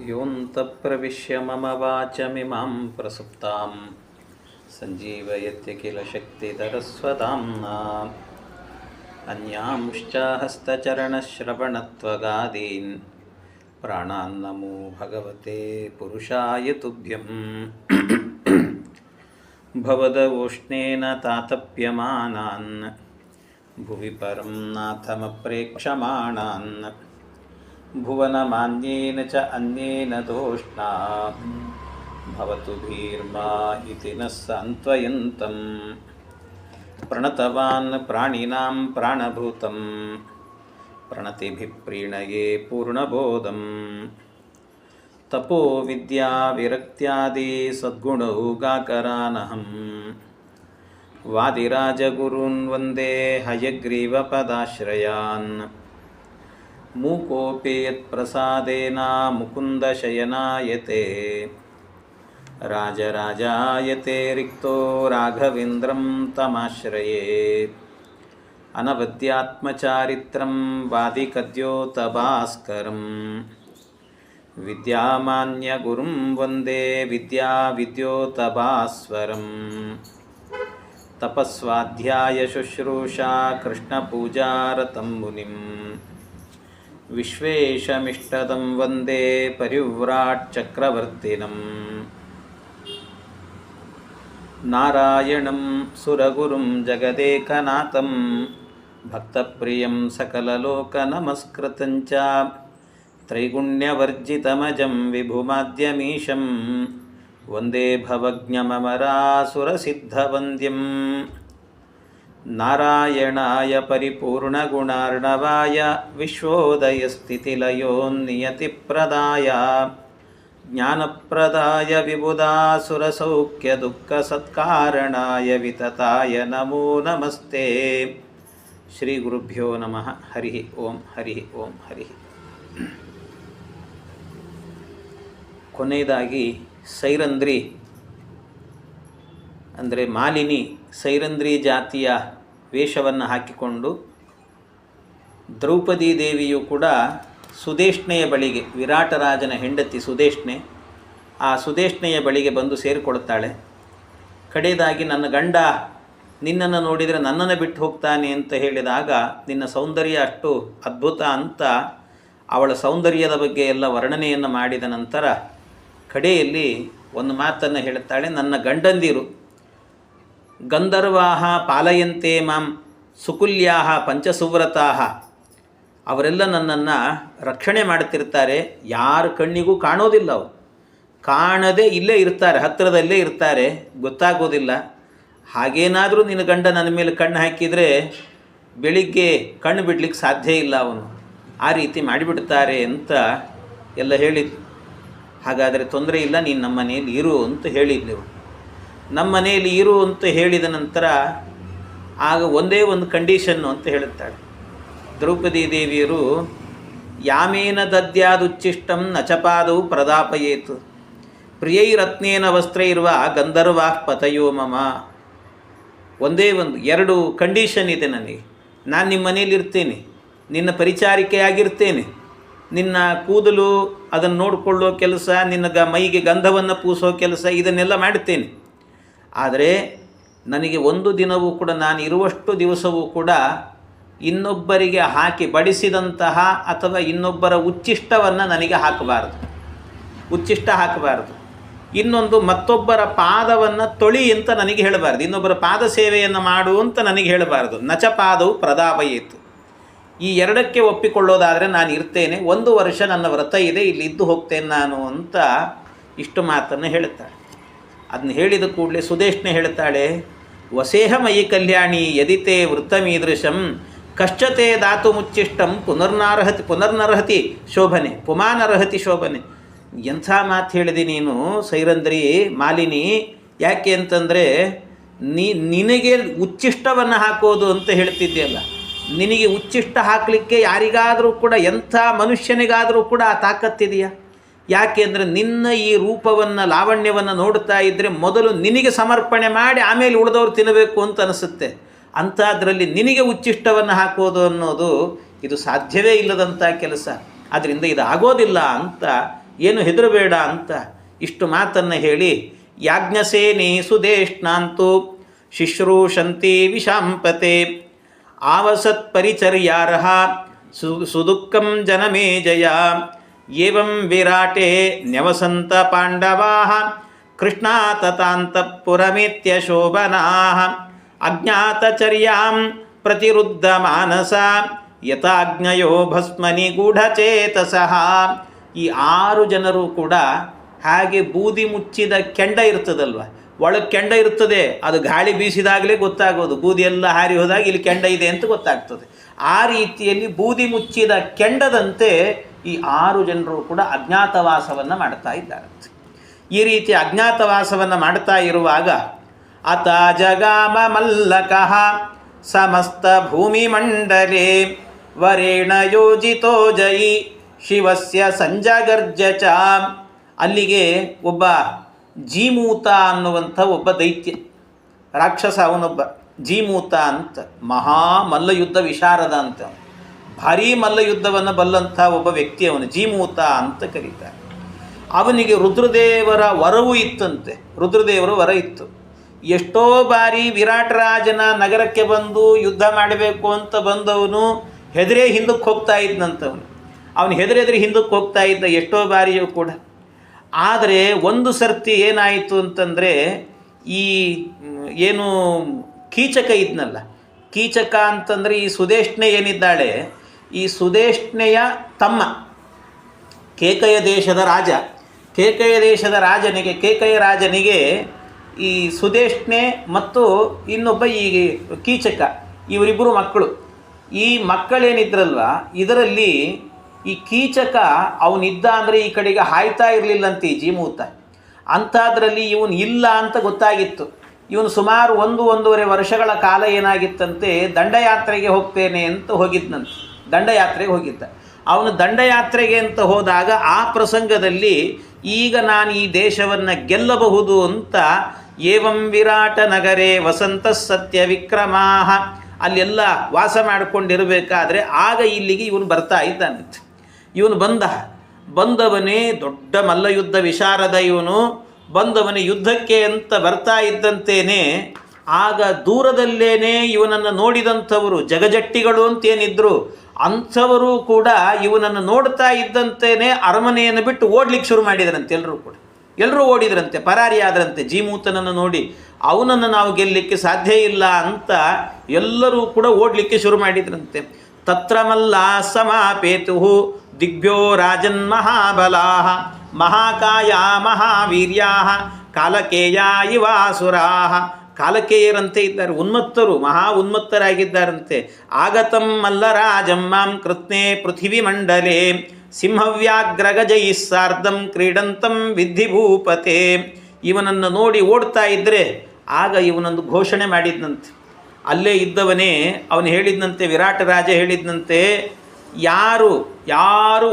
ಯೋऽन्तಃಪ್ರವಿಶ್ಯ ಮಮ ವಾಚಮಿಮಾಂ ಪ್ರಸುಪ್ತಾಂ ಸಂಜೀವಯತ್ಯ ಕಿಲ ಶಕ್ತಿಧರಸ್ವಧಾಮ್ನಾ ಅನ್ಯಾಂಶ್ಚ ಹಸ್ತಚರಣಶ್ರವಣತ್ವಗಾದೀನ್ ಪ್ರಾಣಾನ್ನಮೋ ಭಗವತೆ ಪುರುಷಾಯ ತುಭ್ಯಂ ಭವದವೋಷ್ಣೇನ ತಾತಪ್ಯಮಾನಾನ್ ಭುವಿ ಪರಂ ನಾಥಮಪ್ರೇಕ್ಷಮಾಣಾನ್ ಭುವನಮಾನ್ಯೇನ ಚ ಅನ್ಯೇನ ತೋಷ್ಣಾ ಭವತು ಭೀರ್ಮಾ ಇತಿ ನ ಸಾಂತ್ವಯಂತಂ ಪ್ರಣತವಾನ್ ಪ್ರಾಣಿನಾಂ ಪ್ರಾಣಭೂತಂ ಪ್ರಣತಿಭಿಃ ಪ್ರೀಣಯೇ ಪೂರ್ಣಬೋಧಂ ತಪೋ ವಿದ್ಯಾ ವಿರಕ್ತ್ಯಾದಿ ಸದ್ಗುಣೌಗಾಕರಾನಹಂ ವಾದಿರಾಜಗುರುನ್ ವಂದೇ ಹಯಗ್ರೀವಪದಾಶ್ರಯಾನ್ ಮೂಕೋಪಿ ಯತ್ಪ್ರಸಾದೇನ ಮುಕುಂದಶಯನಾಯತೆ ರಾಜರಾಜಾಯತೆ ರಿಕ್ತೋ ರಾಘವೇಂದ್ರಂ ತಮಾಶ್ರಯೇ ಅನವದ್ಯಾತ್ಮಚಾರಿತ್ರಂ ವಾದಿಕದ್ಯೋತಭಾಸ್ಕರಂ ವಿದ್ಯಾಮಾನ್ಯಗುರುಂ ವಂದೇ ವಿದ್ಯಾವಿದ್ಯೋತಭಾಸ್ವರಂ ತಪಸ್ವಾಧ್ಯಾಯ ಶುಶ್ರೂಷಾ ಕೃಷ್ಣಪೂಜಾರತಂ ಮುನಿಂ ವಿಶ್ವೇಶಮಿಷ್ಟದಂ ವಂದೇ ಪರಿವ್ರಾಟ್ ಚಕ್ರವರ್ತಿನಂ ನಾರಾಯಣಂ ಸುರಗುರುಂ ಜಗದೇಕನಾಥಂ ಭಕ್ತಪ್ರಿಯಂ ಸಕಲಲೋಕನಮಸ್ಕೃತಂ ಚ ತ್ರೈಗುಣ್ಯವರ್ಜಿತಮಜಂ ವಿಭುಮಾದ್ಯಮೀಶಂ ವಂದೇ ಭವಜ್ಞಮಮರಾಸುರಸಿದ್ಧವಂದ್ಯಂ ನಾರಾಯಣಾಯ ಪರಿಪೂರ್ಣಗುಣಾರ್ಣವಾಯ ವಿಶ್ವೋದಯಸ್ಥಿತಿಲಯೋನ್ನಿಯತಿಪ್ರದಾಯ ಜ್ಞಾನಪ್ರದಾಯ ವಿಬುಧಾಸುರಸೌಖ್ಯದುಃಖಸತ್ಕಾರಣಾಯ ವಿತತಾಯ ನಮೋ ನಮಸ್ತೆ. ಶ್ರೀ ಗುರುಭ್ಯೋ ನಮಃ. ಹರಿ ಓಂ ಹರಿ ಓಂ ಹರಿ. ಕೊನೆಯದಾಗಿ ಸೈರಂಧ್ರಿ ಅಂದರೆ ಮಾಲಿನಿ ಸೈರಂಧ್ರಿ ಜಾತಿಯ ವೇಷವನ್ನು ಹಾಕಿಕೊಂಡು ದ್ರೌಪದಿ ದೇವಿಯು ಕೂಡ ಸುದೇಷ್ಣೆಯ ಬಳಿಗೆ, ವಿರಾಟರಾಜನ ಹೆಂಡತಿ ಸುದೇಷ್ಣೆ, ಆ ಸುದೇಷ್ಣೆಯ ಬಳಿಗೆ ಬಂದು ಸೇರಿಕೊಳ್ತಾಳೆ. ಕಡೆಯದಾಗಿ ನನ್ನ ಗಂಡ ನಿನ್ನನ್ನು ನೋಡಿದರೆ ನನ್ನನ್ನು ಬಿಟ್ಟು ಹೋಗ್ತಾನೆ ಅಂತ ಹೇಳಿದಾಗ ನಿನ್ನ ಸೌಂದರ್ಯ ಅಷ್ಟು ಅದ್ಭುತ ಅಂತ ಅವಳ ಸೌಂದರ್ಯದ ಬಗ್ಗೆ ಎಲ್ಲ ವರ್ಣನೆಯನ್ನು ಮಾಡಿದ ನಂತರ ಕಡೆಯಲ್ಲಿ ಒಂದು ಮಾತನ್ನು ಹೇಳುತ್ತಾಳೆ. ನನ್ನ ಗಂಡಂದಿರು ಗಂಧರ್ವಾಹ ಪಾಲಯಂತೆ ಮಾಂ ಸುಕುಲ್ಯಾಹ ಪಂಚಸುವ್ರತಾಹ, ಅವರೆಲ್ಲ ನನ್ನನ್ನು ರಕ್ಷಣೆ ಮಾಡುತ್ತಿರ್ತಾರೆ. ಯಾರ ಕಣ್ಣಿಗೂ ಕಾಣೋದಿಲ್ಲ, ಅವರು ಕಾಣದೆ ಇಲ್ಲೇ ಇರ್ತಾರೆ, ಹತ್ತಿರದಲ್ಲೇ ಇರ್ತಾರೆ, ಗೊತ್ತಾಗೋದಿಲ್ಲ. ಹಾಗೇನಾದರೂ ನಿನ್ನ ಗಂಡ ನನ್ನ ಮೇಲೆ ಕಣ್ಣು ಹಾಕಿದರೆ ಬೆಳಿಗ್ಗೆ ಕಣ್ಣು ಬಿಡಲಿಕ್ಕೆ ಸಾಧ್ಯ ಇಲ್ಲ, ಅವನು ಆ ರೀತಿ ಮಾಡಿಬಿಡ್ತಾರೆ ಅಂತ ಎಲ್ಲ ಹೇಳಿದ್ದು. ಹಾಗಾದರೆ ತೊಂದರೆ ಇಲ್ಲ, ನೀನು ನಮ್ಮ ಮನೆಯಲ್ಲಿ ಇರು ಅಂತ ಹೇಳಿದ್ಲು. ನಮ್ಮ ಮನೆಯಲ್ಲಿ ಇರು ಅಂತ ಹೇಳಿದ ನಂತರ ಆಗ ಒಂದೇ ಒಂದು ಕಂಡೀಷನ್ನು ಅಂತ ಹೇಳುತ್ತಾಳೆ ದ್ರೌಪದಿ ದೇವಿಯರು. ಯಾಮೇನ ದದ್ಯಾದುಚ್ಚಿಷ್ಟಂ ನಚಪಾದವು ಪ್ರದಾಪಯೇತು ಪ್ರಿಯೈರತ್ನೇನ ವಸ್ತ್ರೈರ್ವ ಗಂಧರ್ವಾಃ ಪತಯೋ ಮಮ. ಒಂದೇ ಒಂದು, ಎರಡು ಕಂಡೀಷನ್ ಇದೆ ನನಗೆ. ನಾನು ನಿಮ್ಮ ಮನೆಯಲ್ಲಿರ್ತೇನೆ, ನಿನ್ನ ಪರಿಚಾರಿಕೆಯಾಗಿರ್ತೇನೆ, ನಿನ್ನ ಕೂದಲು ಅದನ್ನು ನೋಡಿಕೊಳ್ಳೋ ಕೆಲಸ, ನಿನ್ನ ಮೈಗೆ ಗಂಧವನ್ನು ಪೂಸೋ ಕೆಲಸ, ಇದನ್ನೆಲ್ಲ ಮಾಡ್ತೇನೆ. ಆದರೆ ನನಗೆ ಒಂದು ದಿನವೂ ಕೂಡ, ನಾನು ಇರುವಷ್ಟು ದಿವಸವೂ ಕೂಡ ಇನ್ನೊಬ್ಬರಿಗೆ ಹಾಕಿ ಬಡಿಸಿದಂತಹ ಅಥವಾ ಇನ್ನೊಬ್ಬರ ಉಚ್ಚಿಷ್ಟವನ್ನು ನನಗೆ ಹಾಕಬಾರದು, ಉಚ್ಚಿಷ್ಟ ಹಾಕಬಾರದು. ಇನ್ನೊಂದು, ಮತ್ತೊಬ್ಬರ ಪಾದವನ್ನು ತೊಳಿ ಅಂತ ನನಗೆ ಹೇಳಬಾರ್ದು, ಇನ್ನೊಬ್ಬರ ಪಾದ ಸೇವೆಯನ್ನು ಮಾಡು ಅಂತ ನನಗೆ ಹೇಳಬಾರ್ದು. ನಚಪಾದವು ಪ್ರದಾಪಯೇತು. ಈ ಎರಡಕ್ಕೆ ಒಪ್ಪಿಕೊಳ್ಳೋದಾದರೆ ನಾನು ಇರ್ತೇನೆ, 1 ವರ್ಷ ನನ್ನ ವ್ರತ ಇದೆ, ಇಲ್ಲಿ ಇದ್ದು ಹೋಗ್ತೇನೆ ನಾನು ಅಂತ ಇಷ್ಟು ಮಾತನ್ನು ಹೇಳುತ್ತಾಳೆ. ಅದನ್ನ ಹೇಳಿದ ಕೂಡಲೇ ಸುದೇಷ್ಣೆ ಹೇಳ್ತಾಳೆ, ವಸೇಹ ಮಯಿ ಕಲ್ಯಾಣಿ ಯದಿತೆ ವೃತ್ತಮೀದೃಶಂ ಕಶ್ಚತೆ ದಾತು ಮುಚ್ಚಿಷ್ಟಂ ಪುನರ್ನರ್ಹತಿ ಶೋಭನೆ ಪುಮಾನರ್ಹತಿ ಶೋಭನೆ. ಎಂಥ ಮಾತು ಹೇಳಿದೆ ನೀನು ಸೈರಂಧ್ರಿ ಮಾಲಿನಿ. ಯಾಕೆ ಅಂತಂದರೆ ನಿನಗೆ ಉಚ್ಚಿಷ್ಟವನ್ನು ಹಾಕೋದು ಅಂತ ಹೇಳ್ತಿದ್ದೆಯಲ್ಲ, ನಿನಗೆ ಉಚ್ಚಿಷ್ಟ ಹಾಕಲಿಕ್ಕೆ ಯಾರಿಗಾದರೂ ಕೂಡ, ಎಂಥ ಮನುಷ್ಯನಿಗಾದರೂ ಕೂಡ ಆ ತಾಕತ್ತಿದೆಯಾ? ಯಾಕೆ ಅಂದರೆ ನಿನ್ನ ಈ ರೂಪವನ್ನು, ಲಾವಣ್ಯವನ್ನು ನೋಡ್ತಾ ಇದ್ದರೆ ಮೊದಲು ನಿನಗೆ ಸಮರ್ಪಣೆ ಮಾಡಿ ಆಮೇಲೆ ಉಳಿದವರು ತಿನ್ನಬೇಕು ಅಂತ ಅನಿಸುತ್ತೆ. ಅಂಥದ್ರಲ್ಲಿ ನಿನಗೆ ಉಚ್ಚಿಷ್ಟವನ್ನು ಹಾಕೋದು ಅನ್ನೋದು ಇದು ಸಾಧ್ಯವೇ ಇಲ್ಲದಂಥ ಕೆಲಸ. ಆದ್ದರಿಂದ ಇದು ಆಗೋದಿಲ್ಲ ಅಂತ ಏನು ಹೆದರಬೇಡ ಅಂತ ಇಷ್ಟು ಮಾತನ್ನು ಹೇಳಿ ಯಾಜ್ಞಸೇನಿ ಸುದೇಷ್ಣಾಂತು ಶುಶ್ರೂಷಂತಿ ವಿಶಾಂಪತೆ ಆವಸತ್ ಪರಿಚರ್ಯಾರ್ಹ ಸುದುಃಖಂ ಜನಮೇಜಯ ಏವಂ ವಿರಾಟೆ ನ್ಯವಸಂತ ಪಾಂಡವಾಃ ಕೃಷ್ಣಾತತಾಂತಃಪುರಮೇತ್ಯ ಶೋಭನಾಃ ಅಜ್ಞಾತಚರ್ಯಾಂ ಪ್ರತಿರುದ್ಧ ಮಾನಸ ಯಥಾಜ್ಞಯೋ ಭಸ್ಮನಿ ಗೂಢಚೇತಸಃ. ಈ 6 ಜನರು ಕೂಡ ಹಾಗೆ ಬೂದಿ ಮುಚ್ಚಿದ ಕೆಂಡ ಇರ್ತದಲ್ವ, ಒಳಗೆ ಕೆಂಡ ಇರ್ತದೆ, ಅದು ಗಾಳಿ ಬೀಸಿದಾಗಲೇ ಗೊತ್ತಾಗೋದು, ಬೂದಿ ಎಲ್ಲ ಹಾರಿ ಹೋದಾಗ ಇಲ್ಲಿ ಕೆಂಡ ಇದೆ ಅಂತ ಗೊತ್ತಾಗ್ತದೆ. ಆ ರೀತಿಯಲ್ಲಿ ಬೂದಿ ಮುಚ್ಚಿದ ಕೆಂಡದಂತೆ ಈ 6 ಜನರು ಕೂಡ ಅಜ್ಞಾತವಾಸವನ್ನು ಮಾಡ್ತಾ ಇದ್ದಾರೆ. ಈ ರೀತಿ ಅಜ್ಞಾತವಾಸವನ್ನು ಮಾಡ್ತಾ ಇರುವಾಗ ಅತ ಜಗಾಮ ಮಲ್ಲಕಃ ಸಮಸ್ತ ಭೂಮಿ ಮಂಡಲೆ ವರೇಣ ಯೋಜಿತೋ ಜಯಿ ಶಿವಸ್ಯ ಸಂಜಗರ್ಜ ಚ. ಅಲ್ಲಿಗೆ ಒಬ್ಬ ಜೀಮೂತ ಅನ್ನುವಂಥ ಒಬ್ಬ ದೈತ್ಯ ರಾಕ್ಷಸ, ಅವನೊಬ್ಬ ಜೀಮೂತ ಅಂತ, ಮಹಾ ಮಲ್ಲಯುದ್ಧ ವಿಶಾರದ ಅಂತ, ಭಾರೀ ಮಲ್ಲಯುದ್ಧವನ್ನು ಬಲ್ಲಂಥ ಒಬ್ಬ ವ್ಯಕ್ತಿ ಅವನು, ಜೀಮೂತ ಅಂತ ಕರೀತಾರೆ. ಅವನಿಗೆ ರುದ್ರದೇವರ ವರವೂ ಇತ್ತಂತೆ, ರುದ್ರದೇವರ ವರ ಇತ್ತು. ಎಷ್ಟೋ ಬಾರಿ ವಿರಾಟರಾಜನ ನಗರಕ್ಕೆ ಬಂದು ಯುದ್ಧ ಮಾಡಬೇಕು ಅಂತ ಬಂದವನು ಹೆದರೇ ಹಿಂದಕ್ಕೆ ಹೋಗ್ತಾ ಇದ್ದಂಥವನು. ಅವನು ಹೆದರೆದ್ರೆ ಹಿಂದಕ್ಕೆ ಹೋಗ್ತಾ ಇದ್ದ ಎಷ್ಟೋ ಬಾರಿಯೂ ಕೂಡ. ಆದರೆ ಒಂದು ಸರ್ತಿ ಏನಾಯಿತು ಅಂತಂದರೆ, ಈ ಏನು ಕೀಚಕ ಇದ್ನಲ್ಲ, ಕೀಚಕ ಅಂತಂದರೆ ಈ ಸುದೇಷ್ಣೆ ಏನಿದ್ದಾಳೆ, ಈ ಸುದೇಷ್ಣೆಯ ತಮ್ಮ ಕೇಕಯ ದೇಶದ ರಾಜ, ಕೇಕಯ ದೇಶದ ರಾಜನಿಗೆ, ಕೇಕಯ ರಾಜನಿಗೆ ಈ ಸುದೇಷ್ಣೆ ಮತ್ತು ಇನ್ನೊಬ್ಬ ಈ ಕೀಚಕ ಇವರಿಬ್ಬರು ಮಕ್ಕಳು. ಈ ಮಕ್ಕಳೇನಿದ್ರಲ್ವ, ಇದರಲ್ಲಿ ಈ ಕೀಚಕ ಅವನಿದ್ದ ಅಂದರೆ ಈ ಕಡೆಗೆ ಹಾಯ್ತಾ ಇರಲಿಲ್ಲಂತೆ ಈ ಜೀಮೂತ. ಅಂಥದ್ರಲ್ಲಿ ಇವನು ಇಲ್ಲ ಅಂತ ಗೊತ್ತಾಗಿತ್ತು. ಇವನು ಸುಮಾರು 1-1.5 ವರ್ಷಗಳ ಕಾಲ ಏನಾಗಿತ್ತಂತೆ, ದಂಡಯಾತ್ರೆಗೆ ಹೋಗ್ತೇನೆ ಅಂತ ಹೋಗಿದ್ನಂತೆ, ದಂಡಯಾತ್ರೆಗೆ ಹೋಗಿದ್ದ. ಅವನು ದಂಡಯಾತ್ರೆಗೆ ಅಂತ ಹೋದಾಗ ಆ ಪ್ರಸಂಗದಲ್ಲಿ ಈಗ ನಾನು ಈ ದೇಶವನ್ನು ಗೆಲ್ಲಬಹುದು ಅಂತ ಏವಂ ವಿರಾಟ ನಗರೇ ವಸಂತ ಸತ್ಯ ವಿಕ್ರಮಾಹ, ಅಲ್ಲೆಲ್ಲ ವಾಸ ಮಾಡಿಕೊಂಡಿರಬೇಕಾದ್ರೆ ಆಗ ಇಲ್ಲಿಗೆ ಇವನು ಬರ್ತಾ ಇದ್ದಾನಂತೆ. ಇವನು ಬಂದವನೇ ದೊಡ್ಡ ಮಲ್ಲಯುದ್ಧ ವಿಶಾರದ, ಇವನು ಬಂದವನೇ ಯುದ್ಧಕ್ಕೆ ಅಂತ ಬರ್ತಾ ಇದ್ದಂತೇನೆ ಆಗ ದೂರದಲ್ಲೇನೆ ಇವನನ್ನು ನೋಡಿದಂಥವರು ಜಗಜಟ್ಟಿಗಳು ಅಂತೇನಿದ್ರು ಅಂಥವರು ಕೂಡ ಇವನನ್ನು ನೋಡ್ತಾ ಇದ್ದಂತೇನೆ ಅರಮನೆಯನ್ನು ಬಿಟ್ಟು ಓಡ್ಲಿಕ್ಕೆ ಶುರು ಮಾಡಿದರಂತೆ. ಎಲ್ಲರೂ ಓಡಿದ್ರಂತೆ, ಪರಾರಿಯಾದರಂತೆ. ಜೀಮೂತನನ್ನು ನೋಡಿ ಅವನನ್ನು ನಾವು ಗೆಲ್ಲಲಿಕ್ಕೆ ಸಾಧ್ಯ ಇಲ್ಲ ಅಂತ ಎಲ್ಲರೂ ಕೂಡ ಓಡಲಿಕ್ಕೆ ಶುರು ಮಾಡಿದ್ರಂತೆ. ತತ್ರ ಮಲ್ಲ ಸಮಾಪೇತು ದಿಗ್ಭ್ಯೋ ರಾಜನ್ ಮಹಾಬಲಾಃ ಮಹಾಕಾಯ ಮಹಾವೀರ್ಯಾಃ ಕಾಲಕೇಯ ಇವಾಸುರಾಃ. ಕಾಲಕೇಯರಂತೆ ಇದ್ದಾರೆ, ಉನ್ಮತ್ತರು, ಮಹಾ ಉನ್ಮತ್ತರಾಗಿದ್ದಾರಂತೆ. ಆಗತಂ ಮಲ್ಲರಾಜಂ ಮಾಂ ಕೃತ್ನೆ ಪೃಥಿವಿ ಮಂಡಲೆ ಸಿಂಹವ್ಯಾಗ್ರಗಜೈಸ್ಸಾರ್ಧಂ ಕ್ರೀಡಂತಂ ವಿದ್ಧಿ ಭೂಪತೆ. ಇವನನ್ನು ನೋಡಿ ಓಡ್ತಾ ಇದ್ದರೆ ಆಗ ಇವನೊಂದು ಘೋಷಣೆ ಮಾಡಿದ್ನಂತೆ. ಅಲ್ಲೇ ಇದ್ದವನೇ ಅವನು ಹೇಳಿದ್ನಂತೆ, ವಿರಾಟ ರಾಜ ಹೇಳಿದ್ನಂತೆ, ಯಾರು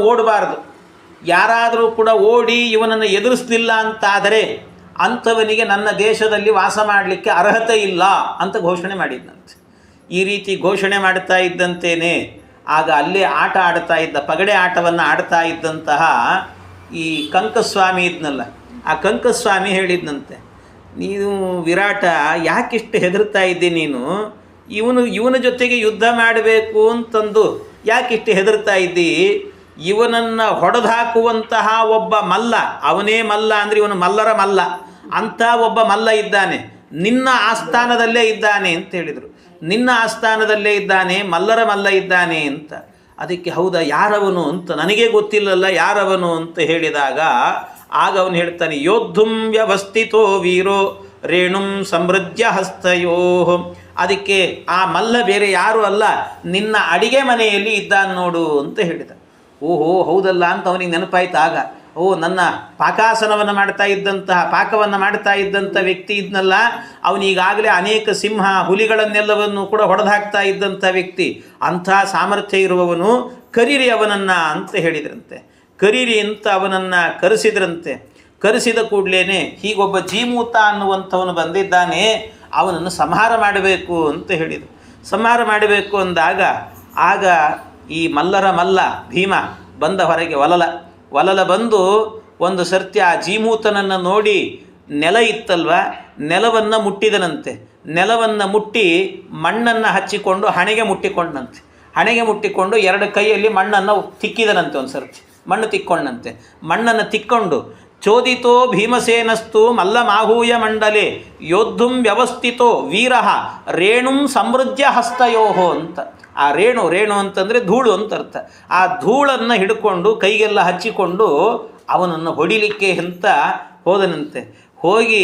ಓಡಬಾರ್ದು, ಯಾರಾದರೂ ಕೂಡ ಓಡಿ ಇವನನ್ನು ಎದುರಿಸಲಿಲ್ಲ ಅಂತಾದರೆ ಅಂಥವನಿಗೆ ನನ್ನ ದೇಶದಲ್ಲಿ ವಾಸ ಮಾಡಲಿಕ್ಕೆ ಅರ್ಹತೆ ಇಲ್ಲ ಅಂತ ಘೋಷಣೆ ಮಾಡಿದ್ದಂತೆ. ಈ ರೀತಿ ಘೋಷಣೆ ಮಾಡ್ತಾ ಇದ್ದಂತೇನೆ ಆಗ ಅಲ್ಲೇ ಆಟ ಆಡ್ತಾ ಇದ್ದ, ಪಗಡೆ ಆಟವನ್ನು ಆಡ್ತಾ ಇದ್ದಂತಹ ಈ ಕಂಕಸ್ವಾಮಿ ಇದ್ನಲ್ಲ, ಆ ಕಂಕಸ್ವಾಮಿ ಹೇಳಿದ್ನಂತೆ, ನೀನು ವಿರಾಟ ಯಾಕಿಷ್ಟು ಹೆದರ್ತಾ ಇದ್ದಿ, ನೀನು ಇವನ ಜೊತೆಗೆ ಯುದ್ಧ ಮಾಡಬೇಕು ಅಂತಂದು ಯಾಕಿಷ್ಟು ಹೆದರ್ತಾ ಇದ್ದಿ, ಇವನನ್ನು ಹೊಡೆದು ಹಾಕುವಂತಹ ಒಬ್ಬ ಮಲ್ಲ, ಅವನೇ ಮಲ್ಲ ಅಂದರೆ ಇವನು ಮಲ್ಲರ ಮಲ್ಲ, ಅಂಥ ಒಬ್ಬ ಮಲ್ಲ ಇದ್ದಾನೆ, ನಿನ್ನ ಆಸ್ಥಾನದಲ್ಲೇ ಇದ್ದಾನೆ ಅಂತ ಹೇಳಿದರು. ನಿನ್ನ ಆಸ್ಥಾನದಲ್ಲೇ ಇದ್ದಾನೆ, ಮಲ್ಲರ ಮಲ್ಲ ಇದ್ದಾನೆ ಅಂತ. ಅದಕ್ಕೆ ಹೌದಾ, ಯಾರವನು ಅಂತ ನನಗೇ ಗೊತ್ತಿಲ್ಲಲ್ಲ ಯಾರವನು ಅಂತ ಹೇಳಿದಾಗ ಆಗ ಅವನು ಹೇಳ್ತಾನೆ, ಯೋದ್ಧುಂ ವ್ಯವಸ್ಥಿತೋ ವೀರೋ ರೇಣುಂ ಸಮೃದ್ಧ ಹಸ್ತಯೋ. ಅದಕ್ಕೆ ಆ ಮಲ್ಲ ಬೇರೆ ಯಾರು ಅಲ್ಲ, ನಿನ್ನ ಅಡಿಗೆ ಮನೆಯಲ್ಲಿ ಇದ್ದಾನೆ ನೋಡು ಅಂತ ಹೇಳಿದ. ಓಹೋ ಹೌದಲ್ಲ ಅಂತ ಅವನಿಗೆ ನೆನಪಾಯ್ತು. ಆಗ ನನ್ನ ಪಾಕಾಸನವನ್ನು ಪಾಕವನ್ನು ಮಾಡ್ತಾ ಇದ್ದಂಥ ವ್ಯಕ್ತಿ ಇದ್ನಲ್ಲ, ಅವನೀಗಾಗಲೇ ಅನೇಕ ಸಿಂಹ ಹುಲಿಗಳನ್ನೆಲ್ಲವನ್ನು ಕೂಡ ಹೊಡೆದಾಕ್ತಾ ಇದ್ದಂಥ ವ್ಯಕ್ತಿ, ಅಂಥ ಸಾಮರ್ಥ್ಯ ಇರುವವನು, ಕರೀರಿ ಅವನನ್ನು ಅಂತ ಹೇಳಿದ್ರಂತೆ. ಕರೀರಿ ಅಂತ ಅವನನ್ನು ಕರೆಸಿದ್ರಂತೆ. ಕರೆಸಿದ ಕೂಡಲೇ ಹೀಗೊಬ್ಬ ಜೀಮೂತ ಅನ್ನುವಂಥವನು ಬಂದಿದ್ದಾನೆ, ಅವನನ್ನು ಸಂಹಾರ ಮಾಡಬೇಕು ಅಂತ ಹೇಳಿದರು. ಸಂಹಾರ ಮಾಡಬೇಕು ಅಂದಾಗ ಆಗ ಈ ಮಲ್ಲರ ಮಲ್ಲ ಭೀಮ ಬಂದ ಹೊರಗೆ, ವಲಲ ಬಂದು ಒಂದು ಸರ್ತಿ ಆ ಜೀಮೂತನನ್ನು ನೋಡಿ ನೆಲ ಇತ್ತಲ್ವ, ನೆಲವನ್ನು ಮುಟ್ಟಿದನಂತೆ. ನೆಲವನ್ನು ಮುಟ್ಟಿ ಮಣ್ಣನ್ನು ಹಚ್ಚಿಕೊಂಡು ಹಣೆಗೆ ಮುಟ್ಟಿಕೊಂಡಂತೆ. ಹಣೆಗೆ ಮುಟ್ಟಿಕೊಂಡು 2 ಕೈಯಲ್ಲಿ ಮಣ್ಣನ್ನು ತಿಕ್ಕಿದನಂತೆ. ಒಂದು ಸರ್ತಿ ಮಣ್ಣು ತಿಕ್ಕೊಂಡಂತೆ. ಮಣ್ಣನ್ನು ತಿಕ್ಕೊಂಡು ಚೋದಿತೋ ಭೀಮಸೇನಸ್ತು ಮಲ್ಲಮಾಹೂಯ ಮಂಡಲೆ ಯೋದ್ಧುಂ ವ್ಯವಸ್ಥಿತೋ ವೀರಃ ರೇಣುಂ ಸಮೃದ್ಧ ಹಸ್ತಯೋಹೋ ಅಂತ. ಆ ರೇಣು ಅಂತಂದರೆ ಧೂಳು ಅಂತ ಅರ್ಥ. ಆ ಧೂಳನ್ನು ಹಿಡ್ಕೊಂಡು ಕೈಗೆಲ್ಲ ಹಚ್ಚಿಕೊಂಡು ಅವನನ್ನು ಹೊಡಿಲಿಕ್ಕೆ ಅಂತ ಹೋದನಂತೆ. ಹೋಗಿ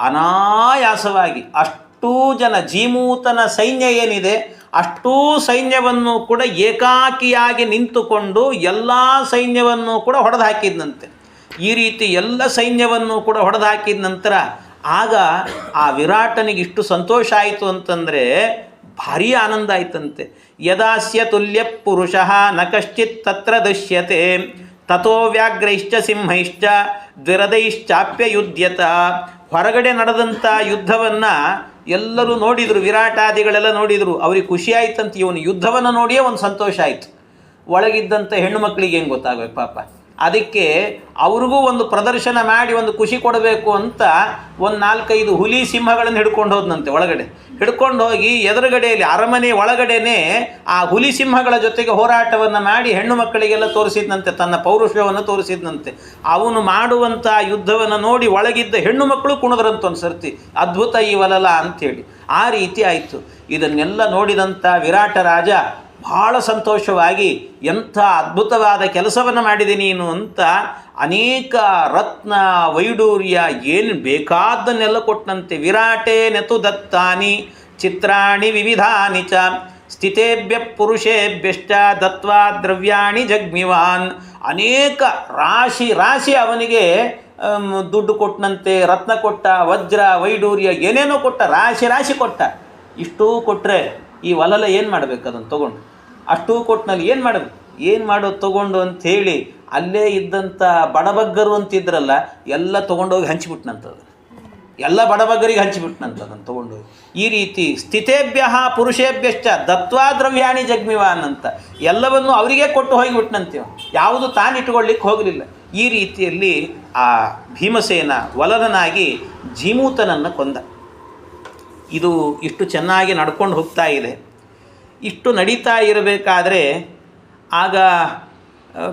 ಅನಾಯಾಸವಾಗಿ ಅಷ್ಟೂ ಜನ ಜೀಮೂತನ ಸೈನ್ಯ ಏನಿದೆ ಅಷ್ಟೂ ಸೈನ್ಯವನ್ನು ಕೂಡ ಏಕಾಕಿಯಾಗಿ ನಿಂತುಕೊಂಡು ಎಲ್ಲ ಸೈನ್ಯವನ್ನು ಕೂಡ ಹೊಡೆದು ಹಾಕಿದ್ನಂತೆ. ಈ ರೀತಿ ಎಲ್ಲ ಸೈನ್ಯವನ್ನು ಕೂಡ ಹೊಡೆದು ಹಾಕಿದ ನಂತರ ಆಗ ಆ ವಿರಾಟನಿಗೆ ಇಷ್ಟು ಸಂತೋಷ ಆಯಿತು ಅಂತಂದರೆ ಭಾರೀ ಆನಂದ ಆಯ್ತಂತೆ. ಯದಾಸ್ಯ ತುಲ್ಯ ಪುರುಷಃ ನ ಕಶ್ಚಿತ್ ತತ್ರ ದೃಶ್ಯತೆ ತಥೋ ವ್ಯಾಘ್ರೈಶ್ಚ ಸಿಂಹೈಶ್ಚ ದ್ವಿರದೈಶ್ಚಾಪ್ಯಯುಧ್ಯತ. ಹೊರಗಡೆ ನಡೆದಂಥ ಯುದ್ಧವನ್ನು ಎಲ್ಲರೂ ನೋಡಿದರು, ವಿರಾಟಾದಿಗಳೆಲ್ಲ ನೋಡಿದರು. ಅವ್ರಿಗೆ ಖುಷಿ ಆಯ್ತಂತ. ಇವನು ಯುದ್ಧವನ್ನು ನೋಡಿಯೇ ಒಂದು ಸಂತೋಷ ಆಯಿತು. ಒಳಗಿದ್ದಂಥ ಹೆಣ್ಣು ಮಕ್ಕಳಿಗೆ ಹೆಂಗೆ ಗೊತ್ತಾಗಬೇಕು ಪಾಪ. ಅದಕ್ಕೆ ಅವ್ರಿಗೂ ಒಂದು ಪ್ರದರ್ಶನ ಮಾಡಿ ಒಂದು ಖುಷಿ ಕೊಡಬೇಕು ಅಂತ ಒಂದು 4-5 ಹುಲಿ ಸಿಂಹಗಳನ್ನು ಹಿಡ್ಕೊಂಡು ಹೋದನಂತೆ. ಒಳಗಡೆ ಹಿಡ್ಕೊಂಡು ಹೋಗಿ ಎದುರುಗಡೆಯಲ್ಲಿ ಅರಮನೆ ಒಳಗಡೆನೇ ಆ ಹುಲಿ ಸಿಂಹಗಳ ಜೊತೆಗೆ ಹೋರಾಟವನ್ನು ಮಾಡಿ ಹೆಣ್ಣು ಮಕ್ಕಳಿಗೆಲ್ಲ ತೋರಿಸಿದ್ನಂತೆ. ತನ್ನ ಪೌರುಷವನ್ನು ತೋರಿಸಿದ್ನಂತೆ. ಅವನು ಮಾಡುವಂಥ ಯುದ್ಧವನ್ನು ನೋಡಿ ಒಳಗಿದ್ದ ಹೆಣ್ಣು ಮಕ್ಕಳು ಕುಣಿದ್ರಂತ ಒಂದು ಸರ್ತಿ. ಅದ್ಭುತ ಈ ವಲಲ ಅಂಥೇಳಿ. ಆ ರೀತಿ ಆಯಿತು. ಇದನ್ನೆಲ್ಲ ನೋಡಿದಂಥ ವಿರಾಟ ರಾಜ ಭಾಳ ಸಂತೋಷವಾಗಿ ಎಂಥ ಅದ್ಭುತವಾದ ಕೆಲಸವನ್ನು ಮಾಡಿದೆ ನೀನು ಅಂತ ಅನೇಕ ರತ್ನ ವೈಡೂರ್ಯ ಏನು ಬೇಕಾದ್ದನ್ನೆಲ್ಲ ಕೊಟ್ಟನಂತೆ. ವಿರಾಟೇ ನೆತು ದತ್ತಾನಿ ಚಿತ್ರಾಣಿ ವಿವಿಧಾನಿ ಚ ಸ್ಥಿತೇಭ್ಯ ಪುರುಷೇಭ್ಯಶ್ಚ ದತ್ವಾ ದ್ರವ್ಯಾಣಿ ಜಗ್ಮಿವಾನ್. ಅನೇಕ ರಾಶಿ ಅವನಿಗೆ ದುಡ್ಡು ಕೊಟ್ಟನಂತೆ, ರತ್ನ ಕೊಟ್ಟ, ವಜ್ರ ವೈಡೂರ್ಯ ಏನೇನೋ ಕೊಟ್ಟ, ರಾಶಿ ಕೊಟ್ಟ. ಇಷ್ಟೂ ಕೊಟ್ಟರೆ ಈ ವಲಲ ಏನು ಮಾಡಬೇಕು? ಅದನ್ನು ತೊಗೊಂಡು ಅಷ್ಟೂ ಕೊಟ್ಟನಲ್ಲಿ ಏನು ಮಾಡೋದು ತೊಗೊಂಡು ಅಂಥೇಳಿ ಅಲ್ಲೇ ಇದ್ದಂಥ ಬಡಬಗ್ಗರು ಅಂತಿದ್ರಲ್ಲ ಎಲ್ಲ ತೊಗೊಂಡೋಗಿ ಹಂಚಿಬಿಟ್ನಂಥದ್ದು. ಎಲ್ಲ ಬಡಬಗ್ಗರಿಗೆ ಹಂಚಿಬಿಟ್ನಂತ ಅದನ್ನು ತೊಗೊಂಡೋಗಿ. ಈ ರೀತಿ ಸ್ಥಿತೇಭ್ಯ ಪುರುಷೇಭ್ಯಶ್ಚ ದತ್ವಾ ದ್ರವ್ಯಾಣಿ ಜಗ್ಮಿವಾನ್ ಅಂತ ಎಲ್ಲವನ್ನು ಅವರಿಗೆ ಕೊಟ್ಟು ಹೋಗಿಬಿಟ್ನಂತೀವ. ಯಾವುದು ತಾನಿಟ್ಕೊಳ್ಳಿಕ್ಕೆ ಹೋಗಲಿಲ್ಲ. ಈ ರೀತಿಯಲ್ಲಿ ಆ ಭೀಮಸೇನ ವಲಲನಾಗಿ ಜೀಮೂತನನ್ನು ಕೊಂದ. ಇದು ಇಷ್ಟು ಚೆನ್ನಾಗಿ ನಡ್ಕೊಂಡು ಹೋಗ್ತಾ ಇದೆ. ಇಷ್ಟು ನಡೀತಾ ಇರಬೇಕಾದ್ರೆ ಆಗ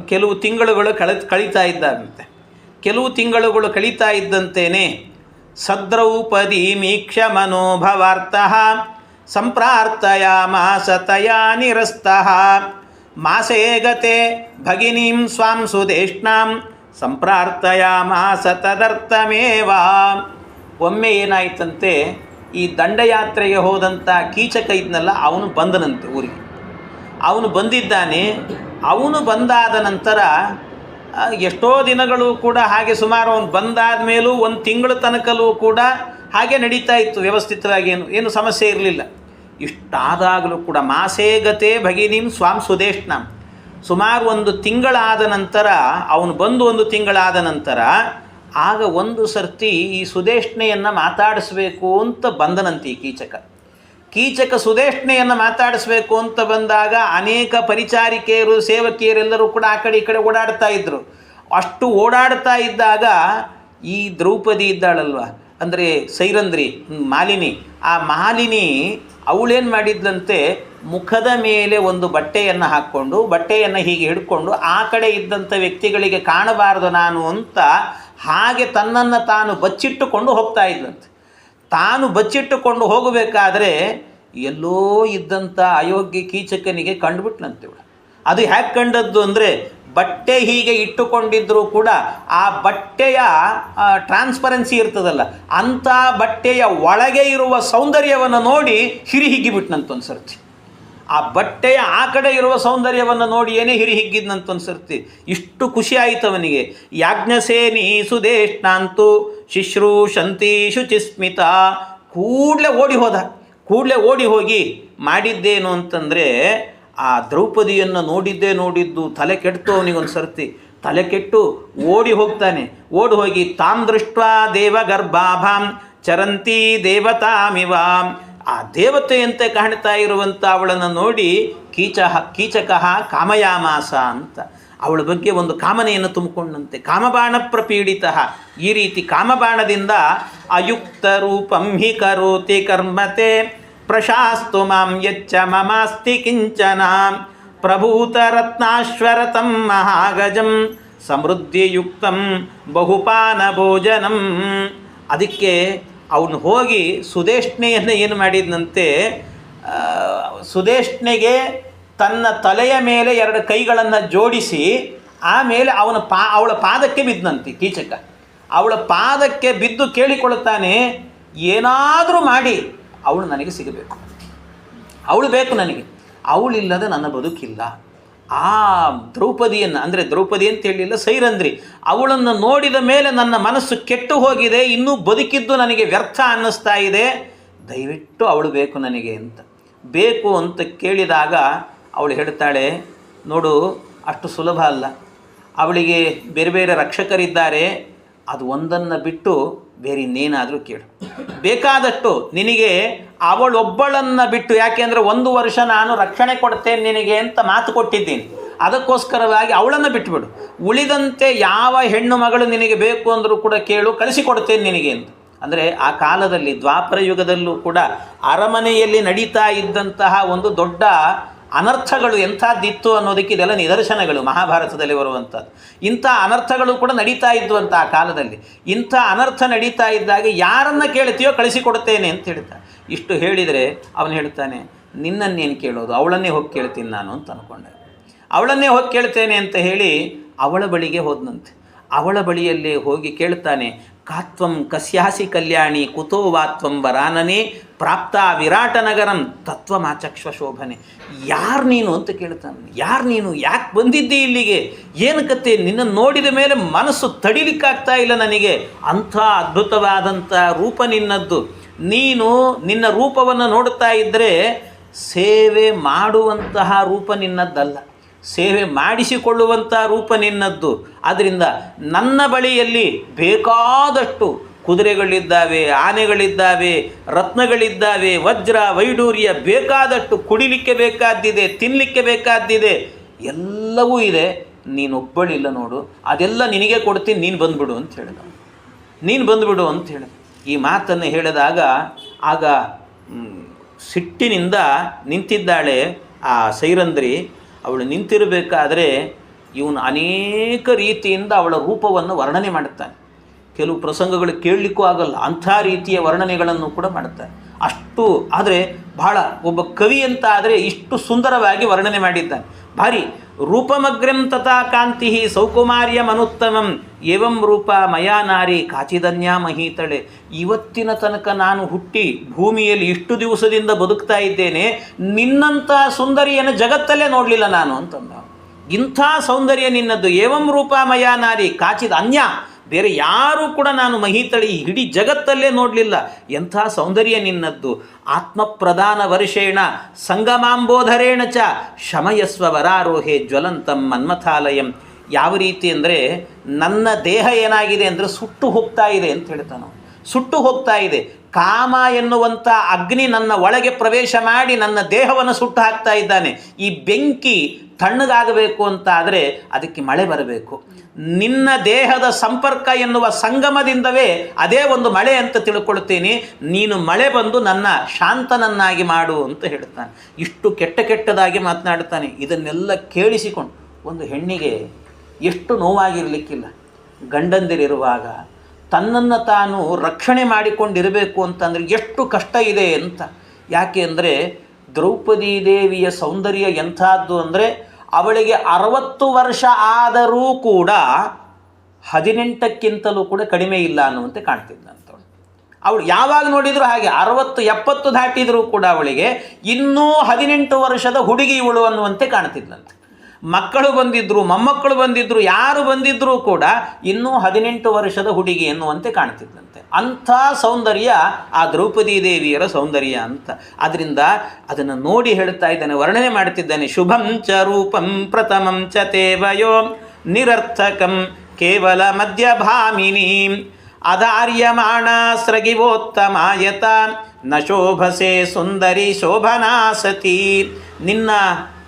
ಕೆಲವು ತಿಂಗಳುಗಳು ಕಳೀತಾ ಇದ್ದಾರಂತೆ. ಕೆಲವು ತಿಂಗಳುಗಳು ಕಳೀತಾ ಇದ್ದಂತೇನೆ ಸದ್ರೌಪದಿ ಮೀಕ್ಷ ಮನೋಭವಾರ್ತಃ ಸಂಪ್ರಾರ್ಥಯಾಮಾಸ ತಯಾ ನಿರಸ್ತಃ ಮಾಸೇ ಗತೆ ಭಗಿನೀಂ ಸ್ವಾಂ ಸುದೇಷ್ಣಾಂ ಸಂಪ್ರಾರ್ಥಯಾಮಾಸ ತದರ್ಥಮೇವ. ಒಮ್ಮೆ ಏನಾಯ್ತಂತೆ, ಈ ದಂಡಯಾತ್ರೆಗೆ ಹೋದಂಥ ಕೀಚಕ ಇದ್ನಲ್ಲ ಅವನು ಬಂದನಂತೆ ಊರಿಗೆ. ಅವನು ಬಂದಿದ್ದಾನೆ. ಅವನು ಬಂದಾದ ನಂತರ ಎಷ್ಟೋ ದಿನಗಳು ಕೂಡ ಹಾಗೆ ಸುಮಾರು ಅವನು ಬಂದಾದ ಮೇಲೂ 1 ತಿಂಗಳ ತನಕಲೂ ಕೂಡ ಹಾಗೆ ನಡೀತಾ ಇತ್ತು ವ್ಯವಸ್ಥಿತವಾಗಿ. ಏನು ಸಮಸ್ಯೆ ಇರಲಿಲ್ಲ. ಇಷ್ಟಾದಾಗಲೂ ಕೂಡ ಮಾಸೇ ಗತೆ ಭಗಿನೀಂ ಸ್ವಾಂ ಸುದೇಷ್ಣಾಂ, ಸುಮಾರು 1 ತಿಂಗಳಾದ ನಂತರ ಅವನು ಬಂದು 1 ತಿಂಗಳಾದ ನಂತರ ಆಗ ಒಂದು ಸರ್ತಿ ಈ ಸುದೇಷ್ಣೆಯನ್ನು ಮಾತಾಡಿಸ್ಬೇಕು ಅಂತ ಬಂದನಂತೆ ಈ ಕೀಚಕ ಸುದೇಷ್ಣೆಯನ್ನು ಮಾತಾಡಿಸ್ಬೇಕು ಅಂತ ಬಂದಾಗ ಅನೇಕ ಪರಿಚಾರಿಕೆಯರು ಸೇವಕಿಯರೆಲ್ಲರೂ ಕೂಡ ಆ ಕಡೆ ಈ ಕಡೆ ಓಡಾಡ್ತಾ ಇದ್ದರು. ಅಷ್ಟು ಓಡಾಡ್ತಾ ಇದ್ದಾಗ ಈ ದ್ರೌಪದಿ ಇದ್ದಾಳಲ್ವ, ಅಂದರೆ ಸೈರಂಧ್ರಿ ಮಾಲಿನಿ, ಆ ಮಾಲಿನಿ ಅವಳೇನು ಮಾಡಿದ್ಲಂತೆ, ಮುಖದ ಮೇಲೆ ಒಂದು ಬಟ್ಟೆಯನ್ನು ಹಾಕ್ಕೊಂಡು ಬಟ್ಟೆಯನ್ನು ಹೀಗೆ ಹಿಡ್ಕೊಂಡು ಆ ಕಡೆ ಇದ್ದಂಥ ವ್ಯಕ್ತಿಗಳಿಗೆ ಕಾಣಬಾರದು ನಾನು ಅಂತ ಹಾಗೆ ತನ್ನನ್ನು ತಾನು ಬಚ್ಚಿಟ್ಟುಕೊಂಡು ಹೋಗ್ತಾ ಇದ್ದಂತೆ. ತಾನು ಬಚ್ಚಿಟ್ಟುಕೊಂಡು ಹೋಗಬೇಕಾದ್ರೆ ಎಲ್ಲೋ ಇದ್ದಂಥ ಅಯೋಗ್ಯ ಕೀಚಕನಿಗೆ ಕಂಡುಬಿಟ್ನಂತೆ ಇವಳು. ಅದು ಹ್ಯಾಕೆ ಕಂಡದ್ದು ಅಂದರೆ, ಬಟ್ಟೆ ಹೀಗೆ ಇಟ್ಟುಕೊಂಡಿದ್ದರೂ ಕೂಡ ಆ ಬಟ್ಟೆಯ ಟ್ರಾನ್ಸ್ಪರೆನ್ಸಿ ಇರ್ತದಲ್ಲ, ಅಂಥ ಬಟ್ಟೆಯ ಒಳಗೆ ಇರುವ ಸೌಂದರ್ಯವನ್ನು ನೋಡಿ ಹಿಗ್ಗಿಬಿಟ್ನಂತೊಂದು ಸರ್ತಿ. ಆ ಬಟ್ಟೆಯ ಆ ಕಡೆ ಇರುವ ಸೌಂದರ್ಯವನ್ನು ನೋಡಿ ಏನೇ ಹಿಗ್ಗಿದ್ನಂತೊಂದು ಸರ್ತಿ. ಇಷ್ಟು ಖುಷಿ ಆಯಿತು ಅವನಿಗೆ. ಯಾಜ್ಞಸೇನಿ ಸುದೇಷ್ಣಾಂತು ಶಿಶ್ರೂಷಂತಿ ಶುಚಿಸ್ಮಿತ. ಕೂಡಲೇ ಓಡಿ ಹೋಗಿ ಮಾಡಿದ್ದೇನು ಅಂತಂದರೆ, ಆ ದ್ರೌಪದಿಯನ್ನು ನೋಡಿದ್ದು ತಲೆ ಕೆಡ್ತು ಅವನಿಗೊಂದು ಸರ್ತಿ. ತಲೆ ಕೆಟ್ಟು ಓಡಿ ಹೋಗಿ ತಾಂ ದೃಷ್ಟ ದೇವಗರ್ಭಾಭಾಂ ಚರಂತಿ ದೇವತಾಮಿವ. ಆ ದೇವತೆಯಂತೆ ಕಾಣ್ತಾ ಇರುವಂಥ ಅವಳನ್ನು ನೋಡಿ ಕೀಚಕ ಕಾಮಯಾಮಾಸ ಅಂತ. ಅವಳ ಬಗ್ಗೆ ಒಂದು ಕಾಮನೆಯನ್ನು ತುಂಬಿಕೊಂಡಂತೆ. ಕಾಮಬಾಣ ಪ್ರಪೀಡಿತ, ಈ ರೀತಿ ಕಾಮಬಾಣದಿಂದ ಅಯುಕ್ತ ರೂಪಂ ಹಿ ಕರೋತಿ ಕರ್ಮತೆ ಪ್ರಶಾಸ್ತು ಮಾಂ ಯಚ್ಚ ಮಮಾಸ್ತಿ ಕಿಂಚನ ಪ್ರಭೂತರತ್ನಾಶ್ವರತಂ ಮಹಾಗಜಂ ಸಮೃದ್ಧಿಯುಕ್ತಂ ಬಹುಪಾನ ಭೋಜನಂ. ಅದಕ್ಕೆ ಅವನು ಹೋಗಿ ಸುದೇಷ್ಣೆಯನ್ನು ಏನು ಮಾಡಿದನಂತೆ, ಸುದೇಷ್ಣೆಗೆ ತನ್ನ ತಲೆಯ ಮೇಲೆ 2 ಕೈಗಳನ್ನು ಜೋಡಿಸಿ ಆಮೇಲೆ ಅವಳ ಪಾದಕ್ಕೆ ಬಿದ್ದನಂತೆ ಕೀಚಕ. ಅವಳ ಪಾದಕ್ಕೆ ಬಿದ್ದು ಕೇಳಿಕೊಳ್ಳುತ್ತಾನೆ, ಏನಾದರೂ ಮಾಡಿ ಅವಳು ನನಗೆ ಸಿಗಬೇಕು, ಅವಳು ಬೇಕು ನನಗೆ, ಅವಳಿಲ್ಲದೆ ನನ್ನ ಬದುಕಿಲ್ಲ. ಆ ದ್ರೌಪದಿಯನ್ನು, ಅಂದರೆ ದ್ರೌಪದಿ ಅಂತ ಹೇಳಿಲ್ಲ, ಸೈರಂಧ್ರಿ, ಅವಳನ್ನು ನೋಡಿದ ಮೇಲೆ ನನ್ನ ಮನಸ್ಸು ಕೆಟ್ಟು ಹೋಗಿದೆ, ಇನ್ನೂ ಬದುಕಿದ್ದು ನನಗೆ ವ್ಯರ್ಥ ಅನ್ನಿಸ್ತಾ ಇದೆ, ದಯವಿಟ್ಟು ಅವಳು ಬೇಕು ನನಗೆ ಅಂತ. ಬೇಕು ಅಂತ ಕೇಳಿದಾಗ ಅವಳು ಹೇಳ್ತಾಳೆ, ನೋಡು ಅಷ್ಟು ಸುಲಭ ಅಲ್ಲ, ಅವಳಿಗೆ ಬೇರೆ ಬೇರೆ ರಕ್ಷಕರಿದ್ದಾರೆ, ಅದು ಒಂದನ್ನು ಬಿಟ್ಟು ಬೇರೆ ಇನ್ನೇನಾದರೂ ಕೇಳು, ಬೇಕಾದಷ್ಟು ನಿನಗೆ ಅವಳೊಬ್ಬಳನ್ನು ಬಿಟ್ಟು, ಯಾಕೆಂದರೆ 1 ವರ್ಷ ನಾನು ರಕ್ಷಣೆ ಕೊಡ್ತೇನೆ ನಿನಗೆ ಅಂತ ಮಾತು ಕೊಟ್ಟಿದ್ದೀನಿ, ಅದಕ್ಕೋಸ್ಕರವಾಗಿ ಅವಳನ್ನು ಬಿಟ್ಟುಬಿಡು, ಉಳಿದಂತೆ ಯಾವ ಹೆಣ್ಣು ಮಗಳು ನಿನಗೆ ಬೇಕು ಅಂದರೂ ಕೂಡ ಕೇಳು, ಕಳಿಸಿಕೊಡ್ತೇನೆ ನಿನಗೆ ಅಂತ. ಅಂದರೆ ಆ ಕಾಲದಲ್ಲಿ ದ್ವಾಪರ ಯುಗದಲ್ಲೂ ಕೂಡ ಅರಮನೆಯಲ್ಲಿ ನಡೀತಾ ಇದ್ದಂತಹ ಒಂದು ದೊಡ್ಡ ಅನರ್ಥಗಳು ಎಂಥದ್ದಿತ್ತು ಅನ್ನೋದಕ್ಕೆ ಇದೆಲ್ಲ ನಿದರ್ಶನಗಳು ಮಹಾಭಾರತದಲ್ಲಿ ಬರುವಂಥದ್ದು. ಇಂಥ ಅನರ್ಥಗಳು ಕೂಡ ನಡೀತಾ ಇದ್ದುವಂಥ ಆ ಕಾಲದಲ್ಲಿ. ಇಂಥ ಅನರ್ಥ ನಡೀತಾ ಇದ್ದಾಗ ಯಾರನ್ನು ಕೇಳ್ತೀಯೋ ಕಳಿಸಿಕೊಡ್ತೇನೆ ಅಂತ ಹೇಳ್ತಾನೆ. ಇಷ್ಟು ಹೇಳಿದರೆ ಅವನು ಹೇಳ್ತಾನೆ, ನಿನ್ನನ್ನೇನು ಕೇಳೋದು, ಅವಳನ್ನೇ ಹೋಗಿ ಕೇಳ್ತೀನಿ ನಾನು ಅಂತ ಅಂದ್ಕೊಂಡೆ. ಅವಳನ್ನೇ ಹೋಗಿ ಕೇಳ್ತೇನೆ ಅಂತ ಹೇಳಿ ಅವಳ ಬಳಿಗೆ ಹೋದನಂತೆ. ಅವಳ ಬಳಿಯಲ್ಲೇ ಹೋಗಿ ಕೇಳ್ತಾನೆ, ಕಾತ್ವಂ ಕಸ್ಯಾಸಿ ಕಲ್ಯಾಣಿ ಕುತೋ ವಾತ್ವಂ ವರಾನನೆ ಪ್ರಾಪ್ತ ವಿರಾಟ ನಗರಂ ತತ್ವಮಾಚಕ್ಷ್ವ ಶೋಭನೆ. ಯಾರು ನೀನು ಅಂತ ಕೇಳ್ತಾನೆ. ಯಾರು ನೀನು, ಯಾಕೆ ಬಂದಿದ್ದಿ ಇಲ್ಲಿಗೆ, ಏನು ಕತೆ, ನಿನ್ನನ್ನು ನೋಡಿದ ಮೇಲೆ ಮನಸ್ಸು ತಡಿಲಿಕ್ಕಾಗ್ತಾ ಇಲ್ಲ ನನಗೆ, ಅಂಥ ಅದ್ಭುತವಾದಂಥ ರೂಪ ನಿನ್ನದ್ದು, ನೀನು ನಿನ್ನ ರೂಪವನ್ನು ನೋಡ್ತಾ ಇದ್ದರೆ ಸೇವೆ ಮಾಡುವಂತಹ ರೂಪ ನಿನ್ನದ್ದಲ್ಲ, ಸೇವೆ ಮಾಡಿಸಿಕೊಳ್ಳುವಂಥ ರೂಪ ನಿನ್ನದ್ದು. ಆದ್ದರಿಂದ ನನ್ನ ಬಳಿಯಲ್ಲಿ ಬೇಕಾದಷ್ಟು ಕುದುರೆಗಳಿದ್ದಾವೆ, ಆನೆಗಳಿದ್ದಾವೆ, ರತ್ನಗಳಿದ್ದಾವೆ, ವಜ್ರ ವೈಡೂರ್ಯ ಬೇಕಾದಷ್ಟು, ಕುಡಿಲಿಕ್ಕೆ ಬೇಕಾದ್ದಿದೆ, ತಿನ್ನಲಿಕ್ಕೆ ಬೇಕಾದ್ದಿದೆ, ಎಲ್ಲವೂ ಇದೆ, ನೀನೊಬ್ಬಳಿಲ್ಲ ನೋಡು, ಅದೆಲ್ಲ ನಿನಗೆ ಕೊಡ್ತೀನಿ, ನೀನು ಬಂದುಬಿಡು ಅಂತ ಹೇಳಿದ. ನೀನು ಬಂದುಬಿಡು ಅಂತ ಹೇಳಿದ. ಈ ಮಾತನ್ನು ಹೇಳಿದಾಗ ಆಗ ಸಿಟ್ಟಿನಿಂದ ನಿಂತಿದ್ದಾಳೆ ಆ ಸೈರಂಧ್ರಿ. ಅವಳು ನಿಂತಿರಬೇಕಾದ್ರೆ ಇವನು ಅನೇಕ ರೀತಿಯಿಂದ ಅವಳ ರೂಪವನ್ನು ವರ್ಣನೆ ಮಾಡುತ್ತಾನೆ. ಕೆಲವು ಪ್ರಸಂಗಗಳು ಕೇಳಲಿಕ್ಕೂ ಆಗಲ್ಲ, ಅಂಥ ರೀತಿಯ ವರ್ಣನೆಗಳನ್ನು ಕೂಡ ಮಾಡುತ್ತಾರೆ. ಅಷ್ಟು ಆದರೆ ಬಹಳ ಒಬ್ಬ ಕವಿ ಅಂತ ಆದರೆ ಇಷ್ಟು ಸುಂದರವಾಗಿ ವರ್ಣನೆ ಮಾಡಿದ್ದಾನೆ. ಭಾರಿ ರೂಪಮಗ್ರಂ ತಥಾ ಕಾಂತಿ ಸೌಕುಮಾರ್ಯ ಮನುತ್ತಮಂ ಏವಂ ರೂಪ ಮಯಾ ನಾರಿ ಕಾಚಿದನ್ಯಾ ಮಹೀತಳೆ. ಇವತ್ತಿನ ತನಕ ನಾನು ಹುಟ್ಟಿ ಭೂಮಿಯಲ್ಲಿ ಇಷ್ಟು ದಿವಸದಿಂದ ಬದುಕ್ತಾ ಇದ್ದೇನೆ, ನಿನ್ನಂಥ ಸುಂದರಿಯನ್ನು ಜಗತ್ತಲ್ಲೇ ನೋಡಲಿಲ್ಲ ನಾನು ಅಂತಂದ. ಇಂಥ ಸೌಂದರ್ಯ ನಿನ್ನದ್ದು. ಏವಂ ರೂಪ ಮಯಾ ನಾರಿ ಕಾಚಿದ ಅನ್ಯ, ಬೇರೆ ಯಾರೂ ಕೂಡ ನಾನು ಮಹೀತಳಿ ಇಡೀ ಜಗತ್ತಲ್ಲೇ ನೋಡಲಿಲ್ಲ, ಎಂಥ ಸೌಂದರ್ಯ ನಿನ್ನದ್ದು. ಆತ್ಮಪ್ರಧಾನ ವರ್ಷೇಣ ಸಂಗಮಾಂಬೋಧರೇಣ ಚ ಶಮಯಸ್ವ ವರಾರೋಹೆ ಜ್ವಲಂತಂ ಮನ್ಮಥಾಲಯಂ. ಯಾವ ರೀತಿ ಅಂದರೆ ನನ್ನ ದೇಹ ಏನಾಗಿದೆ ಅಂದರೆ ಸುಟ್ಟು ಹೋಗ್ತಾ ಇದೆ ಅಂತ ಹೇಳ್ತಾನೆ. ಸುಟ್ಟು ಹೋಗ್ತಾ ಇದೆ, ಕಾಮ ಎನ್ನುವಂಥ ಅಗ್ನಿ ನನ್ನ ಒಳಗೆ ಪ್ರವೇಶ ಮಾಡಿ ನನ್ನ ದೇಹವನ್ನು ಸುಟ್ಟು ಹಾಕ್ತಾ ಇದ್ದಾನೆ. ಈ ಬೆಂಕಿ ತಣ್ಣಗಾಗಬೇಕು ಅಂತ ಆದರೆ ಅದಕ್ಕೆ ಮಳೆ ಬರಬೇಕು. ನಿನ್ನ ದೇಹದ ಸಂಪರ್ಕ ಎನ್ನುವ ಸಂಗಮದಿಂದವೇ ಅದೇ ಒಂದು ಮಳೆ ಅಂತ ತಿಳ್ಕೊಳ್ತೀನಿ. ನೀನು ಮಳೆ ಬಂದು ನನ್ನ ಶಾಂತನನ್ನಾಗಿ ಮಾಡು ಅಂತ ಹೇಳ್ತಾನೆ. ಇಷ್ಟು ಕೆಟ್ಟ ಕೆಟ್ಟದಾಗಿ ಮಾತನಾಡ್ತಾನೆ. ಇದನ್ನೆಲ್ಲ ಕೇಳಿಸಿಕೊಂಡು ಒಂದು ಹೆಣ್ಣಿಗೆ ಎಷ್ಟು ನೋವಾಗಿರಲಿಕ್ಕಿಲ್ಲ. ಗಂಡಂದಿರಿರುವಾಗ ತನ್ನನ್ನು ತಾನು ರಕ್ಷಣೆ ಮಾಡಿಕೊಂಡಿರಬೇಕು ಅಂತಂದರೆ ಎಷ್ಟು ಕಷ್ಟ ಇದೆ ಅಂತ. ಯಾಕೆ ಅಂದರೆ ದ್ರೌಪದಿ ದೇವಿಯ ಸೌಂದರ್ಯ ಎಂಥದ್ದು ಅಂದರೆ ಅವಳಿಗೆ 60 ವರ್ಷ ಆದರೂ ಕೂಡ 18ಕ್ಕಿಂತಲೂ ಕೂಡ ಕಡಿಮೆ ಇಲ್ಲ ಅನ್ನುವಂತೆ ಕಾಣ್ತಿದ್ದಂಥವಳು. ಅವಳು ಯಾವಾಗ ನೋಡಿದರೂ ಹಾಗೆ 60-70 ದಾಟಿದರೂ ಕೂಡ ಅವಳಿಗೆ ಇನ್ನೂ 18 ವರ್ಷದ ಹುಡುಗಿ ಇವಳು ಅನ್ನುವಂತೆ ಕಾಣ್ತಿದ್ದಂತೆ. ಮಕ್ಕಳು ಬಂದಿದ್ದರು, ಮೊಮ್ಮಕ್ಕಳು ಬಂದಿದ್ದರು, ಯಾರು ಬಂದಿದ್ದರೂ ಕೂಡ ಇನ್ನೂ 18 ವರ್ಷದ ಹುಡುಗಿ ಎನ್ನುವಂತೆ ಕಾಣ್ತಿದ್ದಂತೆ. ಅಂಥ ಸೌಂದರ್ಯ ಆ ದ್ರೌಪದಿ ದೇವಿಯರ ಸೌಂದರ್ಯ ಅಂತ. ಆದ್ದರಿಂದ ಅದನ್ನು ನೋಡಿ ಹೇಳ್ತಾ ಇದ್ದಾನೆ, ವರ್ಣನೆ ಮಾಡ್ತಿದ್ದಾನೆ. ಶುಭಂ ಚ ರೂಪಂ ಪ್ರಥಮಂ ಚ ತೇವಯೋ ನಿರರ್ಥಕಂ ಕೇವಲ ಮಧ್ಯಭಾಮಿನಿ ಅಧಾರ್ಯಮಾಣ ಸ್ರಗಿವೋತ್ತಮಾಯತ ನ ಶೋಭಸೆ ಸುಂದರಿ ಶೋಭನಾ ಸತಿ. ನಿನ್ನ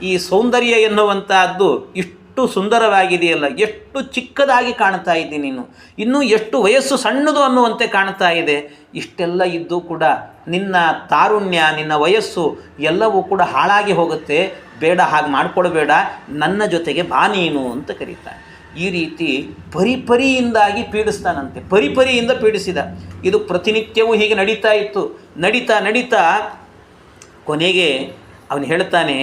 ಈ ಸೌಂದರ್ಯ ಎನ್ನುವಂಥದ್ದು ಇಷ್ಟು ಎಷ್ಟು ಸುಂದರವಾಗಿದೆಯಲ್ಲ, ಎಷ್ಟು ಚಿಕ್ಕದಾಗಿ ಕಾಣ್ತಾ ಇದ್ದೀನಿ ನೀನು, ಇನ್ನೂ ಎಷ್ಟು ವಯಸ್ಸು ಸಣ್ಣದು ಅನ್ನುವಂತೆ ಕಾಣ್ತಾ ಇದೆ. ಇಷ್ಟೆಲ್ಲ ಇದ್ದು ಕೂಡ ನಿನ್ನ ತಾರುಣ್ಯ, ನಿನ್ನ ವಯಸ್ಸು ಎಲ್ಲವೂ ಕೂಡ ಹಾಳಾಗಿ ಹೋಗುತ್ತೆ. ಬೇಡ, ಹಾಗೆ ಮಾಡಿಕೊಡ್ಬೇಡ, ನನ್ನ ಜೊತೆಗೆ ಬಾ ನೀನು ಅಂತ ಕರೀತಾನೆ. ಈ ರೀತಿ ಪರಿಪರಿಯಿಂದಾಗಿ ಪೀಡಿಸ್ತಾನಂತೆ. ಪರಿಪರಿಯಿಂದ ಪೀಡಿಸಿದ. ಇದು ಪ್ರತಿನಿತ್ಯವೂ ಹೀಗೆ ನಡೀತಾ ಇತ್ತು. ನಡೀತಾ ನಡೀತಾ ಕೊನೆಗೆ ಅವನು ಹೇಳ್ತಾನೆ,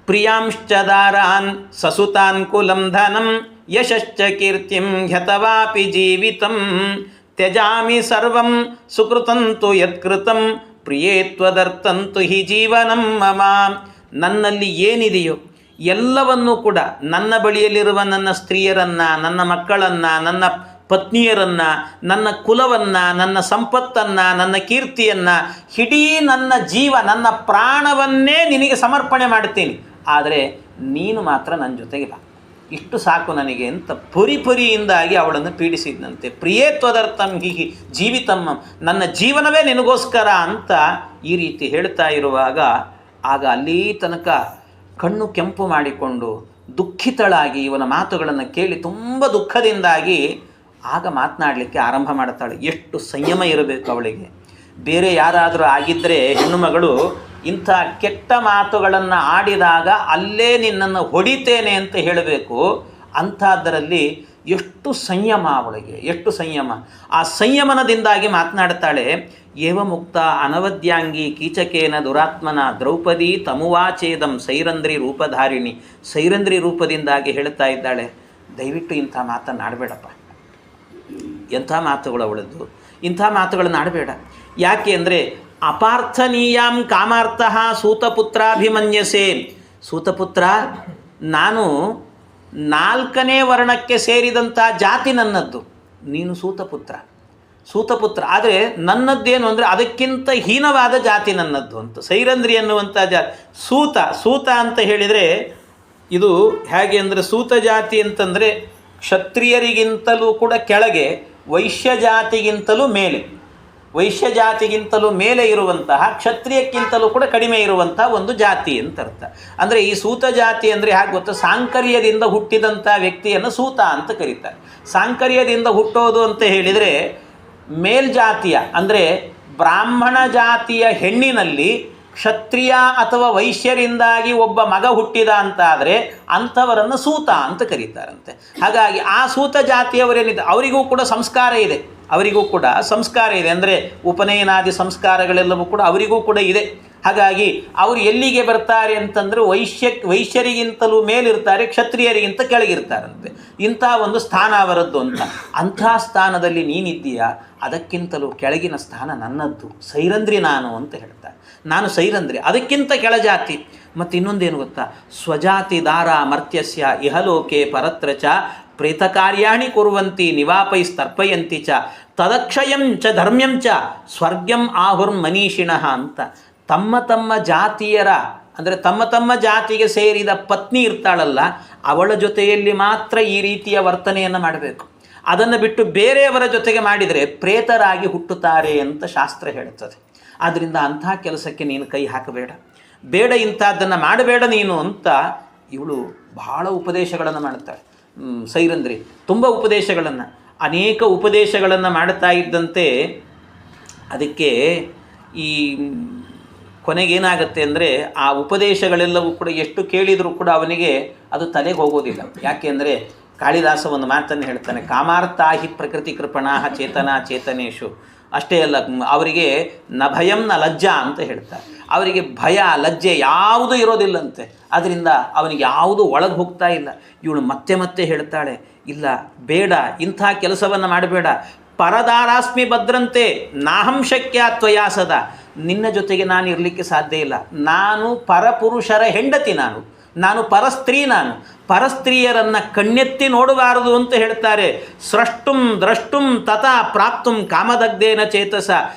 ಪ್ರಿಯಾಂಶ್ಚ ದಾರಾನ್ ಸಸುತಾನ್ ಕುಲಂ ಧನಂ ಯಶಶ್ಚ ಕೀರ್ತಿಂ ಹ್ಯತವಾಪಿ ಜೀವಿತಂ ತ್ಯಜಾಮಿ ಸರ್ವಂ ಸುಕೃತಂತು ಯತ್ಕೃತಂ ಪ್ರಿಯೇ ತ್ವದರ್ಥಂತು ಹಿ ಜೀವನಂ ಮಮ. ನನ್ನಲ್ಲಿ ಏನಿದೆಯೋ ಎಲ್ಲವನ್ನೂ ಕೂಡ, ನನ್ನ ಬಳಿಯಲ್ಲಿರುವ ನನ್ನ ಸ್ತ್ರೀಯರನ್ನು, ನನ್ನ ಮಕ್ಕಳನ್ನು, ನನ್ನ ಪತ್ನಿಯರನ್ನು, ನನ್ನ ಕುಲವನ್ನು, ನನ್ನ ಸಂಪತ್ತನ್ನು, ನನ್ನ ಕೀರ್ತಿಯನ್ನು, ಇಡೀ ನನ್ನ ಜೀವ, ನನ್ನ ಪ್ರಾಣವನ್ನೇ ನಿನಗೆ ಸಮರ್ಪಣೆ ಮಾಡ್ತೀನಿ. ಆದರೆ ನೀನು ಮಾತ್ರ ನನ್ನ ಜೊತೆಗೆ ಬಾ, ಇಷ್ಟು ಸಾಕು ನನಗೆ ಅಂತ ಪರಿಪರಿಯಿಂದಾಗಿ ಅವಳನ್ನು ಪೀಡಿಸಿದಂತೆ. ಪ್ರಿಯೇ ತ್ವದರ್ಥಂ ಹಿ ಜೀವಿತಮ್ಮ, ನನ್ನ ಜೀವನವೇ ನಿನಗೋಸ್ಕರ ಅಂತ ಈ ರೀತಿ ಹೇಳ್ತಾ ಇರುವಾಗ, ಆಗ ಅಲ್ಲಿ ತನಕ ಕಣ್ಣು ಕೆಂಪು ಮಾಡಿಕೊಂಡು ದುಃಖಿತಳಾಗಿ ಇವನ ಮಾತುಗಳನ್ನು ಕೇಳಿ ತುಂಬ ದುಃಖದಿಂದಾಗಿ ಆಗ ಮಾತನಾಡಲಿಕ್ಕೆ ಆರಂಭ ಮಾಡ್ತಾಳೆ. ಎಷ್ಟು ಸಂಯಮ ಇರಬೇಕು ಅವಳಿಗೆ. ಬೇರೆ ಯಾರಾದರೂ ಆಗಿದ್ದರೆ ಹೆಣ್ಣು ಮಗಳು ಇಂಥ ಕೆಟ್ಟ ಮಾತುಗಳನ್ನು ಆಡಿದಾಗ ಅಲ್ಲೇ ನಿನ್ನನ್ನು ಹೊಡಿತೇನೆ ಅಂತ ಹೇಳಬೇಕು. ಅಂಥದ್ದರಲ್ಲಿ ಎಷ್ಟು ಸಂಯಮ ಅವಳಿಗೆ, ಎಷ್ಟು ಸಂಯಮ. ಆ ಸಂಯಮನದಿಂದಾಗಿ ಮಾತನಾಡ್ತಾಳೆ. ಏವ ಮುಕ್ತ ಅನವದ್ಯಾಂಗಿ ಕೀಚಕೇನ ದುರಾತ್ಮನ ದ್ರೌಪದಿ ತಮುವಾಚೇದಂ ಸೈರಂಧ್ರಿ ರೂಪಧಾರಿಣಿ. ಸೈರಂಧ್ರಿ ರೂಪದಿಂದಾಗಿ ಹೇಳ್ತಾ ಇದ್ದಾಳೆ, ದಯವಿಟ್ಟು ಇಂಥ ಮಾತನ್ನು ಆಡಬೇಡಪ್ಪ. ಎಂಥ ಮಾತುಗಳು ಅವಳದ್ದು, ಇಂಥ ಮಾತುಗಳನ್ನು ಆಡಬೇಡ. ಯಾಕೆ ಅಂದರೆ ಅಪಾರ್ಥನೀಯಾಂ ಕಾಮಾರ್ಥಃ ಸೂತಪುತ್ರಾಭಿಮನ್ಯಸೆ. ಸೂತಪುತ್ರ, ನಾನು 4ನೇ ವರ್ಣಕ್ಕೆ ಸೇರಿದಂಥ ಜಾತಿ ನನ್ನದ್ದು, ನೀನು ಸೂತಪುತ್ರ. ಸೂತಪುತ್ರ ಆದರೆ ನನ್ನದ್ದೇನು ಅಂದರೆ ಅದಕ್ಕಿಂತ ಹೀನವಾದ ಜಾತಿ ನನ್ನದ್ದು ಅಂತ. ಸೈರಂಧ್ರಿ ಅನ್ನುವಂಥ ಜಾತಿ. ಸೂತ ಅಂತ ಹೇಳಿದರೆ ಇದು ಹೇಗೆ ಅಂದರೆ, ಸೂತ ಜಾತಿ ಅಂತಂದರೆ ಕ್ಷತ್ರಿಯರಿಗಿಂತಲೂ ಕೂಡ ಕೆಳಗೆ, ವೈಶ್ಯ ಜಾತಿಗಿಂತಲೂ ಮೇಲೆ, ವೈಶ್ಯ ಜಾತಿಗಿಂತಲೂ ಮೇಲೆ ಇರುವಂತಹ, ಕ್ಷತ್ರಿಯಕ್ಕಿಂತಲೂ ಕೂಡ ಕಡಿಮೆ ಇರುವಂತಹ ಒಂದು ಜಾತಿ ಅಂತ ಅರ್ಥ. ಅಂದರೆ ಈ ಸೂತ ಜಾತಿ ಅಂದರೆ ಹೇಗೆ ಗೊತ್ತಾ, ಸಾಂಕರ್ಯದಿಂದ ಹುಟ್ಟಿದಂಥ ವ್ಯಕ್ತಿಯನ್ನು ಸೂತ ಅಂತ ಕರೀತಾರೆ. ಸಾಂಕರ್ಯದಿಂದ ಹುಟ್ಟೋದು ಅಂತ ಹೇಳಿದರೆ ಮೇಲ್ಜಾತಿಯ ಅಂದರೆ ಬ್ರಾಹ್ಮಣ ಜಾತಿಯ ಹೆಣ್ಣಿನಲ್ಲಿ ಕ್ಷತ್ರಿಯ ಅಥವಾ ವೈಶ್ಯರಿಂದಾಗಿ ಒಬ್ಬ ಮಗ ಹುಟ್ಟಿದ ಅಂತಾದರೆ ಅಂಥವರನ್ನು ಸೂತ ಅಂತ ಕರೀತಾರಂತೆ. ಹಾಗಾಗಿ ಆ ಸೂತ ಜಾತಿಯವರೇನಿದೆ ಅವರಿಗೂ ಕೂಡ ಸಂಸ್ಕಾರ ಇದೆ, ಅವರಿಗೂ ಕೂಡ ಸಂಸ್ಕಾರ ಇದೆ. ಅಂದರೆ ಉಪನಯನಾದಿ ಸಂಸ್ಕಾರಗಳೆಲ್ಲವೂ ಕೂಡ ಅವರಿಗೂ ಕೂಡ ಇದೆ. ಹಾಗಾಗಿ ಅವರು ಎಲ್ಲಿಗೆ ಬರ್ತಾರೆ ಅಂತಂದರೆ ವೈಶ್ಯರಿಗಿಂತಲೂ ಮೇಲಿರ್ತಾರೆ, ಕ್ಷತ್ರಿಯರಿಗಿಂತ ಕೆಳಗಿರ್ತಾರಂತೆ. ಇಂಥ ಒಂದು ಸ್ಥಾನ ಅವರದ್ದು ಅಂತ. ಅಂಥ ಸ್ಥಾನದಲ್ಲಿ ನೀನಿದ್ದೀಯಾ, ಅದಕ್ಕಿಂತಲೂ ಕೆಳಗಿನ ಸ್ಥಾನ ನನ್ನದ್ದು, ಸೈರಂಧ್ರಿ ನಾನು ಅಂತ ಹೇಳ್ತಾರೆ. ನಾನು ಸೈರಂಧ್ರಿ, ಅದಕ್ಕಿಂತ ಕೆಳಜಾತಿ. ಮತ್ತು ಇನ್ನೊಂದೇನು ಗೊತ್ತಾ, ಸ್ವಜಾತಿ ದಾರ ಮರ್ತ್ಯಸ್ಯ ಇಹಲೋಕೆ ಪರತ್ರ ಚ ಪ್ರೇತಕಾರ್ಯಾಣಿ ಕುರ್ವಂತಿ ನಿವಾಪೈಸ್ತರ್ಪಯಂತಿ ಚ ತದಕ್ಷಯಂ ಚ ಧರ್ಮ್ಯಂ ಚ ಸ್ವರ್ಗಂ ಆಹುರ್ಮನೀಷಿಣಃ ಅಂತ. ತಮ್ಮ ತಮ್ಮ ಜಾತಿಯರ ಅಂದರೆ ತಮ್ಮ ತಮ್ಮ ಜಾತಿಗೆ ಸೇರಿದ ಪತ್ನಿ ಇರ್ತಾಳಲ್ಲ, ಅವಳ ಜೊತೆಯಲ್ಲಿ ಮಾತ್ರ ಈ ರೀತಿಯ ವರ್ತನೆಯನ್ನು ಮಾಡಬೇಕು. ಅದನ್ನು ಬಿಟ್ಟು ಬೇರೆಯವರ ಜೊತೆಗೆ ಮಾಡಿದರೆ ಪ್ರೇತರಾಗಿ ಹುಟ್ಟುತ್ತಾರೆ ಅಂತ ಶಾಸ್ತ್ರ ಹೇಳುತ್ತದೆ. ಆದ್ದರಿಂದ ಅಂಥ ಕೆಲಸಕ್ಕೆ ನೀನು ಕೈ ಹಾಕಬೇಡ, ಬೇಡ, ಇಂಥದ್ದನ್ನು ಮಾಡಬೇಡ ನೀನು ಅಂತ ಇವಳು ಬಹಳ ಉಪದೇಶಗಳನ್ನು ಮಾಡ್ತಾಳೆ. ಸೈರಂಧ್ರಿ ತುಂಬ ಉಪದೇಶಗಳನ್ನು, ಅನೇಕ ಉಪದೇಶಗಳನ್ನು ಮಾಡ್ತಾ ಇದ್ದಂತೆ ಅದಕ್ಕೆ ಈ ಕೊನೆಗೇನಾಗುತ್ತೆ ಅಂದರೆ ಆ ಉಪದೇಶಗಳೆಲ್ಲವೂ ಕೂಡ ಎಷ್ಟು ಕೇಳಿದರೂ ಕೂಡ ಅವನಿಗೆ ಅದು ತಲೆಗೆ ಹೋಗೋದಿಲ್ಲ. ಯಾಕೆ ಅಂದರೆ ಕಾಳಿದಾಸ ಒಂದು ಮಾತನ್ನು ಹೇಳ್ತಾನೆ, ಕಾಮಾರ್ಥಾಹಿ ಪ್ರಕೃತಿ ಕೃಪಣಾಹ ಚೇತನಾ ಚೇತನೇಶು. ಅಷ್ಟೇ ಅಲ್ಲ, ಅವರಿಗೆ ನ ಭಯಂ ನ ಲಜ್ಜಾ ಅಂತ ಹೇಳ್ತಾರೆ. ಅವರಿಗೆ ಭಯ ಲಜ್ಜೆ ಯಾವುದೂ ಇರೋದಿಲ್ಲಂತೆ. ಅದರಿಂದ ಅವನಿಗೆ ಯಾವುದೂ ಒಳಗೆ ಹೋಗ್ತಾ ಇಲ್ಲ. ಇವಳು ಮತ್ತೆ ಮತ್ತೆ ಹೇಳ್ತಾಳೆ, ಇಲ್ಲ ಬೇಡ, ಇಂಥ ಕೆಲಸವನ್ನು ಮಾಡಬೇಡ. ಪರದಾರಾಸ್ಮಿ ಭದ್ರಂತೆ ನಾಹಂ ಶಕ್ಯ ತ್ವಯಾ ಸದಾ. ನಿನ್ನ ಜೊತೆಗೆ ನಾನು ಇರಲಿಕ್ಕೆ ಸಾಧ್ಯ ಇಲ್ಲ. ನಾನು ಪರಪುರುಷರ ಹೆಂಡತಿ, ನಾನು ಪರಸ್ತ್ರೀ. ನಾನು ಪರಸ್ತ್ರೀಯರನ್ನು ಕಣ್ಣೆತ್ತಿ ನೋಡಬಾರದು ಅಂತ ಹೇಳ್ತಾರೆ. ಸ್ರಷ್ಟುಂ ದ್ರಷ್ಟುಂ ತಥಾ ಪ್ರಾಪ್ತುಂ ಕಾಮದಗ್ಧೇನ ಚೇತಸ.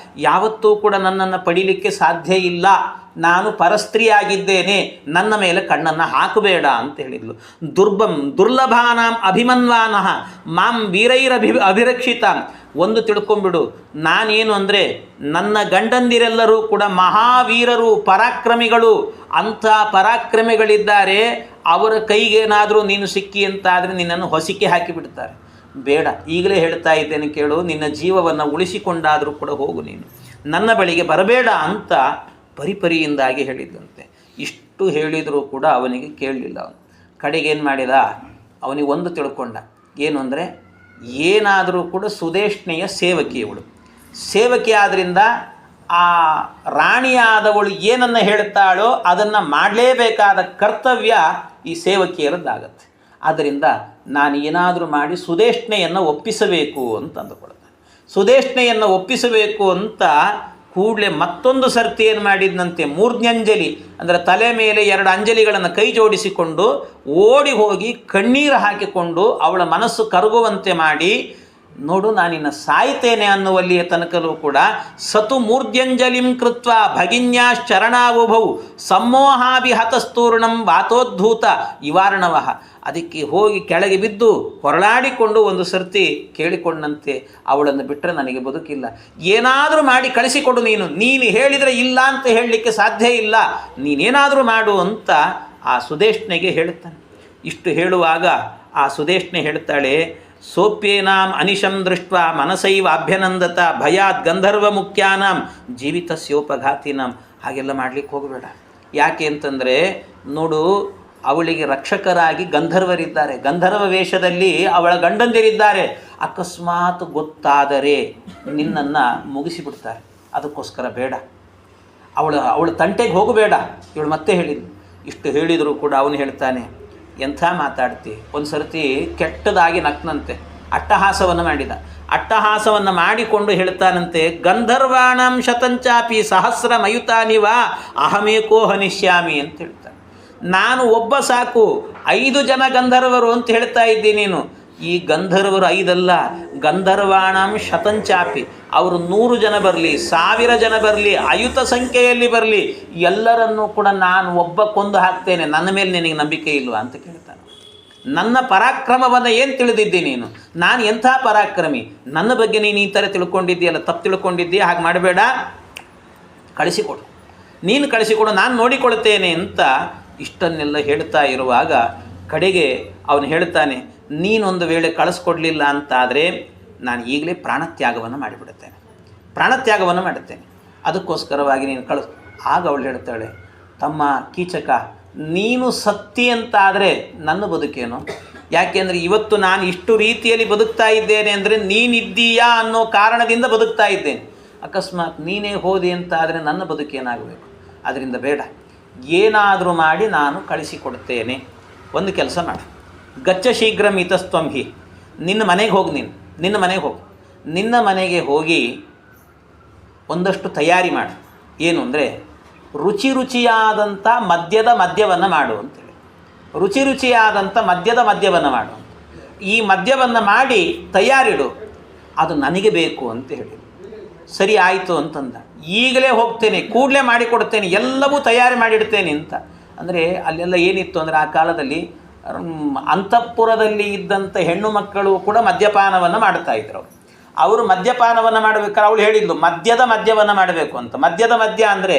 ಯಾವತ್ತೂ ಕೂಡ ನನ್ನನ್ನು ಪಡೀಲಿಕ್ಕೆ ಸಾಧ್ಯ ಇಲ್ಲ ನಾನು ಪರಸ್ತ್ರೀಯಾಗಿದ್ದೇನೆ, ನನ್ನ ಮೇಲೆ ಕಣ್ಣನ್ನು ಹಾಕಬೇಡ ಅಂತ ಹೇಳಿದ್ಲು. ದುರ್ಲಭಾನಾಂ ಅಭಿಮನ್ವಾನಃ ಮಾಂ ಅಭಿರಕ್ಷಿತ. ಒಂದು ತಿಳ್ಕೊಂಬಿಡು, ನಾನೇನು ಅಂದರೆ ನನ್ನ ಗಂಡಂದಿರೆಲ್ಲರೂ ಕೂಡ ಮಹಾವೀರರು, ಪರಾಕ್ರಮಿಗಳು. ಅಂಥ ಪರಾಕ್ರಮಿಗಳಿದ್ದಾರೆ, ಅವರ ಕೈಗೇನಾದರೂ ನೀನು ಸಿಕ್ಕಿ ಅಂತಾದರೆ ನಿನ್ನನ್ನು ಹೊಸಿಕೆ ಹಾಕಿಬಿಡ್ತಾರೆ. ಬೇಡ, ಈಗಲೇ ಹೇಳ್ತಾ ಇದ್ದೇನೆ ಕೇಳು, ನಿನ್ನ ಜೀವವನ್ನು ಉಳಿಸಿಕೊಂಡಾದರೂ ಕೂಡ ಹೋಗು, ನೀನು ನನ್ನ ಬಳಿಗೆ ಬರಬೇಡ ಅಂತ ಪರಿಪರಿಯಿಂದಾಗಿ ಹೇಳಿದ್ದಂತೆ. ಇಷ್ಟು ಹೇಳಿದರೂ ಕೂಡ ಅವನಿಗೆ ಕೇಳಲಿಲ್ಲ. ಅವನು ಕಡೆಗೇನು ಮಾಡಿದ, ಅವನಿಗೆ ಒಂದು ತಿಳ್ಕೊಂಡ, ಏನು ಅಂದರೆ ಏನಾದರೂ ಕೂಡ ಸುದೇಷ್ಣೆಯ ಸೇವಕಿಯವಳು. ಸೇವಕಿ ಆದ್ದರಿಂದ ಆ ರಾಣಿಯಾದವಳು ಏನನ್ನು ಹೇಳ್ತಾಳೋ ಅದನ್ನು ಮಾಡಲೇಬೇಕಾದ ಕರ್ತವ್ಯ ಈ ಸೇವಕಿಯರದ್ದಾಗತ್ತೆ. ಆದ್ದರಿಂದ ನಾನು ಏನಾದರೂ ಮಾಡಿ ಸುದೇಷ್ಣೆಯನ್ನು ಒಪ್ಪಿಸಬೇಕು ಅಂತ ಅಂದುಕೊಳ್ತಾನೆ. ಸುದೇಷ್ಣೆಯನ್ನು ಒಪ್ಪಿಸಬೇಕು ಅಂತ ಕೂಡಲೇ ಮತ್ತೊಂದು ಸರ್ತಿ ಏನು ಮಾಡಿದ್ನಂತೆ, ಮೂರ್ಧ್ನ್ಯಂಜಲಿ ಅಂದರೆ ತಲೆ ಮೇಲೆ 2 ಅಂಜಲಿಗಳನ್ನು ಕೈ ಜೋಡಿಸಿಕೊಂಡು ಓಡಿ ಹೋಗಿ ಕಣ್ಣೀರು ಹಾಕಿಕೊಂಡು ಅವಳ ಮನಸ್ಸು ಕರಗುವಂತೆ ಮಾಡಿ, ನೋಡು ನಾನಿನ್ನ ಸಾಯ್ತೇನೆ ಅನ್ನುವಲ್ಲಿಯ ತನಕಲೂ ಕೂಡ ಸತು ಮೂರ್ಧ್ಯಂಜಲಿಂ ಕೃತ್ವ ಭಗಿನ್ಯಾಶ್ಚರಣಾವುಭೌ ಸಮ್ಮೋಹಾಭಿಹತಸ್ತೂರ್ಣಂ ವಾತೋದ್ಧೂತ ಇವಾರ್ಣವಃ. ಅದಕ್ಕೆ ಹೋಗಿ ಕೆಳಗೆ ಬಿದ್ದು ಹೊರಳಾಡಿಕೊಂಡು ಒಂದು ಸರ್ತಿ ಕೇಳಿಕೊಂಡಂತೆ, ಅವಳನ್ನು ಬಿಟ್ಟರೆ ನನಗೆ ಬದುಕಿಲ್ಲ, ಏನಾದರೂ ಮಾಡಿ ಕಳಿಸಿಕೊಡು, ನೀನು ಹೇಳಿದರೆ ಇಲ್ಲ ಅಂತ ಹೇಳಲಿಕ್ಕೆ ಸಾಧ್ಯ ಇಲ್ಲ, ನೀನೇನಾದರೂ ಮಾಡು ಅಂತ ಆ ಸುದೇಷ್ಣೆಗೆ ಹೇಳ್ತಾನೆ. ಇಷ್ಟು ಹೇಳುವಾಗ ಆ ಸುದೇಷ್ಣೆ ಹೇಳ್ತಾಳೆ, ಸೋಪ್ಯೇನಾಂ ಅನಿಶಂ ದೃಷ್ಟ ಮನಸೈವ ಅಭ್ಯನಂದತ ಭಯಾತ್ ಗಂಧರ್ವ ಮುಖ್ಯಾನಾಂ ಜೀವಿತಸ್ಯೋಪಘಾತಿನಾಂ. ಹಾಗೆಲ್ಲ ಮಾಡಲಿಕ್ಕೆ ಹೋಗಬೇಡ. ಯಾಕೆ ಅಂತಂದರೆ ನೋಡು, ಅವಳಿಗೆ ರಕ್ಷಕರಾಗಿ ಗಂಧರ್ವರಿದ್ದಾರೆ, ಗಂಧರ್ವ ವೇಷದಲ್ಲಿ ಅವಳ ಗಂಡಂದಿರಿದ್ದಾರೆ. ಅಕಸ್ಮಾತ್ ಗೊತ್ತಾದರೆ ನಿನ್ನನ್ನು ಮುಗಿಸಿಬಿಡ್ತಾರೆ. ಅದಕ್ಕೋಸ್ಕರ ಬೇಡ, ಅವಳ ತಂಟೆಗೆ ಹೋಗಬೇಡ. ಇವಳು ಮತ್ತೆ ಹೇಳಿದ್ಲು. ಇಷ್ಟು ಹೇಳಿದರೂ ಕೂಡ ಅವನು ಹೇಳ್ತಾನೆ, ಎಂಥ ಮಾತಾಡ್ತಿ. ಒಂದು ಸರ್ತಿ ಕೆಟ್ಟದಾಗಿ ನಕ್ನಂತೆ, ಅಟ್ಟಹಾಸವನ್ನು ಮಾಡಿದ. ಅಟ್ಟಹಾಸವನ್ನು ಮಾಡಿಕೊಂಡು ಹೇಳ್ತಾನಂತೆ, ಗಂಧರ್ವಾಣಂ ಶತಂಚಾಪಿ ಸಹಸ್ರ ಮಯುತಾನಿವ ಅಹಮೇಕೋ ಹನಿಷ್ಯಾಮಿ ಅಂತ ಹೇಳ್ತಾನೆ. ನಾನು ಒಬ್ಬ ಸಾಕು, 5 ಜನ ಗಂಧರ್ವರು ಅಂತ ಹೇಳ್ತಾ ಇದ್ದೀನಿ ನೀನು. ಈ ಗಂಧರ್ವರು 5 ಅಲ್ಲ, ಗಂಧರ್ವಾಣಂ ಶತಂಚಾಪಿ, ಅವರು 100 ಜನ ಬರಲಿ, 1000 ಜನ ಬರಲಿ, ಅಯುತ ಸಂಖ್ಯೆಯಲ್ಲಿ ಬರಲಿ, ಎಲ್ಲರನ್ನೂ ಕೂಡ ನಾನು ಒಬ್ಬ ಕೊಂದು ಹಾಕ್ತೇನೆ. ನನ್ನ ಮೇಲೆ ನಿನಗೆ ನಂಬಿಕೆ ಇಲ್ವಾ ಅಂತ ಕೇಳ್ತಾನೆ. ನನ್ನ ಪರಾಕ್ರಮವನ್ನು ಏನು ತಿಳಿದಿದ್ದಿ ನೀನು? ನಾನು ಎಂಥ ಪರಾಕ್ರಮಿ, ನನ್ನ ಬಗ್ಗೆ ನೀನು ಈ ಥರ ತಿಳ್ಕೊಂಡಿದ್ದೀಯಲ್ಲ, ತಪ್ಪು ತಿಳ್ಕೊಂಡಿದ್ದೀಯ, ಹಾಗೆ ಮಾಡಬೇಡ, ಕಳಿಸಿಕೊಡು, ನೀನು ಕಳಿಸಿಕೊಡು, ನಾನು ನೋಡಿಕೊಳ್ತೇನೆ ಅಂತ ಇಷ್ಟನ್ನೆಲ್ಲ ಹೇಳ್ತಾ ಇರುವಾಗ ಕಡೆಗೆ ಅವನು ಹೇಳ್ತಾನೆ, ನೀನೊಂದು ವೇಳೆ ಕಳಿಸ್ಕೊಡ್ಲಿಲ್ಲ ಅಂತಾದರೆ ನಾನು ಈಗಲೇ ಪ್ರಾಣತ್ಯಾಗವನ್ನು ಮಾಡಿಬಿಡುತ್ತೇನೆ, ಪ್ರಾಣತ್ಯಾಗವನ್ನು ಮಾಡುತ್ತೇನೆ, ಅದಕ್ಕೋಸ್ಕರವಾಗಿ ನೀನು ಕಳಿಸ್. ಆಗ ಅವಳು ಹೇಳ್ತಾಳೆ, ತಮ್ಮ ಕೀಚಕ, ನೀನು ಸತ್ತಿ ಅಂತಾದರೆ ನನ್ನ ಬದುಕೇನು? ಯಾಕೆಂದರೆ ಇವತ್ತು ನಾನು ಇಷ್ಟು ರೀತಿಯಲ್ಲಿ ಬದುಕ್ತಾ ಇದ್ದೇನೆ ಅಂದರೆ ನೀನಿದ್ದೀಯಾ ಅನ್ನೋ ಕಾರಣದಿಂದ ಬದುಕ್ತಾ ಇದ್ದೇನೆ. ಅಕಸ್ಮಾತ್ ನೀನೇ ಹೋದಿ ಅಂತಾದರೆ ನನ್ನ ಬದುಕೇನಾಗಬೇಕು? ಅದರಿಂದ ಬೇಡ, ಏನಾದರೂ ಮಾಡಿ ನಾನು ಕಳಿಸಿಕೊಡ್ತೇನೆ. ಒಂದು ಕೆಲಸ ಮಾಡು, ಗಚ್ಚ ಶೀಘ್ರ ಮಿತಸ್ತ್ವಂ ಹಿ, ನಿನ್ನ ಮನೆಗೆ ಹೋಗಿ, ನಿನ್ನ ಮನೆಗೆ ಹೋಗು, ನಿನ್ನ ಮನೆಗೆ ಹೋಗಿ ಒಂದಷ್ಟು ತಯಾರಿ ಮಾಡು. ಏನು ಅಂದರೆ ರುಚಿಯಾದಂಥ ಮದ್ಯವನ್ನು ಮಾಡು ಅಂತೇಳಿ. ರುಚಿಯಾದಂಥ ಮದ್ಯವನ್ನು ಮಾಡು, ಈ ಮದ್ಯವನ್ನು ಮಾಡಿ ತಯಾರಿಡು, ಅದು ನನಗೆ ಬೇಕು ಅಂತ ಹೇಳಿ. ಸರಿ ಆಯಿತು ಅಂತಂದ. ಈಗಲೇ ಹೋಗ್ತೇನೆ, ಕೂಡಲೇ ಮಾಡಿಕೊಡ್ತೇನೆ, ಎಲ್ಲವೂ ತಯಾರಿ ಮಾಡಿಡ್ತೇನೆ ಅಂತ. ಅಂದರೆ ಅಲ್ಲೆಲ್ಲ ಏನಿತ್ತು ಅಂದರೆ ಆ ಕಾಲದಲ್ಲಿ ಅಂತಃಪುರದಲ್ಲಿ ಇದ್ದಂಥ ಹೆಣ್ಣು ಮಕ್ಕಳು ಕೂಡ ಮದ್ಯಪಾನವನ್ನು ಮಾಡ್ತಾ ಇದ್ರು. ಅವರು ಮದ್ಯಪಾನವನ್ನು ಮಾಡಬೇಕಾದ್ರೆ ಅವಳು ಹೇಳಿದ್ಲು ಮದ್ಯವನ್ನು ಮಾಡಬೇಕು ಅಂತ. ಮದ್ಯ ಅಂದರೆ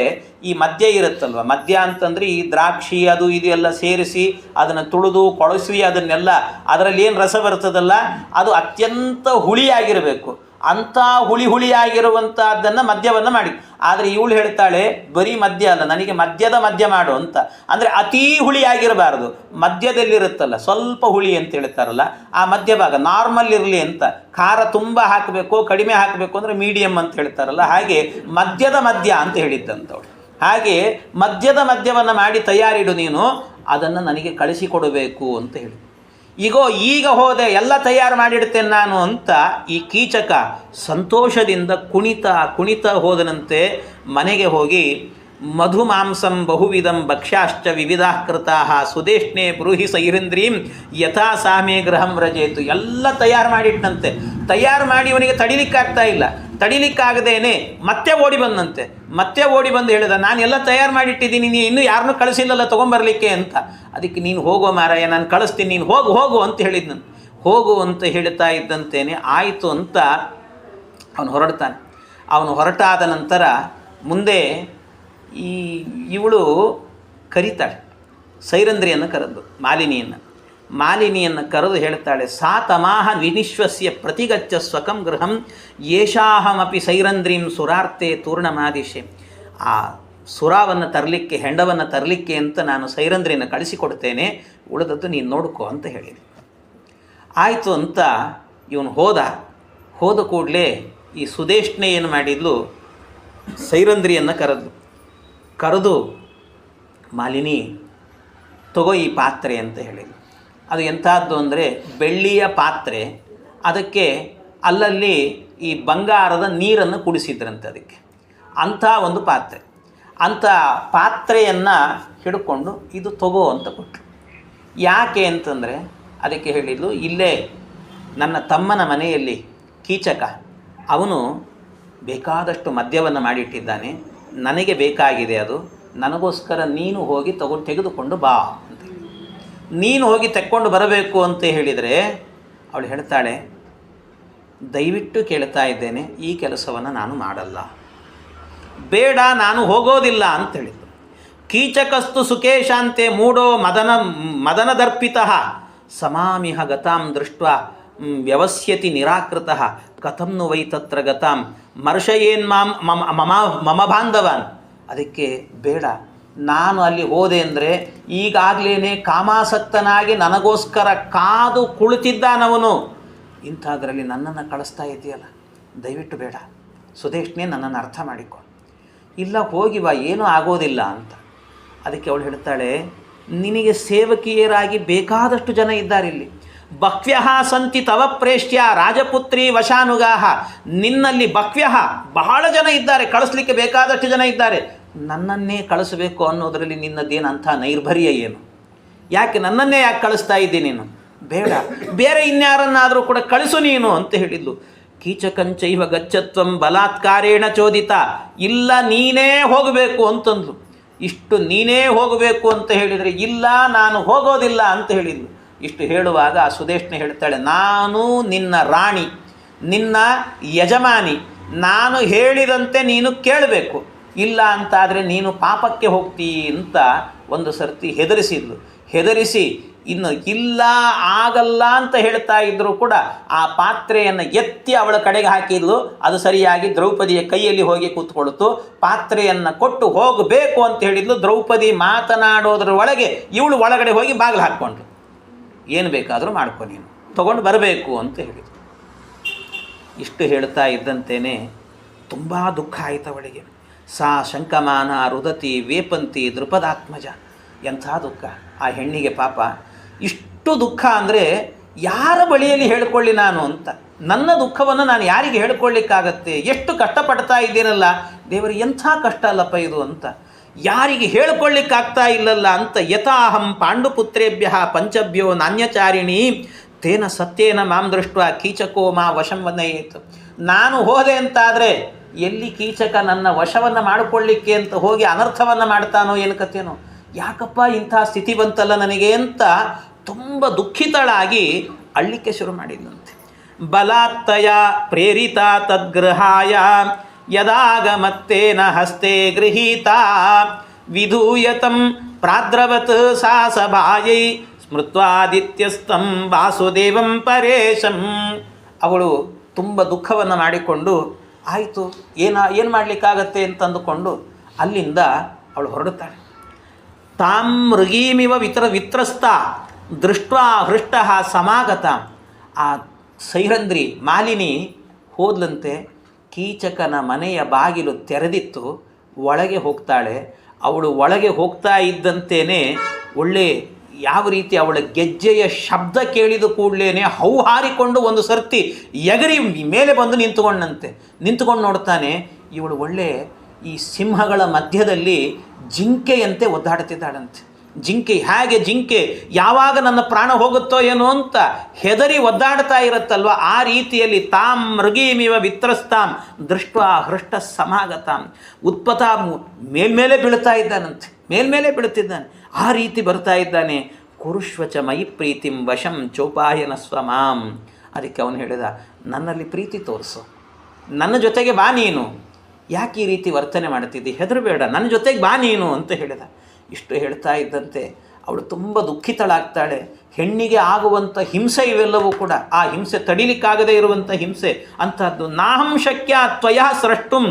ಈ ಮದ್ಯ ಇರುತ್ತಲ್ವ, ಮದ್ಯ ಅಂತಂದರೆ ಈ ದ್ರಾಕ್ಷಿ ಅದು ಇದು ಎಲ್ಲ ಸೇರಿಸಿ ಅದನ್ನು ತುಳಿದು ಕೊಳಸಿ ಅದನ್ನೆಲ್ಲ ಅದರಲ್ಲಿ ಏನು ರಸ ಬರ್ತದಲ್ಲ ಅದು ಅತ್ಯಂತ ಹುಳಿಯಾಗಿರಬೇಕು. ಅಂಥ ಹುಳಿಯಾಗಿರುವಂಥದ್ದನ್ನು ಮದ್ಯವನ್ನು ಮಾಡಿ. ಆದರೆ ಇವಳು ಹೇಳ್ತಾಳೆ ಬರೀ ಮದ್ಯ ಅಲ್ಲ, ನನಗೆ ಮದ್ಯ ಮಾಡು ಅಂತ. ಅಂದರೆ ಅತೀ ಹುಳಿಯಾಗಿರಬಾರ್ದು, ಮಧ್ಯದಲ್ಲಿರುತ್ತಲ್ಲ ಸ್ವಲ್ಪ ಹುಳಿ ಅಂತ ಹೇಳ್ತಾರಲ್ಲ ಆ ಮಧ್ಯಭಾಗ ನಾರ್ಮಲ್ ಇರಲಿ ಅಂತ. ಖಾರ ತುಂಬ ಹಾಕಬೇಕು ಕಡಿಮೆ ಹಾಕಬೇಕು ಅಂದರೆ ಮೀಡಿಯಮ್ ಅಂತ ಹೇಳ್ತಾರಲ್ಲ, ಹಾಗೆ ಮದ್ಯ ಅಂತ ಹೇಳಿದ್ದಂಥವಳು. ಹಾಗೆ ಮದ್ಯವನ್ನು ಮಾಡಿ ತಯಾರಿಡು, ನೀನು ಅದನ್ನು ನನಗೆ ಕಳಿಸಿಕೊಡಬೇಕು ಅಂತ ಹೇಳಿ. ಈಗ ಹೋದೆ, ಎಲ್ಲ ತಯಾರು ಮಾಡಿಡ್ತೇನೆ ನಾನು ಅಂತ ಈ ಕೀಚಕ ಸಂತೋಷದಿಂದ ಕುಣಿತ ಹೋದನಂತೆ. ಮನೆಗೆ ಹೋಗಿ ಮಧು ಮಾಂಸಂ ಬಹುವಿಧಂ ಭಕ್ಷ್ಯಾಶ್ಚ ವಿವಿಧಾ ಕೃತಾಃ ಸುದೇಷ್ಣೆ ಬ್ರೂಹಿ ಸೈರಿಂದ್ರೀಂ ಯಥಾ ಸಾಮೇ ಗೃಹಂ ವ್ರಜೇತು. ಎಲ್ಲ ತಯಾರು ಮಾಡಿಟ್ಟಂತೆ. ತಯಾರು ಮಾಡಿ ಇವನಿಗೆ ತಡಿಲಿಕ್ಕಾಗ್ತಾ ಇಲ್ಲ. ತಡಿಲಿಕ್ಕಾಗದೇನೆ ಮತ್ತೆ ಓಡಿ ಬಂದಂತೆ. ಮತ್ತೆ ಓಡಿ ಬಂದು ಹೇಳಿದ, ನಾನೆಲ್ಲ ತಯಾರು ಮಾಡಿಟ್ಟಿದ್ದೀನಿ, ನೀನು ಇನ್ನೂ ಯಾರನ್ನೂ ಕಳಿಸಿಲ್ಲಲ್ಲ ತೊಗೊಂಬರಲಿಕ್ಕೆ ಅಂತ. ಅದಕ್ಕೆ ನೀನು ಹೋಗೋ ಮಾರಾಯ, ನಾನು ಕಳಿಸ್ತೀನಿ, ನೀನು ಹೋಗು ಹೋಗು ಅಂತ ಹೇಳಿದ್ನು. ಹೋಗು ಅಂತ ಹೇಳ್ತಾ ಇದ್ದಂತೇನೆ ಆಯಿತು ಅಂತ ಅವನು ಹೊರಡ್ತಾನೆ. ಅವನು ಹೊರಟಾದ ನಂತರ ಮುಂದೆ ಇವಳು ಕರೀತಾಳೆ, ಸೈರಂಧ್ರಿಯನ್ನು ಕರೆದು ಮಾಲಿನಿಯನ್ನು ಕರೆದು ಹೇಳ್ತಾಳೆ, ಸಾ ತಮಾಹ ವಿನಿಶ್ವಸ್ಯ ಪ್ರತಿಗಚ್ಚ ಸ್ವಕಂ ಗೃಹಂ ಯೇಷಾಹಮಪಿ ಸೈರಂಧ್ರೀಂ ಸುರಾರ್ತೆ ತೂರ್ಣಮಾದಿಶೆ. ಆ ಸುರಾವನ್ನು ತರಲಿಕ್ಕೆ, ಹೆಂಡವನ್ನು ತರಲಿಕ್ಕೆ ಅಂತ ನಾನು ಸೈರಂಧ್ರಿಯನ್ನು ಕಳಿಸಿಕೊಡ್ತೇನೆ, ಉಳಿದದ್ದು ನೀನು ನೋಡ್ಕೋ ಅಂತ ಹೇಳಿದೆ. ಆಯಿತು ಅಂತ ಇವನು ಹೋದ ಕೂಡಲೇ ಈ ಸುದೇಶ್ನೆ ಏನು ಮಾಡಿದ್ಲು, ಸೈರಂಧ್ರಿಯನ್ನು ಕರೆದು ಮಾಲಿನಿ ತಗೋ ಈ ಪಾತ್ರೆ ಅಂತ ಹೇಳಿದ್ಲು. ಅದು ಎಂಥದ್ದು ಅಂದರೆ ಬೆಳ್ಳಿಯ ಪಾತ್ರೆ, ಅದಕ್ಕೆ ಅಲ್ಲಲ್ಲಿ ಈ ಬಂಗಾರದ ನೀರನ್ನು ಕುಡಿಸಿದ್ರಂತೆ ಅದಕ್ಕೆ. ಅಂಥ ಒಂದು ಪಾತ್ರೆ, ಅಂಥ ಪಾತ್ರೆಯನ್ನು ಹಿಡ್ಕೊಂಡು ಇದು ತಗೋ ಅಂತ ಕೊಟ್ಟರು. ಯಾಕೆ ಅಂತಂದರೆ ಅದಕ್ಕೆ ಹೇಳಿದ್ಲು, ಇಲ್ಲೇ ನನ್ನ ತಮ್ಮನ ಮನೆಯಲ್ಲಿ ಕೀಚಕ ಅವನು ಬೇಕಾದಷ್ಟು ಮದ್ಯವನ್ನು ಮಾಡಿಟ್ಟಿದ್ದಾನೆ, ನನಗೆ ಬೇಕಾಗಿದೆ ಅದು, ನನಗೋಸ್ಕರ ನೀನು ಹೋಗಿ ತೆಗೆದುಕೊಂಡು ಬಾ ಅಂತ. ನೀನು ಹೋಗಿ ತೆಕ್ಕೊಂಡು ಬರಬೇಕು ಅಂತ ಹೇಳಿದರೆ ಅವಳು ಹೇಳ್ತಾಳೆ, ದಯವಿಟ್ಟು ಕೇಳ್ತಾ ಇದ್ದೇನೆ, ಈ ಕೆಲಸವನ್ನು ನಾನು ಮಾಡಲ್ಲ, ಬೇಡ, ನಾನು ಹೋಗೋದಿಲ್ಲ ಅಂತ ಹೇಳಿದ್ರು. ಕೀಚಕಸ್ತು ಸುಖೇಶಾಂತೆ ಮೂಢೋ ಮದನದರ್ಪಿತಃ ಸಮಾಮಿಹ ಗತಾಂ ದೃಷ್ಟ ವ್ಯವಸ್ಯತಿ ನಿರಾಕೃತಃ ಕಥಂ ನು ವೈ ತತ್ರ ಗತಾಂ ಮರ್ಷಯೇನ್ಮಾಂ ಮಮ ಬಾಂಧವಾನ್. ಅದಕ್ಕೆ ಬೇಡ, ನಾನು ಅಲ್ಲಿ ಹೋದೆ ಅಂದರೆ ಈಗಾಗಲೇ ಕಾಮಾಸಕ್ತನಾಗಿ ನನಗೋಸ್ಕರ ಕಾದು ಕುಳಿತಿದ್ದಾನವನು, ಇಂಥದ್ರಲ್ಲಿ ನನ್ನನ್ನು ಕಳಿಸ್ತಾ ಇದೆಯಲ್ಲ, ದಯವಿಟ್ಟು ಬೇಡ, ಸುದೇಶ್ನೇ ನನ್ನನ್ನು ಅರ್ಥ ಮಾಡಿಕೊ, ಇಲ್ಲ ಹೋಗಿವ, ಏನೂ ಆಗೋದಿಲ್ಲ ಅಂತ. ಅದಕ್ಕೆ ಅವಳು ಹೇಳ್ತಾಳೆ, ನಿನಗೆ ಸೇವಕಿಯರಾಗಿ ಬೇಕಾದಷ್ಟು ಜನ ಇದ್ದಾರೆ ಇಲ್ಲಿ, ಬಹ್ವ್ಯಃ ಸಂತಿ ತವ ಪ್ರೇಷ್ಟ್ಯ ರಾಜಪುತ್ರಿ ವಶಾನುಗಾಹ, ನಿನ್ನಲ್ಲಿ ಬಹ್ವ್ಯಃ ಬಹಳ ಜನ ಇದ್ದಾರೆ, ಕಳಿಸ್ಲಿಕ್ಕೆ ಬೇಕಾದಷ್ಟು ಜನ ಇದ್ದಾರೆ, ನನ್ನನ್ನೇ ಕಳಿಸಬೇಕು ಅನ್ನೋದರಲ್ಲಿ ನಿನ್ನದೇನು ಅಂಥ ನೈರ್ಭರ್ಯ ಏನು? ಯಾಕೆ ನನ್ನನ್ನೇ ಯಾಕೆ ಕಳಿಸ್ತಾ ಇದ್ದೀನಿ ನೀನು? ಬೇಡ, ಬೇರೆ ಇನ್ಯಾರನ್ನಾದರೂ ಕೂಡ ಕಳಿಸು ನೀನು ಅಂತ ಹೇಳಿದ್ಲು. ಕೀಚಕಂಚೈವ ಗಚ್ಚತ್ವಂ ಬಲಾತ್ಕಾರೇಣ ಚೋದಿತ, ಇಲ್ಲ ನೀನೇ ಹೋಗಬೇಕು ಅಂತಂದ್ಲು. ಇಷ್ಟು ನೀನೇ ಹೋಗಬೇಕು ಅಂತ ಹೇಳಿದರೆ, ಇಲ್ಲ ನಾನು ಹೋಗೋದಿಲ್ಲ ಅಂತ ಹೇಳಿದ್ಲು. ಇಷ್ಟು ಹೇಳುವಾಗ ಆ ಸುದೇಶ್ನೆ ಹೇಳ್ತಾಳೆ, ನಾನು ನಿನ್ನ ರಾಣಿ, ನಿನ್ನ ಯಜಮಾನಿ, ನಾನು ಹೇಳಿದಂತೆ ನೀನು ಕೇಳಬೇಕು, ಇಲ್ಲ ಅಂತಾದರೆ ನೀನು ಪಾಪಕ್ಕೆ ಹೋಗ್ತೀ ಅಂತ ಒಂದು ಸರ್ತಿ ಹೆದರಿಸಿ ಇನ್ನು ಇಲ್ಲ ಆಗಲ್ಲ ಅಂತ ಹೇಳ್ತಾ ಇದ್ದರೂ ಕೂಡ ಆ ಪಾತ್ರೆಯನ್ನು ಎತ್ತಿ ಅವಳ ಕಡೆಗೆ ಹಾಕಿದ್ಲು. ಅದು ಸರಿಯಾಗಿ ದ್ರೌಪದಿಯ ಕೈಯಲ್ಲಿ ಹೋಗಿ ಕೂತ್ಕೊಳ್ತು. ಪಾತ್ರೆಯನ್ನು ಕೊಟ್ಟು ಹೋಗಬೇಕು ಅಂತ ಹೇಳಿದ್ಲು. ದ್ರೌಪದಿ ಮಾತನಾಡೋದ್ರ ಒಳಗೆ ಇವಳು ಒಳಗಡೆ ಹೋಗಿ ಬಾಗಿಲು ಹಾಕ್ಕೊಂಡ್ಳು. ಏನು ಬೇಕಾದರೂ ಮಾಡ್ಕೊ, ನೀನು ತಗೊಂಡು ಬರಬೇಕು ಅಂತ ಹೇಳಿದ್ರು. ಇಷ್ಟು ಹೇಳ್ತಾ ಇದ್ದಂತೇನೆ ತುಂಬ ದುಃಖ ಆಯಿತು ಅವಳಿಗೆ. ಸಾ ಶಂಕಮಾನ ರುದತಿ ವೇಪಂತಿ ದೃಪದಾತ್ಮಜ. ಎಂಥ ದುಃಖ ಆ ಹೆಣ್ಣಿಗೆ ಪಾಪ. ಇಷ್ಟು ದುಃಖ ಅಂದರೆ ಯಾರ ಬಳಿಯಲ್ಲಿ ಹೇಳ್ಕೊಳ್ಳಿ ನಾನು ಅಂತ. ನನ್ನ ದುಃಖವನ್ನು ನಾನು ಯಾರಿಗೆ ಹೇಳ್ಕೊಳ್ಳಿಕ್ಕಾಗತ್ತೆ? ಎಷ್ಟು ಕಷ್ಟಪಡ್ತಾ ಇದ್ದೀನಲ್ಲ ದೇವರು, ಎಂಥ ಕಷ್ಟ ಅಲ್ಲಪ್ಪ ಇದು ಅಂತ ಯಾರಿಗೆ ಹೇಳ್ಕೊಳ್ಳಿಕ್ಕಾಗ್ತಾ ಇಲ್ಲಲ್ಲ ಅಂತ. ಯಥಾಹಂ ಪಾಂಡುಪುತ್ರೇಭ್ಯ ಪಂಚಭ್ಯೋ ನಾಣ್ಯಚಾರಿಣಿ ತೇನ ಸತ್ಯೇನ ಮಾಂ ದೃಷ್ಟ ಕೀಚಕೋ ಮಾ ವಶಂ ವದಯೇತ್. ನಾನು ಹೋದೆ ಅಂತಾದರೆ ಎಲ್ಲಿ ಕೀಚಕ ನನ್ನ ವಶವನ್ನು ಮಾಡಿಕೊಳ್ಳಿಕ್ಕೆ ಅಂತ ಹೋಗಿ ಅನರ್ಥವನ್ನು ಮಾಡ್ತಾನೋ ಏನು ಕಥೆನೋ, ಯಾಕಪ್ಪ ಇಂಥ ಸ್ಥಿತಿ ಬಂತಲ್ಲ ನನಗೆ ಅಂತ ತುಂಬ ದುಃಖಿತಳಾಗಿ ಅಳ್ಳಿಕ್ಕೆ ಶುರು ಮಾಡಿದ್ದಂತೆ. ಬಲಾತ್ತಯ ಪ್ರೇರಿತ ತದ್ಗೃಹಾಯ ಯದಾಗಮತ್ತೇನ ಹಸ್ತೆ ಗೃಹೀತ ವಿಧೂಯತಂ ಪ್ರಾದ್ರವತ್ ಸಾ ಸಭಾಯೈ ಸ್ಮೃತ್ವಾದಿತ್ಯಸ್ತಂ ವಾಸುದೇವಂ ಪರೇಶಂ. ಅವಳು ತುಂಬ ದುಃಖವನ್ನು ಮಾಡಿಕೊಂಡು ಆಯಿತು, ಏನು ಮಾಡಲಿಕ್ಕಾಗತ್ತೆ ಅಂತಂದುಕೊಂಡು ಅಲ್ಲಿಂದ ಅವಳು ಹೊರಡುತ್ತಾಳೆ. ತಾಂ ಮೃಗೀಮಿವ ವಿತ್ರಸ್ತ ದೃಷ್ಟ ಹೃಷ್ಟ ಸಮಾಗತ. ಆ ಸೈರಂಧ್ರಿ ಮಾಲಿನಿ ಹೋದ್ಲಂತೆ. ಕೀಚಕನ ಮನೆಯ ಬಾಗಿಲು ತೆರೆದಿತ್ತು, ಒಳಗೆ ಹೋಗ್ತಾಳೆ. ಅವಳು ಒಳಗೆ ಹೋಗ್ತಾ ಇದ್ದಂತೇನೆ ಒಳ್ಳೆ ಯಾವ ರೀತಿ ಅವಳ ಗೆಜ್ಜೆಯ ಶಬ್ದ ಕೇಳಿದ ಕೂಡಲೇ ಹೌಹಾರಿಕೊಂಡು ಒಂದು ಸರ್ತಿ ಎಗರಿ ಮೇಲೆ ಬಂದು ನಿಂತುಕೊಂಡು ನೋಡ್ತಾನೆ. ಇವಳು ಒಳ್ಳೆ ಈ ಸಿಂಹಗಳ ಮಧ್ಯದಲ್ಲಿ ಜಿಂಕೆಯಂತೆ ಒದ್ದಾಡ್ತಿದ್ದಾಳಂತೆ. ಜಿಂಕೆ ಯಾವಾಗ ನನ್ನ ಪ್ರಾಣ ಹೋಗುತ್ತೋ ಏನೋ ಅಂತ ಹೆದರಿ ಒದ್ದಾಡ್ತಾ ಇರುತ್ತಲ್ವ, ಆ ರೀತಿಯಲ್ಲಿ ತಾಂ ಮೃಗೀಮಿವ ವಿತ್ರಸ್ತಾಂ ದೃಷ್ಟ ಹೃಷ್ಟ ಸಮಾಗತಾಂ ಉತ್ಪತಾಂ ಮೇಲ್ಮೇಲೆ ಬೀಳ್ತಾ ಇದ್ದಾನಂತೆ, ಮೇಲ್ಮೇಲೆ ಬೀಳುತ್ತಿದ್ದಾನೆ. ಆ ರೀತಿ ಬರ್ತಾ ಇದ್ದಾನೆ. ಕುರುಶ್ವಚ ಮಯಿ ಪ್ರೀತಿಂ ವಶಂ ಚೋಪಾಯನ ಸ್ವಮಾಂ. ಅದಕ್ಕೆ ಅವನು ಹೇಳಿದ, ನನ್ನಲ್ಲಿ ಪ್ರೀತಿ ತೋರಿಸು, ನನ್ನ ಜೊತೆಗೆ ಬಾ ನೀನು, ಯಾಕೆ ಈ ರೀತಿ ವರ್ತನೆ ಮಾಡ್ತಿದ್ದಿ, ಹೆದರಬೇಡ, ನನ್ನ ಜೊತೆಗೆ ಬಾ ನೀನು ಅಂತ ಹೇಳಿದ. ಇಷ್ಟು ಹೇಳ್ತಾ ಇದ್ದಂತೆ ಅವಳು ತುಂಬ ದುಃಖಿತಳಾಗ್ತಾಳೆ. ಹೆಣ್ಣಿಗೆ ಆಗುವಂಥ ಹಿಂಸೆ ಇವೆಲ್ಲವೂ ಕೂಡ, ಆ ಹಿಂಸೆ ತಡಿಲಿಕ್ಕಾಗದೇ ಇರುವಂಥ ಹಿಂಸೆ ಅಂಥದ್ದು. ನಾಹಂ ಶಕ್ಯ ತ್ವಯಾ ಸ್ರಷ್ಟುಂ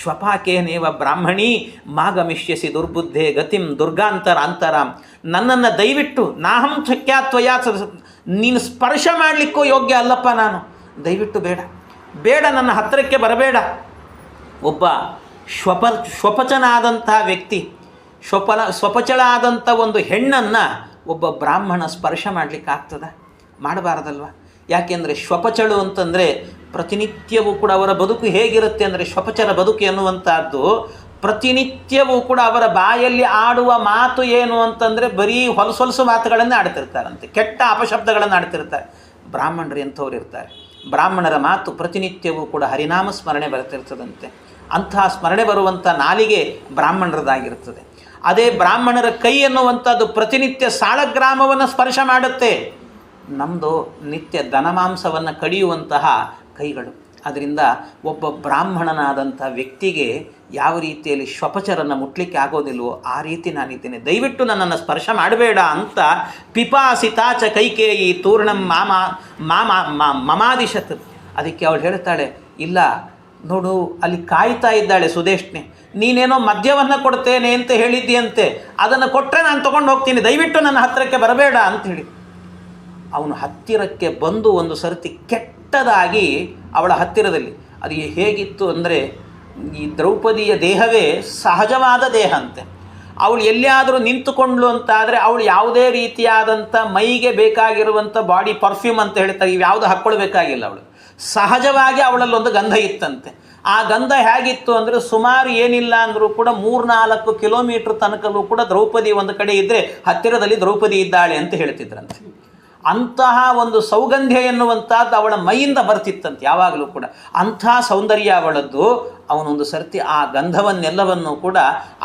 ಶ್ವಪಾಕೇನೇವ ಬ್ರಾಹ್ಮಣಿ ಮಾಗಮಿಷ್ಯಸಿ ದುರ್ಬುದ್ಧೆ ಗತಿಂ ದುರ್ಗಾಂತರಾಂತರಾಂ. ನನ್ನನ್ನು ದಯವಿಟ್ಟು ನಾಹಂ ಶಕ್ಯ ತ್ವಯಾ, ನೀನು ಸ್ಪರ್ಶ ಮಾಡಲಿಕ್ಕೂ ಯೋಗ್ಯ ಅಲ್ಲಪ್ಪ ನಾನು, ದಯವಿಟ್ಟು ಬೇಡ, ನನ್ನ ಹತ್ತಿರಕ್ಕೆ ಬರಬೇಡ. ಒಬ್ಬ ಶ್ವಪಚನಾದಂಥ ವ್ಯಕ್ತಿ, ಸ್ವಪಚಳಾದಂಥ ಒಂದು ಹೆಣ್ಣನ್ನು ಒಬ್ಬ ಬ್ರಾಹ್ಮಣ ಸ್ಪರ್ಶ ಮಾಡಲಿಕ್ಕಾಗ್ತದ? ಮಾಡಬಾರ್ದಲ್ವ? ಯಾಕೆಂದರೆ ಶ್ವಪಚಳು ಅಂತಂದರೆ ಪ್ರತಿನಿತ್ಯವೂ ಕೂಡ ಅವರ ಬದುಕು ಹೇಗಿರುತ್ತೆ ಅಂದರೆ, ಶ್ವಪಚರ ಬದುಕು ಎನ್ನುವಂಥದ್ದು ಪ್ರತಿನಿತ್ಯವೂ ಕೂಡ ಅವರ ಬಾಯಲ್ಲಿ ಆಡುವ ಮಾತು ಏನು ಅಂತಂದರೆ ಬರೀ ಹೊಲಸೊಲಸು ಮಾತುಗಳನ್ನೇ ಆಡ್ತಿರ್ತಾರಂತೆ, ಕೆಟ್ಟ ಅಪಶಬ್ದಗಳನ್ನು ಆಡ್ತಿರ್ತಾರೆ. ಬ್ರಾಹ್ಮಣರು ಎಂಥವ್ರು ಇರ್ತಾರೆ, ಬ್ರಾಹ್ಮಣರ ಮಾತು ಪ್ರತಿನಿತ್ಯವೂ ಕೂಡ ಹರಿನಾಮ ಸ್ಮರಣೆ ಬರ್ತಿರ್ತದಂತೆ. ಅಂತಹ ಸ್ಮರಣೆ ಬರುವಂಥ ನಾಲಿಗೆ ಬ್ರಾಹ್ಮಣರದಾಗಿರ್ತದೆ. ಅದೇ ಬ್ರಾಹ್ಮಣರ ಕೈ ಎನ್ನುವಂಥದ್ದು ಪ್ರತಿನಿತ್ಯ ಸಾಳಗ್ರಾಮವನ್ನು ಸ್ಪರ್ಶ ಮಾಡುತ್ತೆ. ನಮ್ಮದು ನಿತ್ಯ ದನಮಾಂಸವನ್ನು ಕಡಿಯುವಂತಹ ಕೈಗಳು. ಅದರಿಂದ ಒಬ್ಬ ಬ್ರಾಹ್ಮಣನಾದಂಥ ವ್ಯಕ್ತಿಗೆ ಯಾವ ರೀತಿಯಲ್ಲಿ ಶ್ವಪಚರನ್ನು ಮುಟ್ಲಿಕ್ಕೆ ಆಗೋದಿಲ್ವೋ ಆ ರೀತಿ ನಾನಿದ್ದೇನೆ, ದಯವಿಟ್ಟು ನನ್ನನ್ನು ಸ್ಪರ್ಶ ಮಾಡಬೇಡ ಅಂತ ಪಿಪಾಸಿತಾಚ ಕೈಕೇಯಿ ತೂರ್ಣಂ ಮಮಾದಿಶತ್. ಅದಕ್ಕೆ ಅವಳು ಹೇಳ್ತಾಳೆ, ಇಲ್ಲ ನೋಡು ಅಲ್ಲಿ ಕಾಯ್ತಾ ಇದ್ದಾಳೆ ಸುದೇಶ್ನೆ, ನೀನೇನೋ ಮದ್ಯವನ್ನು ಕೊಡ್ತೇನೆ ಅಂತ ಹೇಳಿದ್ದೀಯಂತೆ, ಅದನ್ನು ಕೊಟ್ಟರೆ ನಾನು ತೊಗೊಂಡು ಹೋಗ್ತೀನಿ, ದಯವಿಟ್ಟು ನನ್ನ ಹತ್ತಿರಕ್ಕೆ ಬರಬೇಡ ಅಂಥೇಳಿ. ಅವನು ಹತ್ತಿರಕ್ಕೆ ಬಂದು ಒಂದು ಸರ್ತಿ ಕೆಟ್ಟದಾಗಿ ಅವಳ ಹತ್ತಿರದಲ್ಲಿ, ಅದು ಹೇಗಿತ್ತು ಅಂದರೆ, ಈ ದ್ರೌಪದಿಯ ದೇಹವೇ ಸಹಜವಾದ ದೇಹ ಅಂತೆ. ಅವಳು ಎಲ್ಲಿಯಾದರೂ ನಿಂತುಕೊಂಡ್ಲು ಅಂತಾದರೆ ಅವಳು ಯಾವುದೇ ರೀತಿಯಾದಂಥ ಮೈಗೆ ಬೇಕಾಗಿರುವಂಥ ಬಾಡಿ ಪರ್ಫ್ಯೂಮ್ ಅಂತ ಹೇಳ್ತಾರೆ, ಇವು ಯಾವುದು ಹಾಕ್ಕೊಳ್ಬೇಕಾಗಿಲ್ಲ. ಅವಳು ಸಹಜವಾಗಿ ಅವಳಲ್ಲೊಂದು ಗಂಧ ಇತ್ತಂತೆ. ಆ ಗಂಧ ಹೇಗಿತ್ತು ಅಂದರೆ, ಸುಮಾರು ಏನಿಲ್ಲ ಅಂದರೂ ಕೂಡ 3-4 ಕಿಲೋಮೀಟ್ರ್ ತನಕಲ್ಲೂ ಕೂಡ ದ್ರೌಪದಿ ಒಂದು ಕಡೆ ಇದ್ದರೆ ಹತ್ತಿರದಲ್ಲಿ ದ್ರೌಪದಿ ಇದ್ದಾಳೆ ಅಂತ ಹೇಳ್ತಿದ್ರಂತೆ. ಅಂತಹ ಒಂದು ಸೌಗಂಧ್ಯ ಎನ್ನುವಂಥದ್ದು ಅವಳ ಮೈಯಿಂದ ಬರ್ತಿತ್ತಂತೆ ಯಾವಾಗಲೂ ಕೂಡ. ಅಂಥ ಸೌಂದರ್ಯ ಅವಳದ್ದು. ಅವನೊಂದು ಸರ್ತಿ ಆ ಗಂಧವನ್ನೆಲ್ಲವನ್ನು ಕೂಡ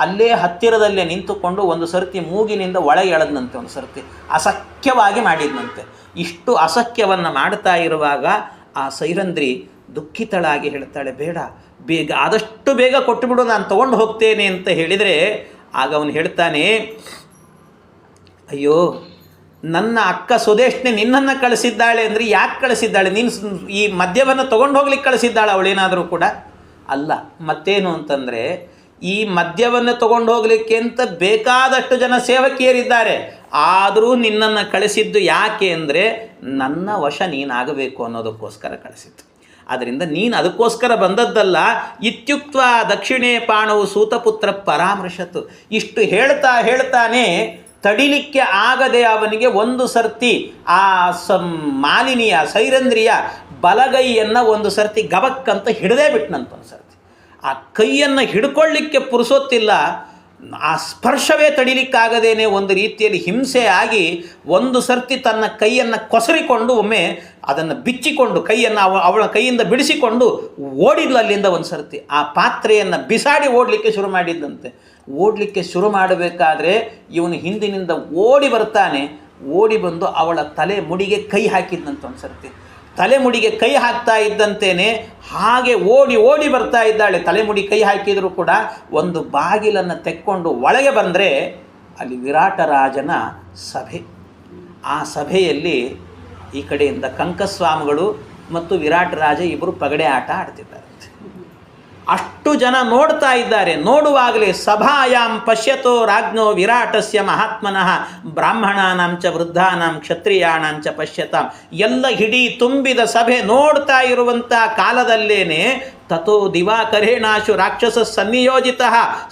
ಅಲ್ಲೇ ಹತ್ತಿರದಲ್ಲೇ ನಿಂತುಕೊಂಡು ಒಂದು ಸರ್ತಿ ಮೂಗಿನಿಂದ ಒಳಗೆ ಎಳೆದನಂತೆ, ಒಂದು ಸರ್ತಿ ಅಸಖ್ಯವಾಗಿ ಮಾಡಿದ್ನಂತೆ. ಇಷ್ಟು ಅಸಖ್ಯವನ್ನು ಮಾಡ್ತಾ ಇರುವಾಗ ಆ ಸೈರಂಧ್ರಿ ದುಃಖಿತಳಾಗಿ ಹೇಳ್ತಾಳೆ, ಬೇಗ ಆದಷ್ಟು ಬೇಗ ಕೊಟ್ಟುಬಿಡು, ನಾನು ತೊಗೊಂಡು ಹೋಗ್ತೇನೆ ಅಂತ ಹೇಳಿದರೆ, ಆಗ ಅವನು ಹೇಳ್ತಾನೆ, ಅಯ್ಯೋ ನನ್ನ ಅಕ್ಕ ಸುದೇಶ್ನೆ ನಿನ್ನನ್ನು ಕಳಿಸಿದ್ದಾಳೆ ಅಂದರೆ ಯಾಕೆ ಕಳಿಸಿದ್ದಾಳೆ? ನೀನು ಈ ಮದ್ಯವನ್ನು ತೊಗೊಂಡು ಹೋಗ್ಲಿಕ್ಕೆ ಕಳಿಸಿದ್ದಾಳೆ ಅವಳೇನಾದರೂ ಕೂಡ ಅಲ್ಲ. ಮತ್ತೇನು ಅಂತಂದರೆ, ಈ ಮದ್ಯವನ್ನು ತೊಗೊಂಡು ಹೋಗಲಿಕ್ಕೆ ಅಂತ ಬೇಕಾದಷ್ಟು ಜನ ಸೇವಕಿಯರಿದ್ದಾರೆ, ಆದರೂ ನಿನ್ನನ್ನು ಕಳಿಸಿದ್ದು ಯಾಕೆ ಅಂದರೆ ನನ್ನ ವಶ ನೀನಾಗಬೇಕು ಅನ್ನೋದಕ್ಕೋಸ್ಕರ ಕಳಿಸಿದ್ದು. ಆದ್ದರಿಂದ ನೀನು ಅದಕ್ಕೋಸ್ಕರ ಬಂದದ್ದಲ್ಲ. ಇತ್ಯುಕ್ತ ದಕ್ಷಿಣೇ ಪಾಣವು ಸೂತಪುತ್ರ ಪರಾಮೃಶತ್ತು. ಇಷ್ಟು ಹೇಳ್ತಾನೆ ತಡಿಲಿಕ್ಕೆ ಆಗದೆ ಅವನಿಗೆ ಒಂದು ಸರ್ತಿ ಆ ಮಾಲಿನಿಯ ಸೈರಂಧ್ರಿಯ ಬಲಗೈಯನ್ನು ಒಂದು ಸರ್ತಿ ಗಬಕ್ಕಂತ ಹಿಡದೇ ಬಿಟ್ಟನಂತ. ಒಂದು ಸರ್ತಿ ಆ ಕೈಯನ್ನು ಹಿಡ್ಕೊಳ್ಳಿಕ್ಕೆ ಪುರುಸೊತ್ತಿಲ್ಲ, ಆ ಸ್ಪರ್ಶವೇ ತಡಿಲಿಕ್ಕಾಗದೇನೆ ಒಂದು ರೀತಿಯಲ್ಲಿ ಹಿಂಸೆ ಆಗಿ ಒಂದು ಸರ್ತಿ ತನ್ನ ಕೈಯನ್ನು ಕೊಸರಿಕೊಂಡು ಒಮ್ಮೆ ಅದನ್ನು ಬಿಚ್ಚಿಕೊಂಡು ಕೈಯನ್ನು ಅವಳ ಕೈಯಿಂದ ಬಿಡಿಸಿಕೊಂಡು ಓಡಿದ್ಲು ಅಲ್ಲಿಂದ. ಒಂದು ಸರ್ತಿ ಆ ಪಾತ್ರೆಯನ್ನು ಬಿಸಾಡಿ ಓಡಲಿಕ್ಕೆ ಶುರು ಮಾಡಿದ್ದಂತೆ. ಓಡಲಿಕ್ಕೆ ಶುರು ಮಾಡಬೇಕಾದ್ರೆ ಇವನು ಹಿಂದಿನಿಂದ ಓಡಿ ಬರ್ತಾನೆ. ಓಡಿ ಬಂದು ಅವಳ ತಲೆ ಮುಡಿಗೆ ಕೈ ಹಾಕಿದ್ದಂತೆ. ಒಂದು ಸರ್ತಿ ತಲೆ ಮುಡಿಗೆ ಕೈ ಹಾಕ್ತಾ ಇದ್ದಂತೇನೆ ಹಾಗೆ ಓಡಿ ಬರ್ತಾ ಇದ್ದಾಳೆ. ತಲೆಮುಡಿ ಕೈ ಹಾಕಿದರೂ ಕೂಡ ಒಂದು ಬಾಗಿಲನ್ನು ತೆಕ್ಕೊಂಡು ಒಳಗೆ ಬಂದರೆ ಅಲ್ಲಿ ವಿರಾಟರಾಜನ ಸಭೆ. ಆ ಸಭೆಯಲ್ಲಿ ಈ ಕಡೆಯಿಂದ ಕಂಕಸ್ವಾಮಿಗಳು ಮತ್ತು ವಿರಾಟರಾಜ ಇಬ್ಬರು ಪಗಡೆ ಆಟ ಆಡ್ತಿದ್ದಾರೆ. ಅಷ್ಟು ಜನ ನೋಡ್ತಾ ಇದ್ದಾರೆ. ನೋಡುವಾಗಲೇ ಸಭಾಯಾಂ ಪಶ್ಯತೋ ರಾಜ್ಞೋ ವಿರಾಟಸ್ಯ ಮಹಾತ್ಮನಃ ಬ್ರಾಹ್ಮಣಾನಾಂಚ ವೃದ್ಧಾನಾಂ ಕ್ಷತ್ರಿಯಾಣಾಂಚ ಪಶ್ಯತಾಂ. ಎಲ್ಲ ಹಿಡೀ ತುಂಬಿದ ಸಭೆ ನೋಡ್ತಾ ಇರುವಂಥ ಕಾಲದಲ್ಲೇನೆ ತಥೋ ದಿವಾಕರೇಣಾಶು ರಾಕ್ಷಸ ಸನ್ನಿಯೋಜಿತ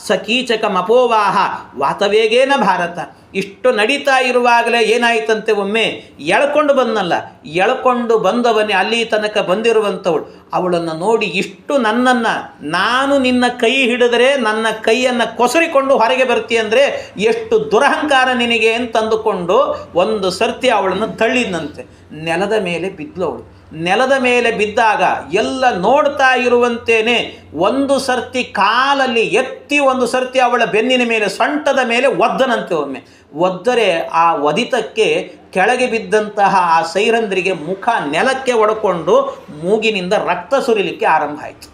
ಸ ಕೀಚಕಮಪೋವಾಹ ವಾತವೇಗೇನ ಭಾರತ. ಇಷ್ಟು ನಡೀತಾ ಇರುವಾಗಲೇ ಏನಾಯಿತಂತೆ, ಒಮ್ಮೆ ಎಳ್ಕೊಂಡು ಬಂದನಲ್ಲ, ಎಳ್ಕೊಂಡು ಬಂದವನೇ ಅಲ್ಲಿ ತನಕ ಬಂದಿರುವಂಥವಳು ಅವಳನ್ನು ನೋಡಿ ಇಷ್ಟು ನನ್ನನ್ನು, ನಾನು ನಿನ್ನ ಕೈ ಹಿಡಿದರೆ ನನ್ನ ಕೈಯನ್ನು ಕೊಸರಿಕೊಂಡು ಹೊರಗೆ ಬರ್ತೀಯ ಅಂದರೆ ಎಷ್ಟು ದುರಹಂಕಾರ ನಿನಗೆ ಅಂತಂದುಕೊಂಡು ಒಂದು ಸರ್ತಿ ಅವಳನ್ನು ತಳ್ಳಿದಂತೆ. ನೆಲದ ಮೇಲೆ ಬಿದ್ದವಳು. ನೆಲದ ಮೇಲೆ ಬಿದ್ದಾಗ ಎಲ್ಲ ನೋಡ್ತಾ ಇರುವಂತೇನೆ ಒಂದು ಸರ್ತಿ ಕಾಲಲ್ಲಿ ಎತ್ತಿ ಒಂದು ಸರ್ತಿ ಅವಳ ಬೆನ್ನಿನ ಮೇಲೆ, ಸೊಂಟದ ಮೇಲೆ ಒದ್ದನಂತೆ. ಒಮ್ಮೆ ಒದ್ದರೆ ಆ ಒದಿತಕ್ಕೆ ಕೆಳಗೆ ಬಿದ್ದಂತಹ ಆ ಸೈರಂಧ್ರಿಗೆ ಮುಖ ನೆಲಕ್ಕೆ ಒಡ್ಕೊಂಡು ಮೂಗಿನಿಂದ ರಕ್ತ ಸುರಿಲಿಕ್ಕೆ ಆರಂಭ ಆಯಿತು.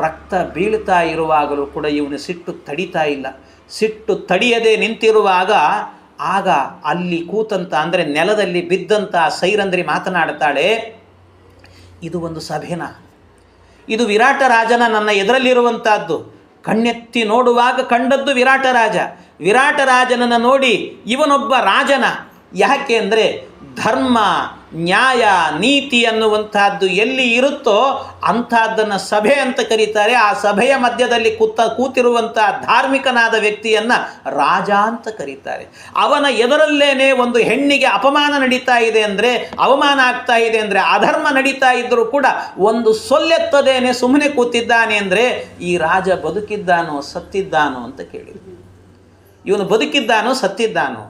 ರಕ್ತ ಬೀಳ್ತಾ ಇರುವಾಗಲೂ ಕೂಡ ಇವನು ಸಿಟ್ಟು ತಡಿತಾ ಇಲ್ಲ. ಸಿಟ್ಟು ತಡಿಯದೆ ನಿಂತಿರುವಾಗ ಆಗ ಅಲ್ಲಿ ಕೂತಂತ ಅಂದರೆ ನೆಲದಲ್ಲಿ ಬಿದ್ದಂಥ ಸೈರಂಧ್ರಿ ಮಾತನಾಡ್ತಾಳೆ, ಇದು ಒಂದು ಸಭೆನ, ಇದು ವಿರಾಟ ರಾಜನ ನನ್ನ ಎದುರಲ್ಲಿರುವಂಥದ್ದು. ಕಣ್ಣೆತ್ತಿ ನೋಡುವಾಗ ಕಂಡದ್ದು ವಿರಾಟ ರಾಜ. ವಿರಾಟ ರಾಜನನ್ನು ನೋಡಿ ಇವನೊಬ್ಬ ರಾಜನ. ಯಾಕೆ ಅಂದರೆ ಧರ್ಮ, ನ್ಯಾಯ, ನೀತಿ ಅನ್ನುವಂಥದ್ದು ಎಲ್ಲಿ ಇರುತ್ತೋ ಅಂಥದ್ದನ್ನು ಸಭೆ ಅಂತ ಕರೀತಾರೆ. ಆ ಸಭೆಯ ಮಧ್ಯದಲ್ಲಿ ಕೂತಿರುವಂಥ ಧಾರ್ಮಿಕನಾದ ವ್ಯಕ್ತಿಯನ್ನು ರಾಜ ಅಂತ ಕರೀತಾರೆ. ಅವನ ಎದುರಲ್ಲೇನೆ ಒಂದು ಹೆಣ್ಣಿಗೆ ಅಪಮಾನ ನಡೀತಾ ಇದೆ ಅಂದರೆ, ಅವಮಾನ ಆಗ್ತಾ ಇದೆ ಅಂದರೆ, ಅಧರ್ಮ ನಡೀತಾ ಇದ್ದರೂ ಕೂಡ ಒಂದು ಸೊಲ್ಲೆತ್ತದೇನೆ ಸುಮ್ಮನೆ ಕೂತಿದ್ದಾನೆ ಅಂದರೆ ಈ ರಾಜ ಬದುಕಿದ್ದಾನೋ ಸತ್ತಿದ್ದಾನೋ ಅಂತ ಕೇಳಿದ್ರು. ಇವನು ಬದುಕಿದ್ದಾನೋ ಸತ್ತಿದ್ದಾನೋ?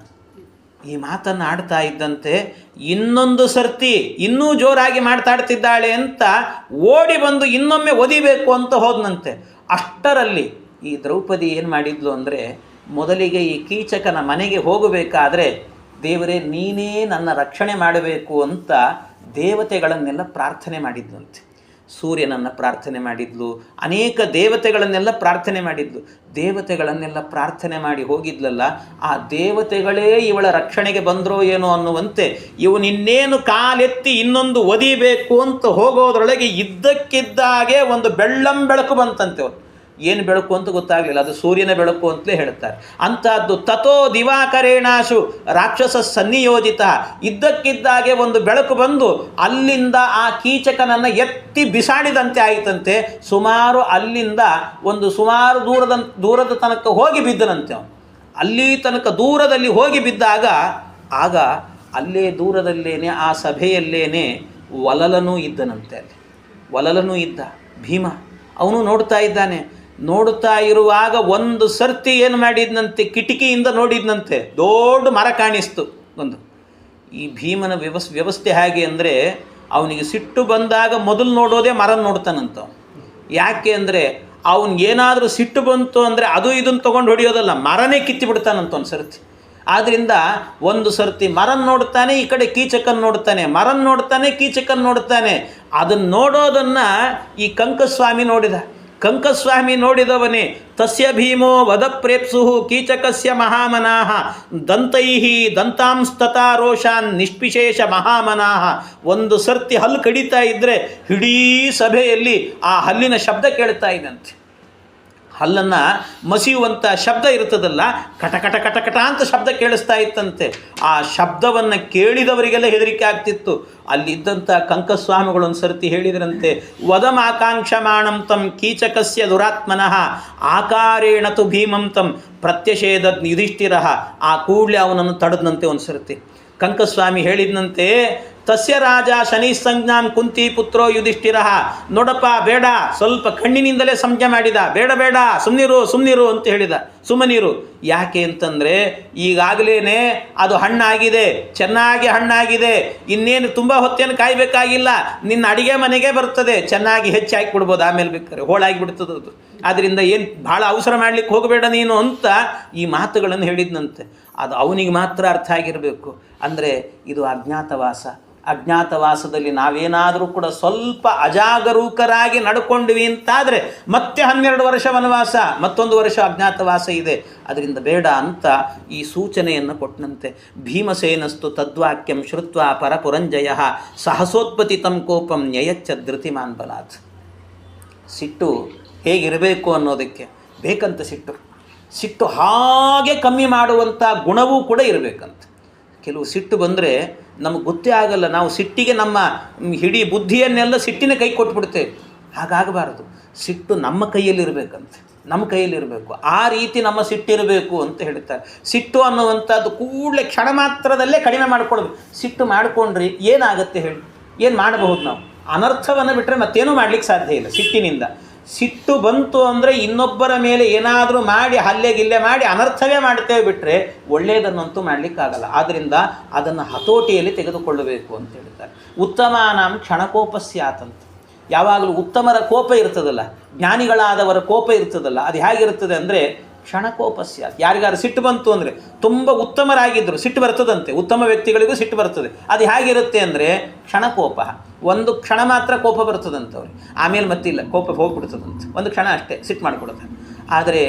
ಈ ಮಾತನ್ನು ಆಡ್ತಾ ಇದ್ದಂತೆ ಇನ್ನೊಂದು ಸರ್ತಿ ಇನ್ನೂ ಜೋರಾಗಿ ಮಾತಾಡ್ತಿದ್ದಾಳೆ ಅಂತ ಓಡಿ ಬಂದು ಇನ್ನೊಮ್ಮೆ ಒದಿಬೇಕು ಅಂತ ಹೋದನಂತೆ. ಅಷ್ಟರಲ್ಲಿ ಈ ದ್ರೌಪದಿ ಏನು ಮಾಡಿದ್ಲು ಅಂದರೆ, ಮೊದಲಿಗೆ ಈ ಕೀಚಕನ ಮನೆಗೆ ಹೋಗಬೇಕಾದ್ರೆ ದೇವರೇ ನೀನೇ ನನ್ನ ರಕ್ಷಣೆ ಮಾಡಬೇಕು ಅಂತ ದೇವತೆಗಳನ್ನೆಲ್ಲ ಪ್ರಾರ್ಥನೆ ಮಾಡಿದ್ಲಂತೆ. ಸೂರ್ಯನನ್ನು ಪ್ರಾರ್ಥನೆ ಮಾಡಿದ್ಲು, ಅನೇಕ ದೇವತೆಗಳನ್ನೆಲ್ಲ ಪ್ರಾರ್ಥನೆ ಮಾಡಿದ್ಲು. ದೇವತೆಗಳನ್ನೆಲ್ಲ ಪ್ರಾರ್ಥನೆ ಮಾಡಿ ಹೋಗಿದ್ಲಲ್ಲ, ಆ ದೇವತೆಗಳೇ ಇವಳ ರಕ್ಷಣೆಗೆ ಬಂದರೋ ಏನೋ ಅನ್ನುವಂತೆ ಇವನಿನ್ನೇನು ಕಾಲೆತ್ತಿ ಇನ್ನೊಂದು ಒದಿಬೇಕು ಅಂತ ಹೋಗೋದ್ರೊಳಗೆ ಇದ್ದಕ್ಕಿದ್ದಾಗೆ ಒಂದು ಬೆಳ್ಳಂಬೆಳಕು ಬಂತಂತೆ. ಏನು ಬೆಳಕು ಅಂತ ಗೊತ್ತಾಗಲಿಲ್ಲ, ಅದು ಸೂರ್ಯನ ಬೆಳಕು ಅಂತಲೇ ಹೇಳ್ತಾರೆ. ಅಂಥದ್ದು ತಥೋ ದಿವಾಕರೇಣಾಶು ರಾಕ್ಷಸ ಸನ್ನಿಯೋಜಿತ, ಇದ್ದಕ್ಕಿದ್ದಾಗೆ ಒಂದು ಬೆಳಕು ಬಂದು ಅಲ್ಲಿಂದ ಆ ಕೀಚಕನನ್ನು ಎತ್ತಿ ಬಿಸಾಡಿದಂತೆ ಆಯಿತಂತೆ. ಸುಮಾರು ಅಲ್ಲಿಂದ ಸುಮಾರು ದೂರದ ತನಕ ಹೋಗಿ ಬಿದ್ದನಂತೆ. ಅವನು ಅಲ್ಲಿ ತನಕ ದೂರದಲ್ಲಿ ಹೋಗಿ ಬಿದ್ದಾಗ ಆಗ ಅಲ್ಲೇ ದೂರದಲ್ಲೇನೆ ಆ ಸಭೆಯಲ್ಲೇನೆ ವಲಲನೂ ಇದ್ದನಂತೆ. ಅಲ್ಲಿ ವಲಲನೂ ಇದ್ದ ಭೀಮ, ಅವನು ನೋಡ್ತಾ ಇದ್ದಾನೆ. ನೋಡುತ್ತಾ ಇರುವಾಗ ಒಂದು ಸರ್ತಿ ಏನು ಮಾಡಿದ್ನಂತೆ, ಕಿಟಕಿಯಿಂದ ನೋಡಿದ್ನಂತೆ, ದೊಡ್ಡ ಮರ ಕಾಣಿಸ್ತು ಒಂದು. ಈ ಭೀಮನ ವ್ಯವಸ್ಥೆ ಹೇಗೆ ಅಂದರೆ, ಅವನಿಗೆ ಸಿಟ್ಟು ಬಂದಾಗ ಮೊದಲು ನೋಡೋದೇ ಮರನ ನೋಡ್ತಾನಂತ. ಯಾಕೆ ಅಂದರೆ ಅವನಿಗೇನಾದರೂ ಸಿಟ್ಟು ಬಂತು ಅಂದರೆ ಅದು ಇದನ್ನು ತೊಗೊಂಡು ಹೊಡೆಯೋದಲ್ಲ, ಮರನೇ ಕಿತ್ತಿ ಬಿಡ್ತಾನಂತ ಒಂದು ಸರ್ತಿ. ಆದ್ದರಿಂದ ಒಂದು ಸರ್ತಿ ಮರನ್ ನೋಡ್ತಾನೆ, ಈ ಕಡೆ ಕೀಚಕನ್ ನೋಡ್ತಾನೆ, ಮರನ್ ನೋಡ್ತಾನೆ, ಕೀಚಕನ್ ನೋಡ್ತಾನೆ. ಅದನ್ನು ನೋಡೋದನ್ನು ಈ ಕಂಕಸ್ವಾಮಿ ನೋಡಿದ. ಕಂಕಸ್ವಾಮಿ ನೋಡಿದವನೇ ತಸ್ಯ ಭೀಮೋ ವದಪ್ರೇಪ್ಸು ಕೀಚಕಸ್ಯ ಮಹಾಮನಾಹ ದಂತೈಃ ದಂತಾಂಸ್ತತಾ ರೋಷಾನ್ ನಿಷ್ಪಿಶೇಷ ಮಹಾಮನಾಹ. ಒಂದು ಸರ್ತಿ ಹಲ್ಲು ಕಡಿತಾ ಇದ್ದರೆ ಇಡೀ ಸಭೆಯಲ್ಲಿ ಆ ಹಲ್ಲಿನ ಶಬ್ದ ಕೇಳ್ತಾ ಇದ್ದಂತೆ. ಹಲ್ಲನ್ನು ಮಸಿಯುವಂಥ ಶಬ್ದ ಇರ್ತದಲ್ಲ, ಕಟ ಕಟ ಕಟ ಕಟ ಅಂತ ಶಬ್ದ ಕೇಳಿಸ್ತಾ ಇತ್ತಂತೆ. ಆ ಶಬ್ದವನ್ನು ಕೇಳಿದವರಿಗೆಲ್ಲ ಹೆದರಿಕೆ ಆಗ್ತಿತ್ತು. ಅಲ್ಲಿದ್ದಂಥ ಕಂಕಸ್ವಾಮಿಗಳು ಒಂದು ಸರ್ತಿ ಹೇಳಿದ್ರಂತೆ, ವದಮಾಕಾಂಕ್ಷಮಾಣಂ ತಂ ಕೀಚಕಸ್ಯ ದುರಾತ್ಮನಃ ಆಕಾರೇಣ ತು ಭೀಮಂ ತಂ ಪ್ರತ್ಯಷೇಧ ಯುಧಿಷ್ಠಿರ. ಆ ಕೂಡಲೇ ಅವನನ್ನು ತಡೆದಂತೆ ಒಂದು ಸರ್ತಿ. ಕಂಕಸ್ವಾಮಿ ಹೇಳಿದಂತೆ, ತಸ್ಯ ರಾಜ ಶನಿ ಸಂಜ್ಞಾಂ ಕುಂತಿ ಪುತ್ರೋ ಯುಧಿಷ್ಠಿರ. ನೋಡಪ್ಪ ಬೇಡ, ಸ್ವಲ್ಪ ಕಣ್ಣಿನಿಂದಲೇ ಸಂಜ್ಞೆ ಮಾಡಿದ, ಬೇಡ ಬೇಡ ಸುಮ್ಮನಿರು ಅಂತ ಹೇಳಿದ. ಸುಮ್ಮನಿರು ಯಾಕೆ ಅಂತಂದರೆ ಈಗಾಗಲೇ ಅದು ಹಣ್ಣಾಗಿದೆ, ಚೆನ್ನಾಗಿ ಹಣ್ಣಾಗಿದೆ, ಇನ್ನೇನು ತುಂಬ ಹೊತ್ತೇನು ಕಾಯಬೇಕಾಗಿಲ್ಲ, ನಿನ್ನ ಅಡಿಗೆ ಮನೆಗೆ ಬರ್ತದೆ, ಚೆನ್ನಾಗಿ ಹೆಚ್ಚು ಹಾಕಿ ಬಿಡ್ಬೋದು, ಆಮೇಲೆ ಬೇಕಾದ್ರೆ ಹೋಳಾಗಿ ಬಿಡ್ತದೆ ಅದು. ಆದ್ದರಿಂದ ಏನು ಭಾಳ ಅವಸರ ಮಾಡಲಿಕ್ಕೆ ಹೋಗಬೇಡ ನೀನು ಅಂತ ಈ ಮಾತುಗಳನ್ನು ಹೇಳಿದ್ನಂತೆ. ಅದು ಅವನಿಗೆ ಮಾತ್ರ ಅರ್ಥ ಆಗಿರಬೇಕು. ಅಂದರೆ ಇದು ಅಜ್ಞಾತವಾಸ. ಅಜ್ಞಾತವಾಸದಲ್ಲಿ ನಾವೇನಾದರೂ ಕೂಡ ಸ್ವಲ್ಪ ಅಜಾಗರೂಕರಾಗಿ ನಡ್ಕೊಂಡ್ವಿ ಅಂತಾದರೆ ಮತ್ತೆ 12 ವರ್ಷ ವನವಾಸ, ಮತ್ತೊಂದು ವರ್ಷ ಅಜ್ಞಾತವಾಸ ಇದೆ. ಅದರಿಂದ ಬೇಡ ಅಂತ ಈ ಸೂಚನೆಯನ್ನು ಕೊಟ್ಟನಂತೆ. ಭೀಮಸೇನಸ್ತು ತದ್ವಾಕ್ಯಂ ಶ್ರುತ್ವ ಪರಪುರಂಜಯ ಸಹಸೋತ್ಪತ್ತಿ ತಂ ಕೋಪಂ ನ್ಯಯಚ್ಚ ಧೃತಿಮಾನ್ ಬಲಾತ್. ಸಿಟ್ಟು ಹೇಗಿರಬೇಕು ಅನ್ನೋದಕ್ಕೆ ಬೇಕಂತ ಸಿಟ್ಟು ಹಾಗೆ ಕಮ್ಮಿ ಮಾಡುವಂಥ ಗುಣವೂ ಕೂಡ ಇರಬೇಕಂತ. ಕೆಲವು ಸಿಟ್ಟು ಬಂದರೆ ನಮಗೆ ಗೊತ್ತೇ ಆಗಲ್ಲ, ನಾವು ಸಿಟ್ಟಿಗೆ ನಮ್ಮ ಇಡೀ ಬುದ್ಧಿಯನ್ನೆಲ್ಲ ಸಿಟ್ಟಿನ ಕೈ ಕೊಟ್ಬಿಡ್ತೇವೆ. ಹಾಗಾಗಬಾರದು. ಸಿಟ್ಟು ನಮ್ಮ ಕೈಯಲ್ಲಿರಬೇಕಂತೆ, ನಮ್ಮ ಕೈಯಲ್ಲಿರಬೇಕು. ಆ ರೀತಿ ನಮ್ಮ ಸಿಟ್ಟಿರಬೇಕು ಅಂತ ಹೇಳ್ತಾರೆ. ಸಿಟ್ಟು ಅನ್ನುವಂಥದ್ದು ಕೂಡಲೇ ಕ್ಷಣ ಮಾತ್ರದಲ್ಲೇ ಕಡಿಮೆ ಮಾಡಿಕೊಡ್ಬೇಕು. ಸಿಟ್ಟು ಮಾಡಿಕೊಂಡ್ರಿ ಏನಾಗುತ್ತೆ ಹೇಳಿ? ಏನು ಮಾಡಬಹುದು ನಾವು? ಅನರ್ಥವನ್ನು ಬಿಟ್ಟರೆ ಮತ್ತೇನೂ ಮಾಡಲಿಕ್ಕೆ ಸಾಧ್ಯ ಇಲ್ಲ ಸಿಟ್ಟಿನಿಂದ. ಸಿಟ್ಟು ಬಂತು ಅಂದರೆ ಇನ್ನೊಬ್ಬರ ಮೇಲೆ ಏನಾದರೂ ಮಾಡಿ ಹಲ್ಲೆ ಮಾಡಿ ಅನರ್ಥವೇ ಮಾಡ್ತೇವೆ ಬಿಟ್ಟರೆ ಒಳ್ಳೆಯದನ್ನಂತೂ ಮಾಡಲಿಕ್ಕಾಗಲ್ಲ. ಆದ್ದರಿಂದ ಅದನ್ನು ಹತೋಟಿಯಲ್ಲಿ ತೆಗೆದುಕೊಳ್ಳಬೇಕು ಅಂತ ಹೇಳ್ತಾರೆ. ಉತ್ತಮಾನಾಂ ಕ್ಷಣಕೋಪಸ್ಯಾತಂತ. ಯಾವಾಗಲೂ ಉತ್ತಮರ ಕೋಪ ಇರ್ತದಲ್ಲ, ಜ್ಞಾನಿಗಳಾದವರ ಕೋಪ ಇರ್ತದಲ್ಲ, ಅದು ಹೇಗಿರ್ತದೆ ಅಂದರೆ ಕ್ಷಣಕೋಪಸ್ಯಾತ್. ಯಾರಿಗಾರು ಸಿಟ್ಟು ಬಂತು ಅಂದರೆ, ತುಂಬ ಉತ್ತಮರಾಗಿದ್ದರು ಸಿಟ್ಟು ಬರ್ತದಂತೆ, ಉತ್ತಮ ವ್ಯಕ್ತಿಗಳಿಗೂ ಸಿಟ್ಟು ಬರ್ತದೆ. ಅದು ಹೇಗಿರುತ್ತೆ ಅಂದರೆ ಕ್ಷಣಕೋಪ. ಒಂದು ಕ್ಷಣ ಮಾತ್ರ ಕೋಪ ಬರ್ತದಂತವ್ರಿಗೆ, ಆಮೇಲೆ ಮತ್ತಿಲ್ಲ, ಕೋಪ ಹೋಗ್ಬಿಡ್ತದಂತೆ. ಒಂದು ಕ್ಷಣ ಅಷ್ಟೇ ಸಿಟ್ಟು ಮಾಡಿಕೊಡ್ತಾರೆ. ಆದರೆ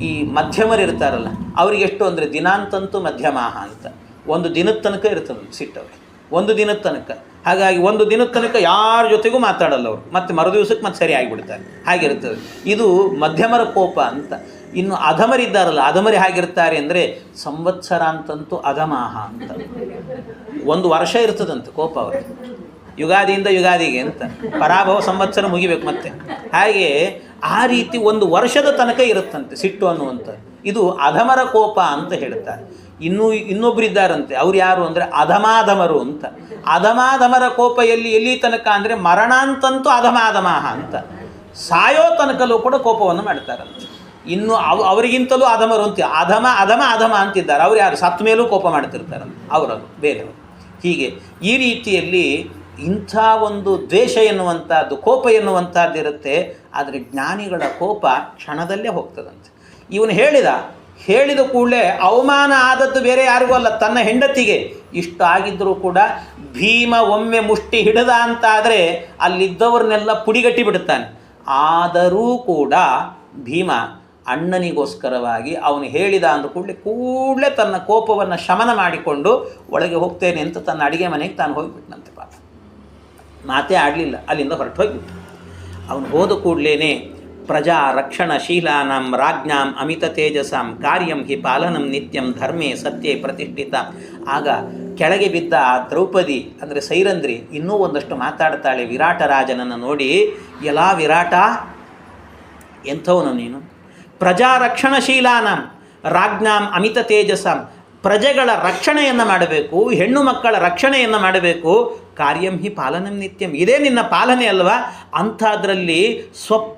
ಈ ಮಧ್ಯಮರು ಇರ್ತಾರಲ್ಲ ಅವ್ರಿಗೆ ಎಷ್ಟು ಅಂದರೆ ದಿನಾಂತಂತೂ ಮಧ್ಯಮಾಹ ಅಂತ, ಒಂದು ದಿನದ ತನಕ ಇರ್ತದಂತೆ ಸಿಟ್ಟು ಅವ್ರಿಗೆ, ಒಂದು ದಿನದ ತನಕ. ಹಾಗಾಗಿ ಒಂದು ದಿನದ ತನಕ ಯಾರ ಜೊತೆಗೂ ಮಾತಾಡಲ್ಲ ಅವರು, ಮತ್ತು ಮರುದಿವಸಕ್ಕೆ ಮತ್ತೆ ಸರಿ ಆಗಿಬಿಡ್ತಾರೆ. ಹಾಗಿರ್ತದೆ. ಇದು ಮಧ್ಯಮರ ಕೋಪ ಅಂತ. ಇನ್ನು ಅಧಮರಿದ್ದಾರಲ್ಲ, ಅಧಮರಿ ಹೇಗಿರ್ತಾರೆ ಅಂದರೆ ಸಂವತ್ಸರ ಅಂತಂತೂ ಅಧಮಾಹ ಅಂತ. ಒಂದು ವರ್ಷ ಇರ್ತದಂತೆ ಕೋಪ ಅವರಿಗೆ, ಯುಗಾದಿಯಿಂದ ಯುಗಾದಿಗೆ ಅಂತ. ಪರಾಭವ ಸಂವತ್ಸರ ಮುಗಿಬೇಕು ಮತ್ತೆ. ಹಾಗೆ ಆ ರೀತಿ ಒಂದು ವರ್ಷದ ತನಕ ಇರುತ್ತಂತೆ ಸಿಟ್ಟು ಅನ್ನುವಂಥದ್ದು. ಇದು ಅಧಮರ ಕೋಪ ಅಂತ ಹೇಳ್ತಾರೆ. ಇನ್ನೊಬ್ಬರಿದ್ದಾರಂತೆ, ಅವ್ರು ಯಾರು ಅಂದರೆ ಅಧಮಾಧಮರು ಅಂತ. ಅಧಮಾಧಮರ ಕೋಪ ಎಲ್ಲಿ ತನಕ ಅಂದರೆ ಮರಣಾಂತಂತೂ ಅಧಮಾಧಮಾಹ ಅಂತ, ಸಾಯೋ ತನಕಲ್ಲೂ ಕೂಡ ಕೋಪವನ್ನು ಮಾಡ್ತಾರಂತೆ. ಇನ್ನು ಅವರಿಗಿಂತಲೂ ಅಧಮರು ಅಂತ ಅಧಮ ಅಂತಿದ್ದಾರೆ. ಅವ್ರು ಯಾರು? ಸತ್ತ ಮೇಲೂ ಕೋಪ ಮಾಡ್ತಿರ್ತಾರಂತೆ ಅವರನ್ನು, ಬೇರೆಯವರು. ಹೀಗೆ ಈ ರೀತಿಯಲ್ಲಿ ಇಂಥ ಒಂದು ದ್ವೇಷ ಎನ್ನುವಂಥದ್ದು, ಕೋಪ ಎನ್ನುವಂಥದ್ದು ಇರುತ್ತೆ. ಆದರೆ ಜ್ಞಾನಿಗಳ ಕೋಪ ಕ್ಷಣದಲ್ಲೇ ಹೋಗ್ತದಂತೆ. ಇವನು ಹೇಳಿದ ಕೂಡಲೇ ಅವಮಾನ ಆದದ್ದು ಬೇರೆ ಯಾರಿಗೂ ಅಲ್ಲ, ತನ್ನ ಹೆಂಡತಿಗೆ. ಇಷ್ಟು ಆಗಿದ್ದರೂ ಕೂಡ ಭೀಮ ಒಮ್ಮೆ ಮುಷ್ಟಿ ಹಿಡಿದ ಅಂತಾದರೆ ಅಲ್ಲಿದ್ದವ್ರನ್ನೆಲ್ಲ ಪುಡಿಗಟ್ಟಿ ಬಿಡುತ್ತಾನೆ. ಆದರೂ ಕೂಡ ಭೀಮ ಅಣ್ಣನಿಗೋಸ್ಕರವಾಗಿ ಅವನು ಹೇಳಿದ ಅಂದ ಕೂಡಲೇ ತನ್ನ ಕೋಪವನ್ನು ಶಮನ ಮಾಡಿಕೊಂಡು ಒಳಗೆ ಹೋಗ್ತೇನೆ ಅಂತ ತನ್ನ ಅಡಿಗೆ ಮನೆಗೆ ತಾನು ಹೋಗಿಬಿಟ್ನಂತೆ. ಪಾಪ ಮಾತೇ ಆಡಲಿಲ್ಲ, ಅಲ್ಲಿಂದ ಹೊರಟು ಹೋಗಿಬಿಟ್ಟು. ಅವನು ಹೋದ ಕೂಡಲೇ ಪ್ರಜಾ ರಕ್ಷಣಶೀಲಾನಾಂ ರಾಜ್ಞಾಂ ಅಮಿತ ತೇಜಸಾಂ ಕಾರ್ಯಂ ಹಿ ಪಾಲನಂ ನಿತ್ಯಂ ಧರ್ಮೇ ಸತ್ಯೇ ಪ್ರತಿಷ್ಠಿತ. ಆಗ ಕೆಳಗೆ ಬಿದ್ದ ದ್ರೌಪದಿ ಅಂದರೆ ಸೈರಂಧ್ರಿ ಇನ್ನೂ ಒಂದಷ್ಟು ಮಾತಾಡ್ತಾಳೆ ವಿರಾಟ ರಾಜನನ್ನು ನೋಡಿ. ಎಲ್ಲಾ ವಿರಾಟ, ಎಂಥವನು ನೀನು? ಪ್ರಜಾ ರಕ್ಷಣಶೀಲಾನಾಂ ರಾಜ್ಞಾಂ ಅಮಿತ ತೇಜಸಾಂ. ಪ್ರಜೆಗಳ ರಕ್ಷಣೆಯನ್ನು ಮಾಡಬೇಕು, ಹೆಣ್ಣು ಮಕ್ಕಳ ರಕ್ಷಣೆಯನ್ನು ಮಾಡಬೇಕು. ಕಾರ್ಯಂ ಹಿ ಪಾಲನಂ ನಿತ್ಯಂ, ಇದೇ ನಿನ್ನ ಪಾಲನೆ ಅಲ್ವಾ? ಅಂಥದ್ರಲ್ಲಿ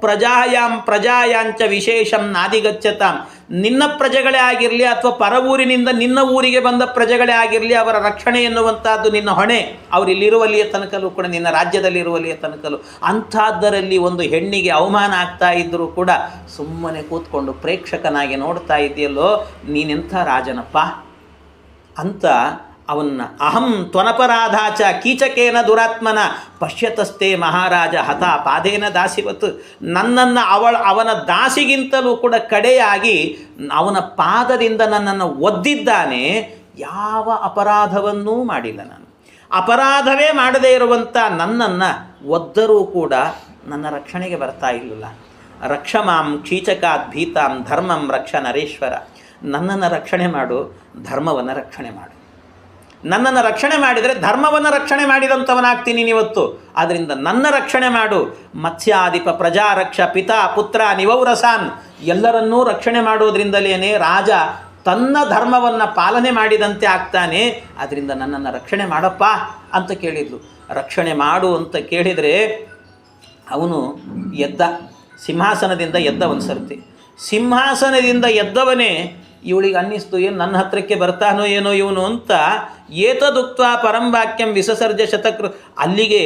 ಪ್ರಜಾಯಾಂಚ ವಿಶೇಷಂ ನಾದಿಗಚ್ಚತಾಂ. ನಿನ್ನ ಪ್ರಜೆಗಳೇ ಆಗಿರಲಿ ಅಥವಾ ಪರ ಊರಿನಿಂದ ನಿನ್ನ ಊರಿಗೆ ಬಂದ ಪ್ರಜೆಗಳೇ ಆಗಿರಲಿ, ಅವರ ರಕ್ಷಣೆ ಎನ್ನುವಂಥದ್ದು ನಿನ್ನ ಹೊಣೆ. ಅವರು ಇಲ್ಲಿರುವಲ್ಲಿಯ ತನಕಲೂ ಕೂಡ, ನಿನ್ನ ರಾಜ್ಯದಲ್ಲಿರುವಲ್ಲಿಯ ತನಕಲೂ. ಅಂಥದ್ದರಲ್ಲಿ ಒಂದು ಹೆಣ್ಣಿಗೆ ಅವಮಾನ ಆಗ್ತಾ ಇದ್ದರೂ ಕೂಡ ಸುಮ್ಮನೆ ಕೂತ್ಕೊಂಡು ಪ್ರೇಕ್ಷಕನಾಗಿ ನೋಡ್ತಾ ಇದೆಯಲ್ಲೋ, ನೀನೆಂಥ ರಾಜನಪ್ಪ ಅಂತ ಅವನ್ನ ಅಹಂ ತ್ವನಪರಾಧಾಚ ಕೀಚಕೇನ ದುರಾತ್ಮನ ಪಶ್ಯತಸ್ತೆ ಮಹಾರಾಜ ಹತ ಪಾದೇನ ದಾಸಿವತ್. ನನ್ನನ್ನು ಅವನ ದಾಸಿಗಿಂತಲೂ ಕೂಡ ಕಡೆಯಾಗಿ ಅವನ ಪಾದದಿಂದ ನನ್ನನ್ನು ಒದ್ದಿದ್ದಾನೆ. ಯಾವ ಅಪರಾಧವನ್ನೂ ಮಾಡಿಲ್ಲ ನಾನು. ಅಪರಾಧವೇ ಮಾಡದೇ ಇರುವಂಥ ನನ್ನನ್ನು ಒದ್ದರೂ ಕೂಡ ನನ್ನ ರಕ್ಷಣೆಗೆ ಬರ್ತಾ ಇಲ್ಲಲ್ಲ. ರಕ್ಷಮಾಂ ಕೀಚಕಾತ್ ಭೀತಾಂ ಧರ್ಮಂ ರಕ್ಷ ನರೇಶ್ವರ. ನನ್ನನ್ನು ರಕ್ಷಣೆ ಮಾಡು, ಧರ್ಮವನ್ನು ರಕ್ಷಣೆ ಮಾಡು. ನನ್ನನ್ನು ರಕ್ಷಣೆ ಮಾಡಿದರೆ ಧರ್ಮವನ್ನು ರಕ್ಷಣೆ ಮಾಡಿದಂಥವನಾಗ್ತೀನಿ ನೀವತ್ತು. ಆದ್ದರಿಂದ ನನ್ನ ರಕ್ಷಣೆ ಮಾಡು. ಮತ್ಸ್ಯಾಧಿಪ ಪ್ರಜಾರಕ್ಷ ಪಿತಾ ಪುತ್ರ ನಿವೌರಸಾನ್. ಎಲ್ಲರನ್ನೂ ರಕ್ಷಣೆ ಮಾಡೋದ್ರಿಂದಲೇ ರಾಜ ತನ್ನ ಧರ್ಮವನ್ನು ಪಾಲನೆ ಮಾಡಿದಂತೆ ಆಗ್ತಾನೆ. ಅದರಿಂದ ನನ್ನನ್ನು ರಕ್ಷಣೆ ಮಾಡಪ್ಪ ಅಂತ ಕೇಳಿದ್ಲು. ರಕ್ಷಣೆ ಮಾಡು ಅಂತ ಕೇಳಿದರೆ ಅವನು ಎದ್ದ, ಸಿಂಹಾಸನದಿಂದ ಎದ್ದ. ಒಂದು ಸರ್ತಿ ಸಿಂಹಾಸನದಿಂದ ಎದ್ದವನೇ ಇವಳಿಗೆ ಅನ್ನಿಸ್ತು, ಏನು ನನ್ನ ಹತ್ರಕ್ಕೆ ಬರ್ತಾನೋ ಏನೋ ಇವನು ಅಂತ. ಏತದುಕ್ತ ಪರಂವಾಕ್ಯಂ ವಿಸಸರ್ಜ ಶತಕೃ. ಅಲ್ಲಿಗೆ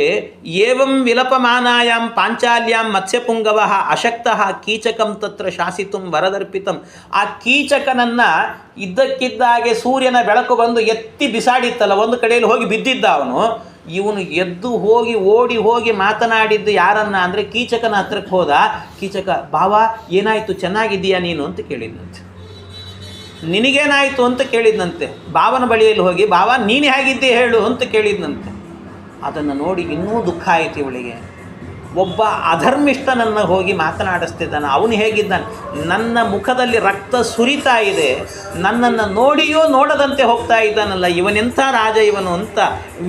ಏವಂ ವಿಲಪಮಾನಾಯಾಂ ಪಾಂಚಾಲ್ಯಾಂ ಮತ್ಸ್ಯಪುಂಗವ ಅಶಕ್ತಃ ಕೀಚಕಂ ತತ್ರ ಶಾಸಿತುಂ ವರದರ್ಪಿತಂ. ಆ ಕೀಚಕನನ್ನು ಇದ್ದಕ್ಕಿದ್ದಾಗೆ ಸೂರ್ಯನ ಬೆಳಕು ಬಂದು ಎತ್ತಿ ಬಿಸಾಡಿತ್ತಲ್ಲ, ಒಂದು ಕಡೆಯಲ್ಲಿ ಹೋಗಿ ಬಿದ್ದಿದ್ದ ಅವನು. ಇವನು ಎದ್ದು ಹೋಗಿ ಓಡಿ ಹೋಗಿ ಮಾತನಾಡಿದ್ದು ಯಾರನ್ನ ಅಂದರೆ ಕೀಚಕನ ಹತ್ರಕ್ಕೆ ಹೋದ. ಕೀಚಕ, ಬಾವಾ ಏನಾಯಿತು, ಚೆನ್ನಾಗಿದ್ದೀಯಾ ನೀನು ಅಂತ ಕೇಳಿದ್ನಂತೆ. ನಿನಗೇನಾಯಿತು ಅಂತ ಕೇಳಿದ್ನಂತೆ. ಬಾವನ ಬಳಿಯಲ್ಲಿ ಹೋಗಿ, ಬಾವ ನೀನು ಹೇಗಿದ್ದೆ ಹೇಳು ಅಂತ ಕೇಳಿದ್ನಂತೆ. ಅದನ್ನು ನೋಡಿ ಇನ್ನೂ ದುಃಖ ಆಯಿತು ಇವಳಿಗೆ. ಒಬ್ಬ ಅಧರ್ಮಿಷ್ಠನನ್ನು ಹೋಗಿ ಮಾತನಾಡಿಸ್ತಿದ್ದಾನೆ, ಅವನು ಹೇಗಿದ್ದಾನೆ? ನನ್ನ ಮುಖದಲ್ಲಿ ರಕ್ತ ಸುರಿತಾ ಇದೆ, ನನ್ನನ್ನು ನೋಡಿಯೂ ನೋಡದಂತೆ ಹೋಗ್ತಾ ಇದ್ದಾನಲ್ಲ, ಇವನೆಂಥ ರಾಜ ಇವನು ಅಂತ.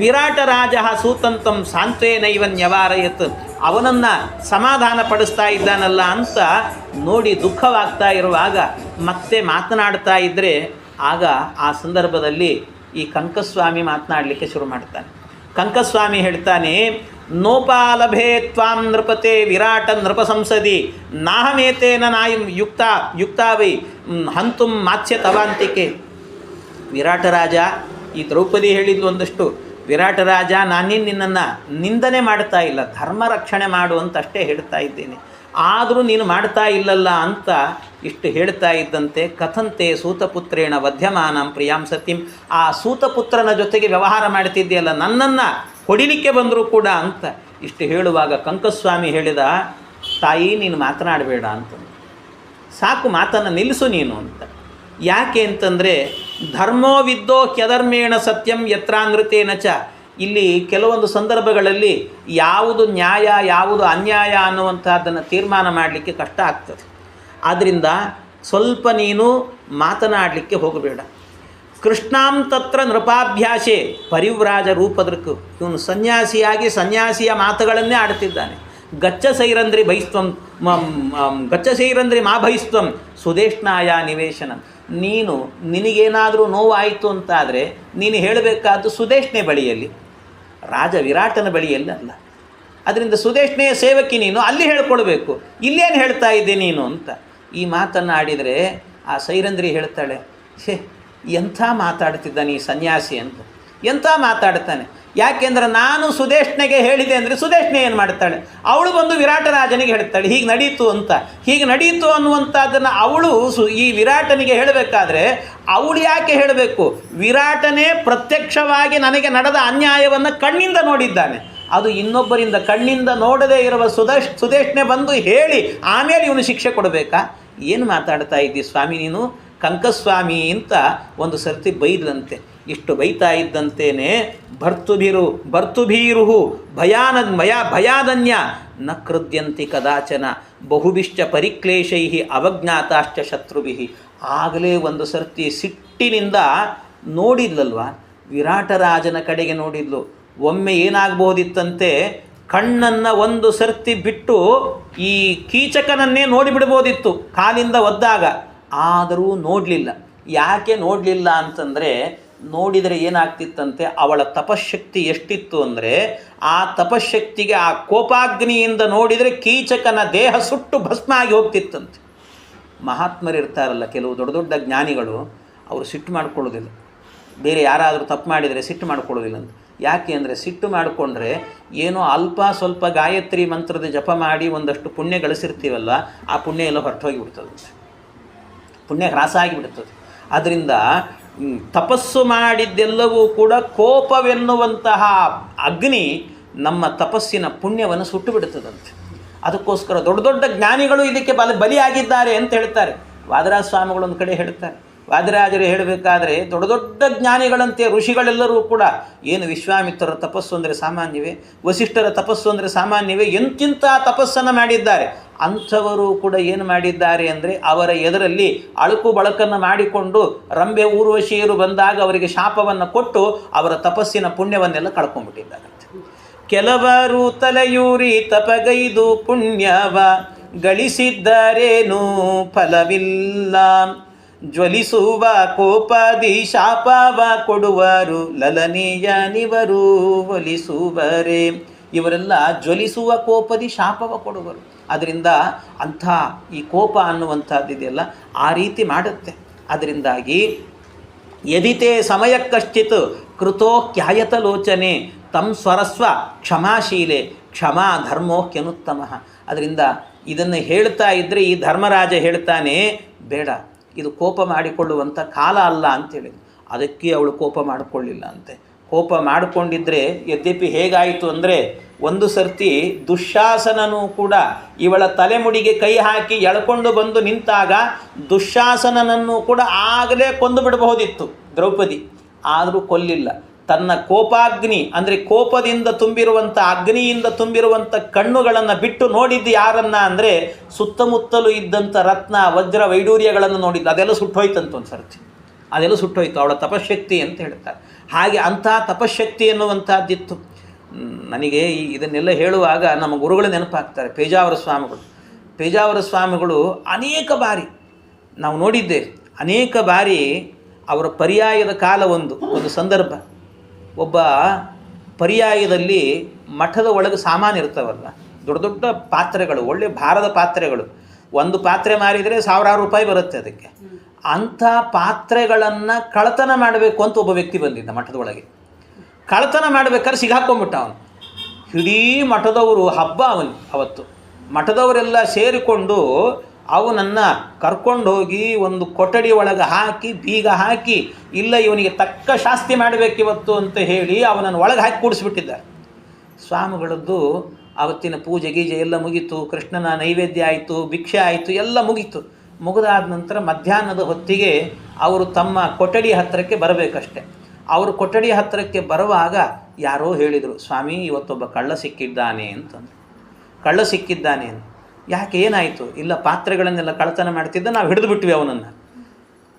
ವಿರಾಟ ರಾಜ ಸೂತಂತಂ ಸಾಂತ್ವೇನ ಇವನ್ ನ್ಯವಾರಯತ್. ಅವನನ್ನು ಸಮಾಧಾನ ಪಡಿಸ್ತಾ ಇದ್ದಾನಲ್ಲ ಅಂತ ನೋಡಿ ದುಃಖವಾಗ್ತಾ ಇರುವಾಗ ಮತ್ತೆ ಮಾತನಾಡ್ತಾ ಇದ್ದರೆ ಆಗ ಆ ಸಂದರ್ಭದಲ್ಲಿ ಈ ಕಂಕಸ್ವಾಮಿ ಮಾತನಾಡಲಿಕ್ಕೆ ಶುರು ಮಾಡ್ತಾನೆ. ಕಂಕಸ್ವಾಮಿ ಹೇಳ್ತಾನೆ, ನೋಪಾಲಭೇ ತ್ವಾಂ ನೃಪತೆ ವಿರಾಟ ನೃಪ ಸಂಸದಿ ನಾಹಮೇತೇನ ನಾಯಂ ಯುಕ್ತಾ ವೈ ಹಂತುಂ ಮಾತ್ಸ್ಯ ತವಾಂತಿಕೆ. ವಿರಾಟ ರಾಜ, ಈ ದ್ರೌಪದಿ ಹೇಳಿದ್ಲು ಒಂದಷ್ಟು, ವಿರಾಟ ರಾಜ ನಾನೇನು ನಿನ್ನನ್ನು ನಿಂದನೆ ಮಾಡ್ತಾ ಇಲ್ಲ, ಧರ್ಮ ರಕ್ಷಣೆ ಮಾಡು ಅಂತ ಅಷ್ಟೇ ಹೇಳ್ತಾ ಇದ್ದೇನೆ, ಆದರೂ ನೀನು ಮಾಡ್ತಾ ಇಲ್ಲಲ್ಲ ಅಂತ ಇಷ್ಟು ಹೇಳ್ತಾ ಇದ್ದಂತೆ ಕಥಂತೆ ಸೂತಪುತ್ರೇಣ ವಧ್ಯಮಾನಂ ಪ್ರಿಯಾಂ ಸತಿಂ, ಆ ಸೂತಪುತ್ರನ ಜೊತೆಗೆ ವ್ಯವಹಾರ ಮಾಡ್ತಿದ್ದೀಯಲ್ಲ, ನನ್ನನ್ನು ಹೊಡಿಲಿಕ್ಕೆ ಬಂದರೂ ಕೂಡ ಅಂತ ಇಷ್ಟು ಹೇಳುವಾಗ ಕಂಕಸ್ವಾಮಿ ಹೇಳಿದ, ತಾಯಿ ನೀನು ಮಾತನಾಡಬೇಡ ಅಂತ, ಸಾಕು ಮಾತನ್ನು ನಿಲ್ಲಿಸು ನೀನು ಅಂತ. ಯಾಕೆ ಅಂತಂದರೆ ಧರ್ಮೋ ವಿದ್ದೋ ಕ್ಯಧರ್ಮೇಣ ಸತ್ಯಂ ಯತ್ರಾನೃತೇನ ಚ. ಇಲ್ಲಿ ಕೆಲವೊಂದು ಸಂದರ್ಭಗಳಲ್ಲಿ ಯಾವುದು ನ್ಯಾಯ ಯಾವುದು ಅನ್ಯಾಯ ಅನ್ನುವಂಥದ್ದನ್ನು ತೀರ್ಮಾನ ಮಾಡಲಿಕ್ಕೆ ಕಷ್ಟ ಆಗ್ತದೆ. ಆದ್ದರಿಂದ ಸ್ವಲ್ಪ ನೀನು ಮಾತನಾಡಲಿಕ್ಕೆ ಹೋಗಬೇಡ. ಕೃಷ್ಣಾಂ ತತ್ರ ನೃಪಾಭ್ಯಾಸೆ ಪರಿವ್ರಾಜ ರೂಪದೃಕ್. ಇವನು ಸನ್ಯಾಸಿಯಾಗಿ ಸನ್ಯಾಸಿಯ ಮಾತುಗಳನ್ನೇ ಆಡ್ತಿದ್ದಾನೆ. ಗಚ್ಚ ಸೈರಂದ್ರಿ ಭೈಸ್ತ್ವಂ ಗಚ್ಚ ಸೈರಂದ್ರಿ ಮಾ ಭೈಸ್ತ್ವಂ ಸುದೇಷ್ಣಾಯ ನಿವೇಶನ. ನೀನು ನಿನಗೇನಾದರೂ ನೋವಾಯಿತು ಅಂತಾದರೆ ನೀನು ಹೇಳಬೇಕಾದ್ದು ಸುದೇಷ್ಣೆ ಬಳಿಯಲ್ಲಿ, ರಾಜ ವಿರಾಟನ ಬಳಿಯಲ್ಲಿ ಅಲ್ಲ. ಅದರಿಂದ ಸುದೇಷ್ಣೆಯ ಸೇವಕಿ ನೀನು, ಅಲ್ಲಿ ಹೇಳ್ಕೊಳ್ಬೇಕು, ಇಲ್ಲೇನು ಹೇಳ್ತಾ ಇದ್ದೆ ನೀನು ಅಂತ ಈ ಮಾತನ್ನು ಆಡಿದರೆ ಆ ಸೈರಂದ್ರಿ ಹೇಳ್ತಾಳೆ, ಛೇ ಎಂಥ ಮಾತಾಡ್ತಿದ್ದಾನೆ ಈ ಸನ್ಯಾಸಿ ಅಂತ, ಎಂಥ ಮಾತಾಡ್ತಾನೆ. ಯಾಕೆಂದರೆ ನಾನು ಸುದೇಷ್ಣೆಗೆ ಹೇಳಿದೆ ಅಂದರೆ ಸುದೇಷ್ಣೆ ಏನು ಮಾಡ್ತಾಳೆ, ಅವಳು ಬಂದು ವಿರಾಟ ರಾಜನಿಗೆ ಹೇಳ್ತಾಳೆ ಹೀಗೆ ನಡೀತು ಅಂತ. ಹೀಗೆ ನಡೀತು ಅನ್ನುವಂಥದ್ದನ್ನು ಅವಳು ಈ ವಿರಾಟನಿಗೆ ಹೇಳಬೇಕಾದ್ರೆ ಅವಳು ಯಾಕೆ ಹೇಳಬೇಕು? ವಿರಾಟನೇ ಪ್ರತ್ಯಕ್ಷವಾಗಿ ನನಗೆ ನಡೆದ ಅನ್ಯಾಯವನ್ನು ಕಣ್ಣಿಂದ ನೋಡಿದ್ದಾನೆ. ಅದು ಇನ್ನೊಬ್ಬರಿಂದ ಕಣ್ಣಿಂದ ನೋಡದೇ ಇರುವ ಸುದೇಷ್ಣೆ ಬಂದು ಹೇಳಿ ಆಮೇಲೆ ಇವನು ಶಿಕ್ಷೆ ಕೊಡಬೇಕಾ? ಏನು ಮಾತಾಡ್ತಾ ಇದ್ದಿ ಸ್ವಾಮಿ ನೀನು, ಕಂಕಸ್ವಾಮಿ ಅಂತ ಒಂದು ಸರ್ತಿ ಬೈದ್ಲಂತೆ. ಇಷ್ಟು ಬೈತಾ ಇದ್ದಂತೇನೆ ಭರ್ತುಭೀರು ಭಯಾದನ್ಯ ನ ಕೃದ್ಯಂತಿ ಕದಾಚನ ಬಹುಭಿಶ್ಚ ಪರಿಕ್ಲೇಶೈ ಅವಜ್ಞಾತಾಶ್ಚ ಶತ್ರುಭಿ. ಆಗಲೇ ಒಂದು ಸರ್ತಿ ಸಿಟ್ಟಿನಿಂದ ನೋಡಿದ್ಲಲ್ವ, ವಿರಾಟರಾಜನ ಕಡೆಗೆ ನೋಡಿದ್ಲು. ಒಮ್ಮೆ ಏನಾಗಬಹುದಿತ್ತಂತೆ, ಕಣ್ಣನ್ನು ಒಂದು ಸರ್ತಿ ಬಿಟ್ಟು ಈ ಕೀಚಕನನ್ನೇ ನೋಡಿಬಿಡ್ಬೋದಿತ್ತು ಕಾಲಿಂದ ಒದ್ದಾಗ, ಆದರೂ ನೋಡಲಿಲ್ಲ. ಯಾಕೆ ನೋಡಲಿಲ್ಲ ಅಂತಂದರೆ, ನೋಡಿದರೆ ಏನಾಗ್ತಿತ್ತಂತೆ, ಅವಳ ತಪಶಕ್ತಿ ಎಷ್ಟಿತ್ತು ಅಂದರೆ ಆ ತಪಶಕ್ತಿಗೆ ಆ ಕೋಪಾಗ್ನಿಯಿಂದ ನೋಡಿದರೆ ಕೀಚಕನ ದೇಹ ಸುಟ್ಟು ಭಸ್ಮ ಆಗಿ ಹೋಗ್ತಿತ್ತಂತೆ. ಮಹಾತ್ಮರಿರ್ತಾರಲ್ಲ ಕೆಲವು ದೊಡ್ಡ ದೊಡ್ಡ ಜ್ಞಾನಿಗಳು, ಅವರು ಸಿಟ್ಟು ಮಾಡ್ಕೊಳ್ಳೋದಿಲ್ಲ. ಬೇರೆ ಯಾರಾದರೂ ತಪ್ಪು ಮಾಡಿದರೆ ಸಿಟ್ಟು ಮಾಡ್ಕೊಳ್ಳೋದಿಲ್ಲ ಅಂತ. ಯಾಕೆ ಅಂದರೆ ಸಿಟ್ಟು ಮಾಡಿಕೊಂಡ್ರೆ ಏನೋ ಅಲ್ಪ ಸ್ವಲ್ಪ ಗಾಯತ್ರಿ ಮಂತ್ರದ ಜಪ ಮಾಡಿ ಒಂದಷ್ಟು ಪುಣ್ಯ ಗಳಿಸಿರ್ತೀವಲ್ಲ, ಆ ಪುಣ್ಯ ಎಲ್ಲ ಹೊರಟೋಗಿ ಬಿಡ್ತದಂತೆ, ಪುಣ್ಯ ಹ್ರಾಸ ಆಗಿಬಿಡ್ತದೆ. ಆದ್ದರಿಂದ ತಪಸ್ಸು ಮಾಡಿದ್ದೆಲ್ಲವೂ ಕೂಡ ಕೋಪವೆನ್ನುವಂತಹ ಅಗ್ನಿ ನಮ್ಮ ತಪಸ್ಸಿನ ಪುಣ್ಯವನ್ನು ಸುಟ್ಟು ಬಿಡುತ್ತದಂತೆ. ಅದಕ್ಕೋಸ್ಕರ ದೊಡ್ಡ ದೊಡ್ಡ ಜ್ಞಾನಿಗಳು ಇದಕ್ಕೆ ಬಲಿಯಾಗಿದ್ದಾರೆ ಅಂತ ಹೇಳ್ತಾರೆ. ವಾದರಾಜ ಸ್ವಾಮಿಗಳು ಒಂದು ಕಡೆ ಹೇಳ್ತಾರೆ, ವಾದರಾಜರು ಹೇಳಬೇಕಾದ್ರೆ ದೊಡ್ಡ ದೊಡ್ಡ ಜ್ಞಾನಿಗಳಂತೆ ಋಷಿಗಳೆಲ್ಲರೂ ಕೂಡ ಏನು ವಿಶ್ವಾಮಿತ್ರರ ತಪಸ್ಸು ಅಂದರೆ ಸಾಮಾನ್ಯವೇ, ವಸಿಷ್ಠರ ತಪಸ್ಸು ಅಂದರೆ ಸಾಮಾನ್ಯವೇ, ಎಂತಿಂಥ ತಪಸ್ಸನ್ನು ಮಾಡಿದ್ದಾರೆ. ಅಂಥವರು ಕೂಡ ಏನು ಮಾಡಿದ್ದಾರೆ ಅಂದರೆ ಅವರ ಎದುರಲ್ಲಿ ಅಳುಕು ಬಳಕನ್ನು ಮಾಡಿಕೊಂಡು ರಂಬೆ ಊರ್ವಶಿಯರು ಬಂದಾಗ ಅವರಿಗೆ ಶಾಪವನ್ನು ಕೊಟ್ಟು ಅವರ ತಪಸ್ಸಿನ ಪುಣ್ಯವನ್ನೆಲ್ಲ ಕಳ್ಕೊಂಡ್ಬಿಟ್ಟಿದ್ದಾರಂತೆ. ಕೆಲವರು ತಲೆಯೂರಿ ತಪಗೈದು ಪುಣ್ಯವ ಗಳಿಸಿದ್ದರೇನೂ ಫಲವಿಲ್ಲ, ಜ್ವಲಿಸುವ ಕೋಪದಿ ಶಾಪವ ಕೊಡುವರು ಲಲನೆಯನಿವರು ಒಲಿಸುವರೇ. ಇವರೆಲ್ಲ ಜ್ವಲಿಸುವ ಕೋಪದಿ ಶಾಪವ ಕೊಡುವರು. ಅದರಿಂದ ಅಂಥ ಈ ಕೋಪ ಅನ್ನುವಂಥದ್ದಿದೆಯಲ್ಲ ಆ ರೀತಿ ಮಾಡುತ್ತೆ. ಅದರಿಂದಾಗಿ ಯದಿತೆ ಸಮಯಕ್ಕಶ್ಚಿತ್ ಕೃತೋ ಕ್ಯಾಯತ ಲೋಚನೆ ತಂ ಸ್ವರಸ್ವ ಕ್ಷಮಾಶೀಲೆ ಕ್ಷಮಾ ಧರ್ಮೋಕ್ಯನುತ್ತಮ. ಅದರಿಂದ ಇದನ್ನು ಹೇಳ್ತಾ ಇದ್ದರೆ ಈ ಧರ್ಮರಾಜ ಹೇಳ್ತಾನೆ, ಬೇಡ ಇದು ಕೋಪ ಮಾಡಿಕೊಳ್ಳುವಂಥ ಕಾಲ ಅಲ್ಲ ಅಂತೇಳಿ. ಅದಕ್ಕೆ ಅವಳು ಕೋಪ ಮಾಡಿಕೊಳ್ಳಿಲ್ಲ ಅಂತೆ. ಕೋಪ ಮಾಡಿಕೊಂಡಿದ್ದರೆ ಯದ್ಯಪಿ ಹೇಗಾಯಿತು ಅಂದರೆ, ಒಂದು ಸರ್ತಿ ದುಶ್ಯಾಸನನೂ ಕೂಡ ಇವಳ ತಲೆಮುಡಿಗೆ ಕೈ ಹಾಕಿ ಎಳ್ಕೊಂಡು ಬಂದು ನಿಂತಾಗ ದುಶ್ಯಾಸನನನ್ನು ಕೂಡ ಆಗಲೇ ಕೊಂದು ಬಿಡಬಹುದಿತ್ತು ದ್ರೌಪದಿ, ಆದರೂ ಕೊಲ್ಲಿಲ್ಲ. ತನ್ನ ಕೋಪಾಗ್ನಿ ಅಂದರೆ ಕೋಪದಿಂದ ತುಂಬಿರುವಂಥ ಅಗ್ನಿಯಿಂದ ತುಂಬಿರುವಂಥ ಕಣ್ಣುಗಳನ್ನು ಬಿಟ್ಟು ನೋಡಿದ್ದು ಯಾರನ್ನ ಅಂದರೆ ಸುತ್ತಮುತ್ತಲೂ ಇದ್ದಂಥ ರತ್ನ ವಜ್ರ ವೈಡೂರ್ಯಗಳನ್ನು ನೋಡಿದ್ದು. ಅದೆಲ್ಲ ಸುಟ್ಟೋಯ್ತಂತ ಒಂದು ಸರ್ತಿ, ಅದೆಲ್ಲ ಸುಟ್ಟೋಯ್ತು. ಅವಳ ತಪಶಕ್ತಿ ಅಂತ ಹೇಳ್ತಾರೆ. ಹಾಗೆ ಅಂಥ ತಪಶಕ್ತಿ ಎನ್ನುವಂಥದ್ದಿತ್ತು. ನನಗೆ ಇದನ್ನೆಲ್ಲ ಹೇಳುವಾಗ ನಮ್ಮ ಗುರುಗಳು ನೆನಪಾಗ್ತಾರೆ. ಪೇಜಾವರ ಸ್ವಾಮಿಗಳು. ಪೇಜಾವರ ಸ್ವಾಮಿಗಳು ಅನೇಕ ಬಾರಿ ನಾವು ನೋಡಿದ್ದೇವೆ. ಅನೇಕ ಬಾರಿ ಅವರ ಪರ್ಯಾಯದ ಕಾಲ ಒಂದು ಸಂದರ್ಭ. ಒಬ್ಬ ಪರ್ಯಾಯದಲ್ಲಿ ಮಠದ ಒಳಗೆ ಸಾಮಾನು ಇರ್ತಾವಲ್ಲ, ದೊಡ್ಡ ದೊಡ್ಡ ಪಾತ್ರೆಗಳು, ಒಳ್ಳೆ ಭಾರದ ಪಾತ್ರೆಗಳು, ಒಂದು ಪಾತ್ರೆ ಮಾರಿದರೆ ಸಾವಿರಾರು ರೂಪಾಯಿ ಬರುತ್ತೆ ಅದಕ್ಕೆ. ಅಂಥ ಪಾತ್ರೆಗಳನ್ನು ಕಳ್ಳತನ ಮಾಡಬೇಕು ಅಂತ ಒಬ್ಬ ವ್ಯಕ್ತಿ ಬಂದಿದ್ದ ಮಠದ ಒಳಗೆ. ಕಳ್ಳತನ ಮಾಡಬೇಕಾದ್ರೆ ಸಿಗಾಕೊಂಡ್ಬಿಟ್ಟ ಅವನು. ಇಡೀ ಮಠದವರು ಹಬ್ಬ ಅವತ್ತು ಮಠದವರೆಲ್ಲ ಸೇರಿಕೊಂಡು ಅವನನ್ನು ಕರ್ಕೊಂಡು ಹೋಗಿ ಒಂದು ಕೊಠಡಿ ಒಳಗೆ ಹಾಕಿ ಬೀಗ ಹಾಕಿ, ಇಲ್ಲ ಇವನಿಗೆ ತಕ್ಕ ಶಾಸ್ತಿ ಮಾಡಬೇಕಿವತ್ತು ಅಂತ ಹೇಳಿ ಅವನನ್ನು ಒಳಗೆ ಹಾಕಿ ಕೂಡಿಸ್ಬಿಟ್ಟಿದ್ದಾರೆ. ಸ್ವಾಮಿಗಳದ್ದು ಆವತ್ತಿನ ಪೂಜೆ ಗೀಜೆ ಎಲ್ಲ ಮುಗೀತು, ಕೃಷ್ಣನ ನೈವೇದ್ಯ ಆಯಿತು, ಭಿಕ್ಷೆ ಆಯಿತು, ಎಲ್ಲ ಮುಗೀತು. ಮುಗಿದಾದ ನಂತರ ಮಧ್ಯಾಹ್ನದ ಹೊತ್ತಿಗೆ ಅವರು ತಮ್ಮ ಕೊಠಡಿ ಹತ್ತಿರಕ್ಕೆ ಬರಬೇಕಷ್ಟೆ. ಅವರು ಕೊಠಡಿ ಹತ್ತಿರಕ್ಕೆ ಬರುವಾಗ ಯಾರೋ ಹೇಳಿದರು, ಸ್ವಾಮಿ ಇವತ್ತೊಬ್ಬ ಕಳ್ಳ ಸಿಕ್ಕಿದ್ದಾನೆ ಅಂತಂದು. ಕಳ್ಳ ಸಿಕ್ಕಿದ್ದಾನೆ ಅಂತ. ಯಾಕೆ, ಏನಾಯಿತು? ಇಲ್ಲ, ಪಾತ್ರೆಗಳನ್ನೆಲ್ಲ ಕಳ್ಳತನ ಮಾಡ್ತಿದ್ದ, ನಾವು ಹಿಡಿದು ಬಿಟ್ವಿ ಅವನನ್ನು.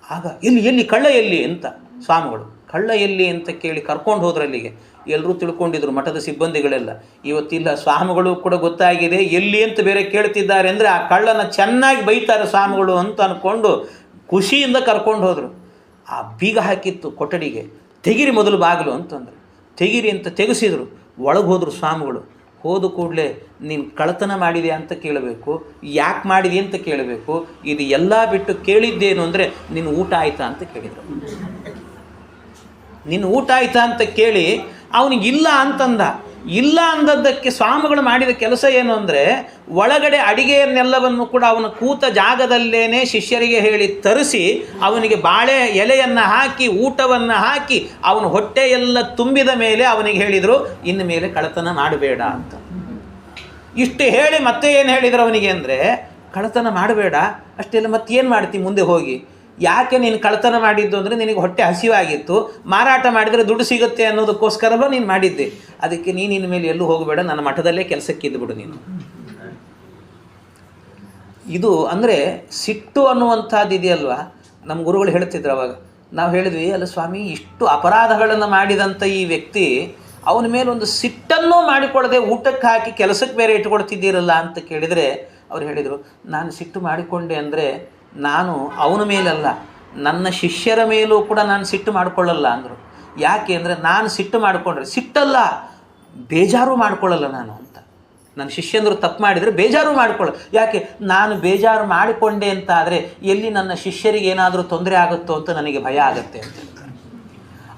ಆಗ ಎಲ್ಲಿ ಕಳ್ಳ ಎಲ್ಲಿ ಅಂತ ಸ್ವಾಮಿಗಳು, ಕಳ್ಳ ಎಲ್ಲಿ ಅಂತ ಕೇಳಿ ಕರ್ಕೊಂಡು ಹೋದ್ರು ಅಲ್ಲಿಗೆ. ಎಲ್ಲರೂ ತಿಳ್ಕೊಂಡಿದ್ರು ಮಠದ ಸಿಬ್ಬಂದಿಗಳೆಲ್ಲ. ಇವತ್ತಿಲ್ಲ, ಸ್ವಾಮಿಗಳು ಕೂಡ ಗೊತ್ತಾಗಿದೆ ಎಲ್ಲಿ ಅಂತ ಬೇರೆ ಕೇಳ್ತಿದ್ದಾರೆ ಅಂದರೆ ಆ ಕಳ್ಳನ ಚೆನ್ನಾಗಿ ಬೈತಾರೆ ಸ್ವಾಮಿಗಳು ಅಂತ ಅಂದ್ಕೊಂಡು ಖುಷಿಯಿಂದ ಕರ್ಕೊಂಡು ಹೋದರು. ಆ ಬೀಗ ಹಾಕಿತ್ತು ಕೊಠಡಿಗೆ, ತೆಗಿರಿ ಮೊದಲು ಬಾಗಿಲು ಅಂತಂದರು. ತೆಗಿರಿ ಅಂತ ತೆಗೆಸಿದರು. ಒಳಗೆ ಹೋದರು ಸ್ವಾಮಿಗಳು. ಹೋದ ಕೂಡಲೇ ನೀನು ಕಳ್ಳತನ ಮಾಡಿದೆ ಅಂತ ಕೇಳಬೇಕು, ಯಾಕೆ ಮಾಡಿದೆ ಅಂತ ಕೇಳಬೇಕು. ಇದು ಎಲ್ಲ ಬಿಟ್ಟು ಕೇಳಿದ್ದೇನು ಅಂದರೆ ನಿನ್ನ ಊಟ ಆಯಿತಾ ಅಂತ ಕೇಳಿದರು. ನಿನ್ನ ಊಟ ಆಯಿತಾ ಅಂತ ಕೇಳಿ ಅವನಿಗಿಲ್ಲ ಅಂತಂದ. ಇಲ್ಲ ಅಂದದ್ದಕ್ಕೆ ಸ್ವಾಮಿಗಳು ಮಾಡಿದ ಕೆಲಸ ಏನು ಅಂದರೆ, ಒಳಗಡೆ ಅಡಿಗೆಯನ್ನೆಲ್ಲವನ್ನು ಕೂಡ ಅವನ ಕೂತ ಜಾಗದಲ್ಲೇ ಶಿಷ್ಯರಿಗೆ ಹೇಳಿ ತರಿಸಿ ಅವನಿಗೆ ಬಾಳೆ ಎಲೆಯನ್ನು ಹಾಕಿ ಊಟವನ್ನು ಹಾಕಿ ಅವನ ಹೊಟ್ಟೆಯೆಲ್ಲ ತುಂಬಿದ ಮೇಲೆ ಅವನಿಗೆ ಹೇಳಿದರು, ಇನ್ನು ಮೇಲೆ ಕಳ್ಳತನ ಮಾಡಬೇಡ ಅಂತ. ಇಷ್ಟು ಹೇಳಿ ಮತ್ತೆ ಏನು ಹೇಳಿದರು ಅವನಿಗೆ ಅಂದರೆ, ಕಳ್ಳತನ ಮಾಡಬೇಡ ಅಷ್ಟೆಲ್ಲ ಮತ್ತೇನು ಮಾಡ್ತೀವಿ ಮುಂದೆ ಹೋಗಿ. ಯಾಕೆ ನೀನು ಕಳ್ಳತನ ಮಾಡಿದ್ದು ಅಂದರೆ ನಿನಗೆ ಹೊಟ್ಟೆ ಹಸಿವಾಗಿತ್ತು, ಮಾರಾಟ ಮಾಡಿದರೆ ದುಡ್ಡು ಸಿಗುತ್ತೆ ಅನ್ನೋದಕ್ಕೋಸ್ಕರವೂ ನೀನು ಮಾಡಿದ್ದೆ. ಅದಕ್ಕೆ ನೀನು ಇನ್ನು ಮೇಲೆ ಎಲ್ಲೂ ಹೋಗಬೇಡ, ನನ್ನ ಮಠದಲ್ಲೇ ಕೆಲಸಕ್ಕೆ ಇದ್ದುಬಿಡು ನೀನು. ಇದು ಅಂದರೆ ಸಿಟ್ಟು ಅನ್ನುವಂಥದ್ದು ಇದೆಯಲ್ವ. ನಮ್ಮ ಗುರುಗಳು ಹೇಳ್ತಿದ್ರು ಅವಾಗ. ನಾವು ಹೇಳಿದ್ವಿ, ಅಲ್ಲ ಸ್ವಾಮಿ, ಇಷ್ಟು ಅಪರಾಧಗಳನ್ನು ಮಾಡಿದಂಥ ಈ ವ್ಯಕ್ತಿ ಅವನ ಮೇಲೆ ಒಂದು ಸಿಟ್ಟನ್ನೂ ಮಾಡಿಕೊಳ್ಳದೆ ಊಟಕ್ಕೆ ಹಾಕಿ ಕೆಲಸಕ್ಕೆ ಬೇರೆ ಇಟ್ಕೊಳ್ತಿದ್ದೀರಲ್ಲ ಅಂತ ಕೇಳಿದರೆ ಅವ್ರು ಹೇಳಿದರು, ನಾನು ಸಿಟ್ಟು ಮಾಡಿಕೊಂಡೆ ಅಂದರೆ ನಾನು ಅವನ ಮೇಲಲ್ಲ, ನನ್ನ ಶಿಷ್ಯರ ಮೇಲೂ ಕೂಡ ನಾನು ಸಿಟ್ಟು ಮಾಡಿಕೊಳ್ಳಲ್ಲ ಅಂದರು. ಯಾಕೆ ಅಂದರೆ, ನಾನು ಸಿಟ್ಟು ಮಾಡಿಕೊಂಡ್ರೆ ಸಿಟ್ಟಲ್ಲ, ಬೇಜಾರು ಮಾಡಿಕೊಳ್ಳಲ್ಲ ನಾನು ಅಂತ. ನನ್ನ ಶಿಷ್ಯಂದರು ತಪ್ಪು ಮಾಡಿದರೆ ಬೇಜಾರು ಮಾಡಿಕೊಳ್ಳ. ಯಾಕೆ, ನಾನು ಬೇಜಾರು ಮಾಡಿಕೊಂಡೆ ಅಂತ ಆದರೆ ಎಲ್ಲಿ ನನ್ನ ಶಿಷ್ಯರಿಗೆ ಏನಾದರೂ ತೊಂದರೆ ಆಗುತ್ತೋ ಅಂತ ನನಗೆ ಭಯ ಆಗುತ್ತೆ ಅಂತ ಹೇಳ್ತಾರೆ.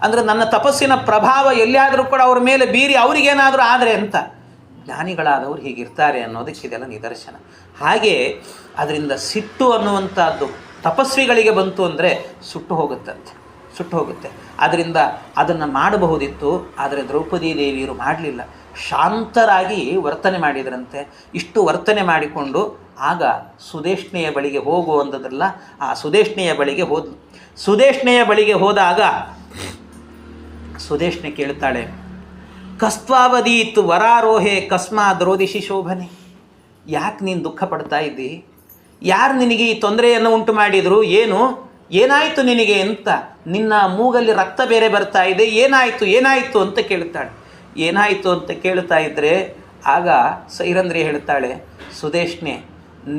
ಅಂದರೆ ನನ್ನ ತಪಸ್ಸಿನ ಪ್ರಭಾವ ಎಲ್ಲಿಯಾದರೂ ಕೂಡ ಅವ್ರ ಮೇಲೆ ಬೀರಿ ಅವರಿಗೇನಾದರೂ ಆದರೆ ಅಂತ. ಜ್ಞಾನಿಗಳಾದವರು ಹೀಗಿರ್ತಾರೆ ಅನ್ನೋದಕ್ಕೆ ಇದೆಲ್ಲ ನಿದರ್ಶನ. ಹಾಗೆ ಅದರಿಂದ ಸಿಟ್ಟು ಅನ್ನುವಂಥದ್ದು ತಪಸ್ವಿಗಳಿಗೆ ಬಂತು ಅಂದರೆ ಸುಟ್ಟು ಹೋಗುತ್ತೆ. ಅದರಿಂದ ಅದನ್ನು ಮಾಡಬಹುದಿತ್ತು, ಆದರೆ ದ್ರೌಪದಿ ದೇವಿಯರು ಮಾಡಲಿಲ್ಲ. ಶಾಂತರಾಗಿ ವರ್ತನೆ ಮಾಡಿದರಂತೆ. ಇಷ್ಟು ವರ್ತನೆ ಮಾಡಿಕೊಂಡು ಆಗ ಸುದೇಶ್ನೆಯ ಬಳಿಗೆ ಹೋಗು ಅಂದದ್ರಲ್ಲ, ಆ ಸುದೇಶ್ನೆಯ ಬಳಿಗೆ ಹೋದ್ಲು. ಸುದೇಶ್ನೆಯ ಬಳಿಗೆ ಹೋದಾಗ ಸುದೇಶ್ನೆ ಕೇಳ್ತಾಳೆ, ಕಸ್ತ್ವಾವದೀತ್ ವರಾರೋಹೆ ಕಸ್ಮಾದ್ ರೋದಿಷಿ ಶೋಭನೆ. ಯಾಕೆ ನೀನು ದುಃಖ ಪಡ್ತಾ ಇದ್ದಿ? ಯಾರು ನಿನಗೆ ಈ ತೊಂದರೆಯನ್ನು ಉಂಟು ಮಾಡಿದರು? ಏನಾಯಿತು ನಿನಗೆ ಅಂತ. ನಿನ್ನ ಮೂಗಲ್ಲಿ ರಕ್ತ ಬೇರೆ ಬರ್ತಾ ಇದೆ, ಏನಾಯಿತು ಅಂತ ಕೇಳ್ತಾಳೆ. ಏನಾಯಿತು ಅಂತ ಕೇಳ್ತಾ ಇದ್ದರೆ ಆಗ ಸೈರಂಧ್ರಿ ಹೇಳ್ತಾಳೆ, ಸುದೇಶ್ನೆ,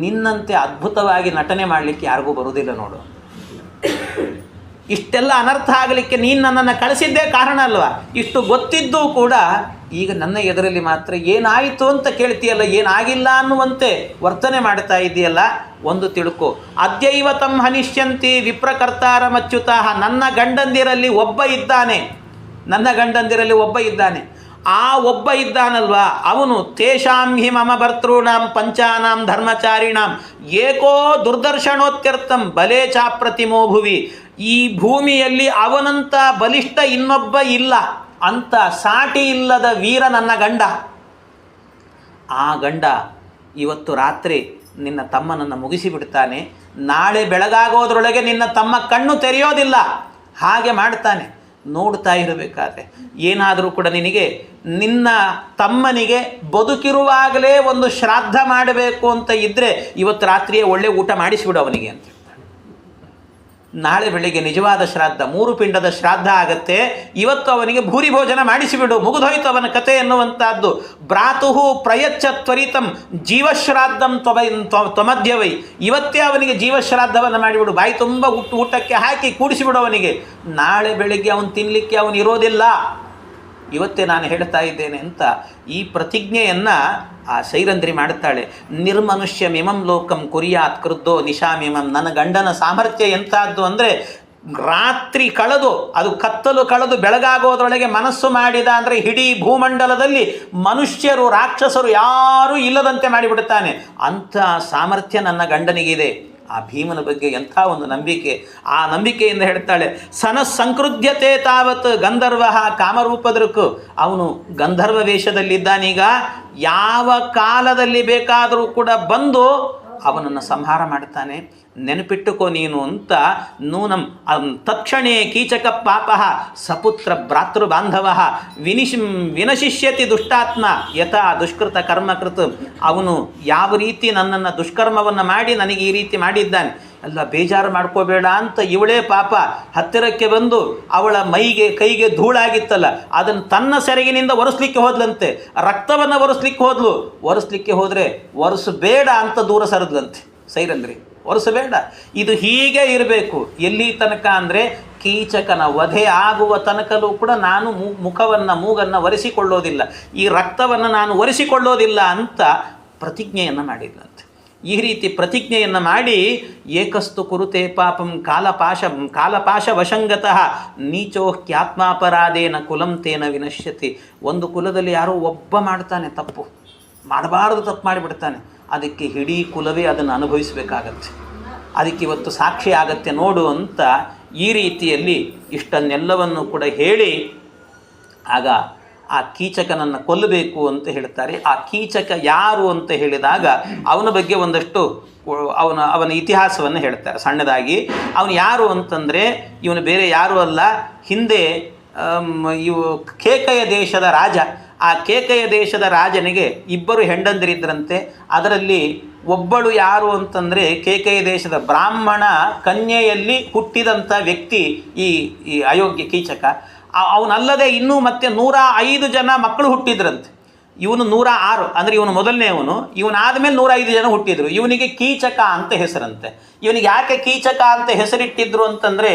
ನಿನ್ನಂತೆ ಅದ್ಭುತವಾಗಿ ನಟನೆ ಮಾಡಲಿಕ್ಕೆ ಯಾರಿಗೂ ಬರುವುದಿಲ್ಲ ನೋಡು. ಇಷ್ಟೆಲ್ಲ ಅನರ್ಥ ಆಗಲಿಕ್ಕೆ ನೀನು ನನ್ನನ್ನು ಕಳಿಸಿದ್ದೇ ಕಾರಣ ಅಲ್ವಾ? ಇಷ್ಟು ಗೊತ್ತಿದ್ದೂ ಕೂಡ ಈಗ ನನ್ನ ಎದುರಲ್ಲಿ ಮಾತ್ರ ಏನಾಯಿತು ಅಂತ ಕೇಳ್ತೀಯಲ್ಲ, ಏನಾಗಿಲ್ಲ ಅನ್ನುವಂತೆ ವರ್ತನೆ ಮಾಡ್ತಾ ಇದೆಯಲ್ಲ. ಒಂದು ತಿಳ್ಕೊ, ಅದ್ಯೈವ ತಂ ಹನಿಷ್ಯಂತಿ ವಿಪ್ರಕರ್ತಾರ ಮಚ್ಯುತಃ. ನನ್ನ ಗಂಡಂದಿರಲ್ಲಿ ಒಬ್ಬ ಇದ್ದಾನೆ. ಆ ಒಬ್ಬ ಇದ್ದಾನಲ್ವಾ, ಅವನು ತೇಷಾಂ ಹಿ ಮಮ ಭರ್ತॄಣಾಂ ಪಂಚಾನಾಂ ಧರ್ಮಚಾರಿಣಾಂ ಏಕೋ ದುರ್ದರ್ಶನೋತ್ಯರ್ಥಂ ಬಲೇ ಚಾಪ್ರತಿಮೋ ಭುವಿ. ಈ ಭೂಮಿಯಲ್ಲಿ ಅವನಂಥ ಬಲಿಷ್ಠ ಇನ್ನೊಬ್ಬ ಇಲ್ಲ, ಅಂತ ಸಾಟಿ ಇಲ್ಲದ ವೀರ ನನ್ನ ಗಂಡ. ಆ ಗಂಡ ಇವತ್ತು ರಾತ್ರಿ ನಿನ್ನ ತಮ್ಮನನ್ನು ಮುಗಿಸಿಬಿಡ್ತಾನೆ, ನಾಳೆ ಬೆಳಗಾಗೋದ್ರೊಳಗೆ ನಿನ್ನ ತಮ್ಮ ಕಣ್ಣು ತೆರೆಯೋದಿಲ್ಲ, ಹಾಗೆ ಮಾಡ್ತಾನೆ. ನೋಡ್ತಾ ಇರಬೇಕಾದ್ರೆ ಏನಾದರೂ ಕೂಡ ನಿನಗೆ ನಿನ್ನ ತಮ್ಮನಿಗೆ ಬದುಕಿರುವಾಗಲೇ ಒಂದು ಶ್ರಾದ್ದ ಮಾಡಬೇಕು ಅಂತ ಇದ್ದರೆ ಇವತ್ತು ರಾತ್ರಿಯೇ ಒಳ್ಳೆ ಊಟ ಮಾಡಿಸಿಬಿಡು ಅವನಿಗೆ ಅಂತ ಹೇಳ್ತಾನೆ. ನಾಳೆ ಬೆಳಿಗ್ಗೆ ನಿಜವಾದ ಶ್ರಾದ್ದ, 3 ಪಿಂಡದ ಶ್ರಾದ್ದ ಆಗತ್ತೆ, ಇವತ್ತು ಅವನಿಗೆ ಭೂರಿ ಭೋಜನ ಮಾಡಿಸಿಬಿಡು, ಮುಗಿದೋಯ್ತು ಅವನ ಕತೆ ಎನ್ನುವಂಥದ್ದು. ಭ್ರಾತುಹು ಪ್ರಯಚ್ಛ ತ್ವರಿತಂ ಜೀವಶ್ರಾದ್ದಂ ತ್ವಮಧ್ಯವೈ, ಇವತ್ತೇ ಅವನಿಗೆ ಜೀವಶ್ರಾದ್ದವನ್ನು ಮಾಡಿಬಿಡು, ಬಾಯಿ ತುಂಬ ಊಟಕ್ಕೆ ಹಾಕಿ ಕೂಡಿಸಿಬಿಡು ಅವನಿಗೆ. ನಾಳೆ ಬೆಳಿಗ್ಗೆ ಅವನು ತಿನ್ನಲಿಕ್ಕೆ ಅವನು ಇರೋದಿಲ್ಲ, ಇವತ್ತೇ ನಾನು ಹೇಳ್ತಾ ಇದ್ದೇನೆ ಅಂತ ಈ ಪ್ರತಿಜ್ಞೆಯನ್ನು ಆ ಸೈರಂಧ್ರಿ ಮಾಡುತ್ತಾಳೆ. ನಿರ್ಮನುಷ್ಯಮಿಮಂ ಲೋಕಂ ಕುರಿಯಾತ್ ಕ್ರುದ್ಧೋ ನಿಶಾಮಿಮಂ. ನನ್ನ ಗಂಡನ ಸಾಮರ್ಥ್ಯ ಎಂಥದ್ದು ಅಂದರೆ, ರಾತ್ರಿ ಕಳೆದು ಅದು ಕತ್ತಲು ಕಳೆದು ಬೆಳಗಾಗೋದ್ರೊಳಗೆ ಮನಸ್ಸು ಮಾಡಿದ ಅಂದರೆ ಇಡೀ ಭೂಮಂಡಲದಲ್ಲಿ ಮನುಷ್ಯರು ರಾಕ್ಷಸರು ಯಾರೂ ಇಲ್ಲದಂತೆ ಮಾಡಿಬಿಡುತ್ತಾನೆ. ಅಂಥ ಸಾಮರ್ಥ್ಯ ನನ್ನ ಗಂಡನಿಗಿದೆ. ಆ ಭೀಮನ ಬಗ್ಗೆ ಎಂಥ ಒಂದು ನಂಬಿಕೆ. ಆ ನಂಬಿಕೆಯಿಂದ ಹೇಳ್ತಾಳೆ, ಸನ ಸಂಕೃದ್ಯತೆ ತಾವತ್ ಗಂಧರ್ವ ಕಾಮರೂಪದೃಕ್. ಅವನು ಗಂಧರ್ವ ವೇಷದಲ್ಲಿದ್ದಾನೀಗ, ಯಾವ ಕಾಲದಲ್ಲಿ ಬೇಕಾದರೂ ಕೂಡ ಬಂದು ಅವನನ್ನು ಸಂಹಾರ ಮಾಡ್ತಾನೆ, ನೆನಪಿಟ್ಟುಕೋ ನೀನು ಅಂತ. ನೂನಂ ತಕ್ಷಣೇ ಕೀಚಕ ಪಾಪ ಸಪುತ್ರ ಭ್ರಾತೃ ಬಾಂಧವ ವಿನಶಿಷ್ಯತಿ ದುಷ್ಟಾತ್ಮ ಯಥಾ ದುಷ್ಕೃತ ಕರ್ಮಕೃತ್. ಅವನು ಯಾವ ರೀತಿ ನನ್ನನ್ನು ದುಷ್ಕರ್ಮವನ್ನು ಮಾಡಿ ನನಗೆ ಈ ರೀತಿ ಮಾಡಿದ್ದಾನೆ, ಎಲ್ಲ ಬೇಜಾರು ಮಾಡ್ಕೋಬೇಡ ಅಂತ ಇವಳೇ ಪಾಪ ಹತ್ತಿರಕ್ಕೆ ಬಂದು ಅವಳ ಮೈಗೆ ಕೈಗೆ ಧೂಳಾಗಿತ್ತಲ್ಲ ಅದನ್ನು ತನ್ನ ಸೆರಗಿನಿಂದ ಒರೆಸ್ಲಿಕ್ಕೆ ಹೋದ್ಲಂತೆ. ರಕ್ತವನ್ನು ಒರೆಸ್ಲಿಕ್ಕೆ ಹೋದರೆ ಒರೆಸಬೇಡ ಅಂತ ದೂರ ಸರಿದ್ಲಂತೆ ಸೈರಂಧ್ರಿ. ಒರೆಸಬೇಡ, ಇದು ಹೀಗೆ ಇರಬೇಕು. ಎಲ್ಲಿ ತನಕ ಅಂದರೆ ಕೀಚಕನ ವಧೆ ಆಗುವ ತನಕಲೂ ಕೂಡ ನಾನು ಮೂಗನ್ನು ಒರೆಸಿಕೊಳ್ಳೋದಿಲ್ಲ, ಈ ರಕ್ತವನ್ನು ನಾನು ಒರೆಸಿಕೊಳ್ಳೋದಿಲ್ಲ ಅಂತ ಪ್ರತಿಜ್ಞೆಯನ್ನು ಮಾಡಿದ್ಲಂತೆ. ಈ ರೀತಿ ಪ್ರತಿಜ್ಞೆಯನ್ನು ಮಾಡಿ ಏಕಸ್ತು ಕುರುತೆ ಪಾಪಂ ಕಾಲಪಾಶ ವಶಂಗತಃ ನೀಚೋ ಕ್ಯಾತ್ಮಾಪರಾಧೇನ ಕುಲಂ ತೇನ ವಿನಶ್ಯತಿ. ಒಂದು ಕುಲದಲ್ಲಿ ಯಾರೋ ಒಬ್ಬ ಮಾಡ್ತಾನೆ ತಪ್ಪು, ಮಾಡಬಾರದು ತಪ್ಪು ಮಾಡಿಬಿಡ್ತಾನೆ, ಅದಕ್ಕೆ ಇಡೀ ಕುಲವೇ ಅದನ್ನು ಅನುಭವಿಸಬೇಕಾಗತ್ತೆ. ಅದಕ್ಕೆ ಇವತ್ತು ಸಾಕ್ಷಿ ಆಗತ್ತೆ ನೋಡು ಅಂತ ಈ ರೀತಿಯಲ್ಲಿ ಇಷ್ಟನ್ನೆಲ್ಲವನ್ನು ಕೂಡ ಹೇಳಿ ಆಗ ಆ ಕೀಚಕನನ್ನು ಕೊಲ್ಲಬೇಕು ಅಂತ ಹೇಳ್ತಾರೆ. ಆ ಕೀಚಕ ಯಾರು ಅಂತ ಹೇಳಿದಾಗ ಅವನ ಬಗ್ಗೆ ಒಂದಷ್ಟು ಅವನ ಇತಿಹಾಸವನ್ನು ಹೇಳ್ತಾರೆ ಸಣ್ಣದಾಗಿ. ಅವನು ಯಾರು ಅಂತಂದರೆ ಇವನು ಬೇರೆ ಯಾರೂ ಅಲ್ಲ, ಹಿಂದೆ ಕೇಕಯ ದೇಶದ ರಾಜ. ಆ ಕೇಕಯ ದೇಶದ ರಾಜನಿಗೆ 2 ಹೆಂಡಂದಿರಿದ್ದರಂತೆ. ಅದರಲ್ಲಿ ಒಬ್ಬಳು ಯಾರು ಅಂತಂದರೆ ಕೇಕಯ ದೇಶದ ಬ್ರಾಹ್ಮಣ ಕನ್ಯೆಯಲ್ಲಿ ಹುಟ್ಟಿದಂಥ ವ್ಯಕ್ತಿ ಈ ಅಯೋಗ್ಯ ಕೀಚಕ. ಅವನಲ್ಲದೆ ಇನ್ನೂ ಮತ್ತೆ 105 ಜನ ಮಕ್ಕಳು ಹುಟ್ಟಿದ್ರಂತೆ. ಇವನು 106 ಅಂದರೆ ಇವನು ಮೊದಲನೇವನು, ಇವನಾದಮೇಲೆ 105 ಜನ ಹುಟ್ಟಿದ್ರು. ಇವನಿಗೆ ಕೀಚಕ ಅಂತ ಹೆಸರಂತೆ. ಇವನಿಗೆ ಯಾಕೆ ಕೀಚಕ ಅಂತ ಹೆಸರಿಟ್ಟಿದ್ರು ಅಂತಂದರೆ,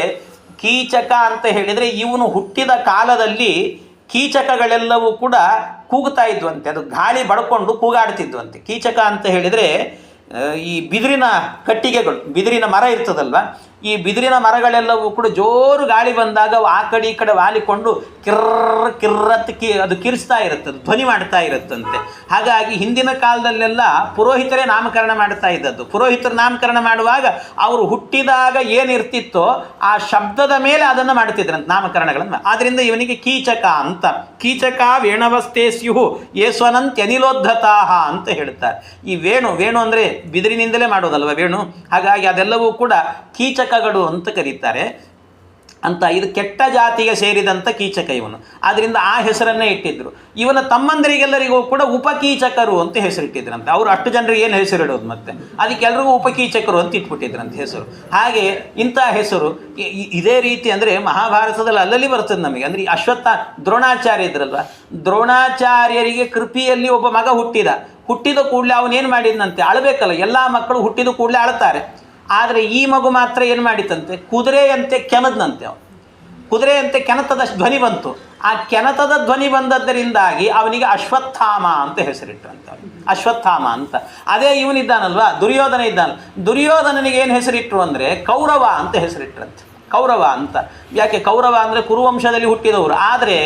ಕೀಚಕ ಅಂತ ಹೇಳಿದರೆ ಇವನು ಹುಟ್ಟಿದ ಕಾಲದಲ್ಲಿ ಕೀಚಕಗಳೆಲ್ಲವೂ ಕೂಡ ಕೂಗುತ್ತಾ ಇದ್ವಂತೆ, ಅದು ಗಾಳಿ ಬಡ್ಕೊಂಡು ಕೂಗಾಡ್ತಿದ್ವಂತೆ. ಕೀಚಕ ಅಂತ ಹೇಳಿದರೆ ಈ ಬಿದಿರಿನ ಕಟ್ಟಿಗೆಗಳು, ಬಿದಿರಿನ ಮರ ಇರ್ತದಲ್ವ, ಈ ಬಿದಿರಿನ ಮರಗಳೆಲ್ಲವೂ ಕೂಡ ಜೋರು ಗಾಳಿ ಬಂದಾಗ ಆ ಕಡೆ ಈ ಕಡೆ ವಾಲಿಕೊಂಡು ಕಿರ್ರತ್ ಅದು ಕಿರಿಸ್ತಾ ಇರುತ್ತೆ, ಧ್ವನಿ ಮಾಡ್ತಾ ಇರುತ್ತಂತೆ. ಹಾಗಾಗಿ ಹಿಂದಿನ ಕಾಲದಲ್ಲೆಲ್ಲ ಪುರೋಹಿತರೇ ನಾಮಕರಣ ಮಾಡ್ತಾ ಇದ್ದದ್ದು. ಪುರೋಹಿತರು ನಾಮಕರಣ ಮಾಡುವಾಗ ಅವರು ಹುಟ್ಟಿದಾಗ ಏನಿರ್ತಿತ್ತೋ ಆ ಶಬ್ದದ ಮೇಲೆ ಅದನ್ನು ಮಾಡ್ತಿದ್ರಂತೆ ನಾಮಕರಣಗಳನ್ನು. ಆದ್ದರಿಂದ ಇವನಿಗೆ ಕೀಚಕ ಅಂತ. ಕೀಚಕ ವೇಣವಸ್ತೆ ಸ್ಯುಹು ಯೇಸ್ವನಂತ್ಯನಿಲೋದ್ಧತಾಹ ಅಂತ ಹೇಳ್ತಾರೆ. ಈ ವೇಣು ಅಂದರೆ ಬಿದಿರಿನಿಂದಲೇ ಮಾಡೋದಲ್ವ ವೇಣು, ಹಾಗಾಗಿ ಅದೆಲ್ಲವೂ ಕೂಡ ಕೀಚಕಗಳು ಅಂತ ಕರೀತಾರೆ ಅಂತ. ಇದು ಕೆಟ್ಟ ಜಾತಿಗೆ ಸೇರಿದಂಥ ಕೀಚಕ ಇವನು, ಆದ್ದರಿಂದ ಆ ಹೆಸರನ್ನೇ ಇಟ್ಟಿದ್ರು. ಇವನ ತಮ್ಮಂದರಿಗೆಲ್ಲರಿಗೂ ಕೂಡ ಉಪಕೀಚಕರು ಅಂತ ಹೆಸರಿಟ್ಟಿದ್ರಂತೆ. ಅವರು ಅಷ್ಟು ಜನರಿಗೆ ಏನು ಹೆಸರಿಡೋದು, ಮತ್ತೆ ಅದಕ್ಕೆಲ್ಲರಿಗೂ ಉಪಕೀಚಕರು ಅಂತ ಇಟ್ಬಿಟ್ಟಿದ್ರಂತೆ ಹೆಸರು. ಹಾಗೆ ಇಂಥ ಹೆಸರು ಇದೇ ರೀತಿ ಅಂದರೆ ಮಹಾಭಾರತದಲ್ಲಿ ಅಲ್ಲಲ್ಲಿ ಬರ್ತದೆ ನಮಗೆ. ಅಂದರೆ ದ್ರೋಣಾಚಾರ್ಯ ಇದ್ರಲ್ವ, ದ್ರೋಣಾಚಾರ್ಯರಿಗೆ ಕೃಪಿಯಲ್ಲಿ ಒಬ್ಬ ಮಗ ಹುಟ್ಟಿದ ಕೂಡಲೇ ಅವನೇನು ಮಾಡಿದ್ನಂತೆ, ಅಳಬೇಕಲ್ಲ, ಎಲ್ಲ ಮಕ್ಕಳು ಹುಟ್ಟಿದ ಕೂಡಲೇ ಅಳ್ತಾರೆ. ಆದರೆ ಈ ಮಗು ಮಾತ್ರ ಏನು ಮಾಡಿತಂತೆ, ಕುದುರೆಯಂತೆ ಕೆನದನಂತೆ. ಅವನು ಕುದುರೆಯಂತೆ ಕೆನತದಷ್ಟು ಧ್ವನಿ ಬಂತು. ಆ ಕೆನತದ ಧ್ವನಿ ಬಂದದ್ದರಿಂದಾಗಿ ಅವನಿಗೆ ಅಶ್ವತ್ಥಾಮ ಅಂತ ಹೆಸರಿಟ್ರಂತೆ. ಅಶ್ವತ್ಥಾಮ ಅಂತ. ಅದೇ ಇವನಿದ್ದಾನಲ್ವ ದುರ್ಯೋಧನ ಇದ್ದಾನಲ್ಲ, ದುರ್ಯೋಧನನಿಗೆ ಏನು ಹೆಸರಿಟ್ರು ಅಂದರೆ ಕೌರವ ಅಂತ ಹೆಸರಿಟ್ರಂತೆ. ಕೌರವ ಅಂತ. ಯಾಕೆ ಕೌರವ ಅಂದರೆ ಕುರುವಂಶದಲ್ಲಿ ಹುಟ್ಟಿದವರು. ಆದರೆ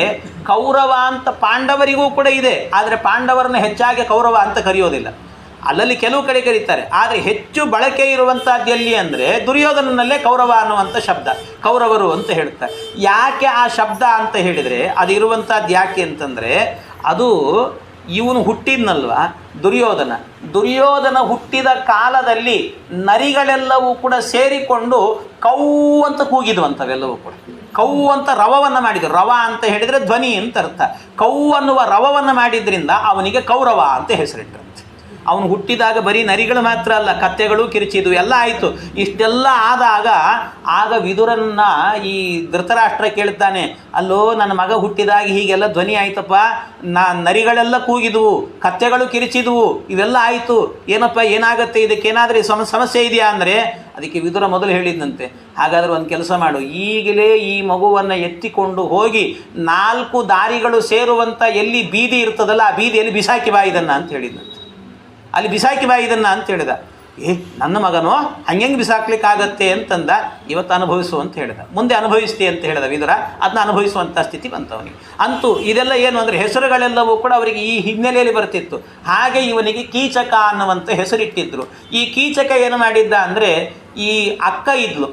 ಕೌರವ ಅಂತ ಪಾಂಡವರಿಗೂ ಕೂಡ ಇದೆ, ಆದರೆ ಪಾಂಡವರನ್ನ ಹೆಚ್ಚಾಗಿ ಕೌರವ ಅಂತ ಕರೆಯೋದಿಲ್ಲ. ಅಲ್ಲಲ್ಲಿ ಕೆಲವು ಕಡೆ ಕರೀತಾರೆ, ಆದರೆ ಹೆಚ್ಚು ಬಳಕೆ ಇರುವಂಥದ್ದು ಎಲ್ಲಿ ಅಂದರೆ ದುರ್ಯೋಧನನಲ್ಲೇ ಕೌರವ ಅನ್ನುವಂಥ ಶಬ್ದ, ಕೌರವರು ಅಂತ ಹೇಳ್ತಾರೆ. ಯಾಕೆ ಆ ಶಬ್ದ ಅಂತ ಹೇಳಿದರೆ ಅದು ಇರುವಂಥದ್ದು ಯಾಕೆ ಅಂತಂದರೆ, ಅದು ಇವನು ಹುಟ್ಟಿದ್ನಲ್ವ ದುರ್ಯೋಧನ ಹುಟ್ಟಿದ ಕಾಲದಲ್ಲಿ ನರಿಗಳೆಲ್ಲವೂ ಕೂಡ ಸೇರಿಕೊಂಡು ಕೌ ಅಂತ ಕೂಗಿದ್ವಂಥವೆಲ್ಲವೂ ಕೂಡ. ಕೌ ಅಂತ ರವವನ್ನು ಮಾಡಿದರು. ರವ ಅಂತ ಹೇಳಿದರೆ ಧ್ವನಿ ಅಂತ ಅರ್ಥ. ಕೌ ಅನ್ನುವ ರವವನ್ನು ಮಾಡಿದ್ರಿಂದ ಅವನಿಗೆ ಕೌರವ ಅಂತ ಹೆಸರಿಟ್ಟರಂತೆ. ಅವನು ಹುಟ್ಟಿದಾಗ ಬರೀ ನರಿಗಳು ಮಾತ್ರ ಅಲ್ಲ, ಕತ್ತೆಗಳು ಕಿರಿಚಿದ್ವು, ಎಲ್ಲ ಆಯಿತು. ಇಷ್ಟೆಲ್ಲ ಆದಾಗ ಆಗ ವಿದುರನ್ನ ಈ ಧೃತರಾಷ್ಟ್ರ ಕೇಳ್ತಾನೆ, ಅಲ್ಲೋ ನನ್ನ ಮಗ ಹುಟ್ಟಿದಾಗ ಹೀಗೆಲ್ಲ ಧ್ವನಿ ಆಯ್ತಪ್ಪ, ನರಿಗಳೆಲ್ಲ ಕೂಗಿದ್ವು, ಕತ್ತೆಗಳು ಕಿರಿಚಿದ್ವು, ಇವೆಲ್ಲ ಆಯಿತು, ಏನಪ್ಪ ಏನಾಗುತ್ತೆ, ಇದಕ್ಕೇನಾದರೂ ಸಮಸ್ಯೆ ಇದೆಯಾ ಅಂದರೆ ಅದಕ್ಕೆ ವಿದುರ ಮೊದಲು ಹೇಳಿದ್ದಂತೆ, ಹಾಗಾದರೆ ಒಂದು ಕೆಲಸ ಮಾಡು, ಈಗಲೇ ಈ ಮಗುವನ್ನು ಎತ್ತಿಕೊಂಡು ಹೋಗಿ 4 ದಾರಿಗಳು ಸೇರುವಂಥ ಎಲ್ಲಿ ಬೀದಿ ಇರ್ತದಲ್ಲ ಆ ಬೀದಿಯಲ್ಲಿ ಬಿಸಾಕಿ ಬಾ ಇದನ್ನು ಅಂತ ಹೇಳಿದ್ದಂತೆ. ಅಲ್ಲಿ ಬಿಸಾಕಿ ಬಾ ಇದನ್ನು ಅಂತ ಹೇಳಿದ. ನನ್ನ ಮಗನೋ ಹಂಗೆ ಬಿಸಾಕ್ಲಿಕ್ಕಾಗತ್ತೆ ಅಂತಂದ. ಇವತ್ತು ಅನುಭವಿಸು ಅಂತ ಹೇಳಿದ. ಮುಂದೆ ಅನುಭವಿಸ್ತಿ ಅಂತ ಹೇಳಿದ ವಿದುರ. ಅದನ್ನ ಅನುಭವಿಸುವಂಥ ಸ್ಥಿತಿ ಬಂತವನಿಗೆ. ಅಂತೂ ಇದೆಲ್ಲ ಏನು ಅಂದರೆ ಹೆಸರುಗಳೆಲ್ಲವೂ ಕೂಡ ಅವರಿಗೆ ಈ ಹಿನ್ನೆಲೆಯಲ್ಲಿ ಬರ್ತಿತ್ತು. ಹಾಗೆ ಇವನಿಗೆ ಕೀಚಕ ಅನ್ನುವಂಥ ಹೆಸರಿಟ್ಟಿದ್ರು. ಈ ಕೀಚಕ ಏನು ಮಾಡಿದ್ದ ಅಂದರೆ, ಈ ಅಕ್ಕ ಇದ್ಲು,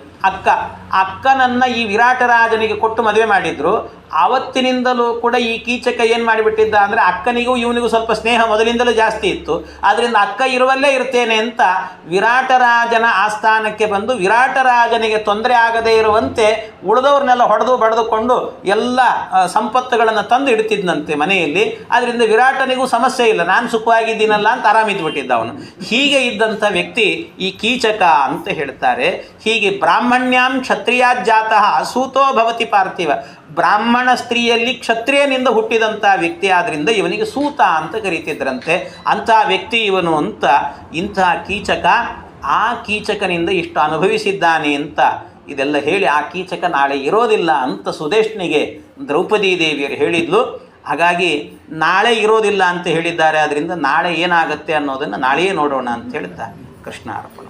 ಅಕ್ಕನನ್ನು ಈ ವಿರಾಟರಾಜನಿಗೆ ಕೊಟ್ಟು ಮದುವೆ ಮಾಡಿದ್ರು. ಆವತ್ತಿನಿಂದಲೂ ಕೂಡ ಈ ಕೀಚಕ ಏನು ಮಾಡಿಬಿಟ್ಟಿದ್ದ ಅಂದರೆ, ಅಕ್ಕನಿಗೂ ಇವನಿಗೂ ಸ್ವಲ್ಪ ಸ್ನೇಹ ಮೊದಲಿಂದಲೂ ಜಾಸ್ತಿ ಇತ್ತು. ಆದ್ದರಿಂದ ಅಕ್ಕ ಇರುವಲ್ಲೇ ಇರ್ತೇನೆ ಅಂತ ವಿರಾಟರಾಜನ ಆಸ್ಥಾನಕ್ಕೆ ಬಂದು ವಿರಾಟರಾಜನಿಗೆ ತೊಂದರೆ ಆಗದೇ ಇರುವಂತೆ ಉಳಿದವ್ರನ್ನೆಲ್ಲ ಹೊಡೆದು ಬಡಿದುಕೊಂಡು ಎಲ್ಲ ಸಂಪತ್ತುಗಳನ್ನು ತಂದು ಇಡ್ತಿದ್ದಂತೆ ಮನೆಯಲ್ಲಿ. ಆದ್ದರಿಂದ ವಿರಾಟನಿಗೂ ಸಮಸ್ಯೆ ಇಲ್ಲ, ನಾನು ಸುಖವಾಗಿದ್ದೀನಲ್ಲ ಅಂತ ಆರಾಮಿದ್ಬಿಟ್ಟಿದ್ದ ಅವನು. ಹೀಗೆ ಇದ್ದಂಥ ವ್ಯಕ್ತಿ ಈ ಕೀಚಕ ಅಂತ ಹೇಳ್ತಾರೆ. ಹೀಗೆ ಬ್ರಾಹ್ಮಣ್ಯಾಂ ಕ್ಷತ್ರಿಯಾಜ್ಜಾತಃ ಸೂತೋ ಭವತಿ ಪಾರ್ಥಿವ, ಬ್ರಾಹ್ಮಣ ಸ್ತ್ರೀಯಲ್ಲಿ ಕ್ಷತ್ರಿಯನಿಂದ ಹುಟ್ಟಿದಂಥ ವ್ಯಕ್ತಿ ಆದ್ದರಿಂದ ಇವನಿಗೆ ಸೂತ ಅಂತ ಕರೀತಿದ್ರಂತೆ. ಅಂಥ ವ್ಯಕ್ತಿ ಇವನು ಅಂತ. ಇಂಥ ಕೀಚಕ ಆ ಕೀಚಕನಿಂದ ಇಷ್ಟು ಅನುಭವಿಸಿದ್ದಾನೆ ಅಂತ ಇದೆಲ್ಲ ಹೇಳಿ, ಆ ಕೀಚಕ ನಾಳೆ ಇರೋದಿಲ್ಲ ಅಂತ ಸುದೇಶ್ನಿಗೆ ದ್ರೌಪದಿ ದೇವಿಯರು ಹೇಳಿದ್ಲು. ಹಾಗಾಗಿ ನಾಳೆ ಇರೋದಿಲ್ಲ ಅಂತ ಹೇಳಿದ್ದಾರೆ. ಅದರಿಂದ ನಾಳೆ ಏನಾಗುತ್ತೆ ಅನ್ನೋದನ್ನು ನಾಳೆಯೇ ನೋಡೋಣ ಅಂತ ಹೇಳ್ತಾ ಕೃಷ್ಣ ಅರ್ಪಣ.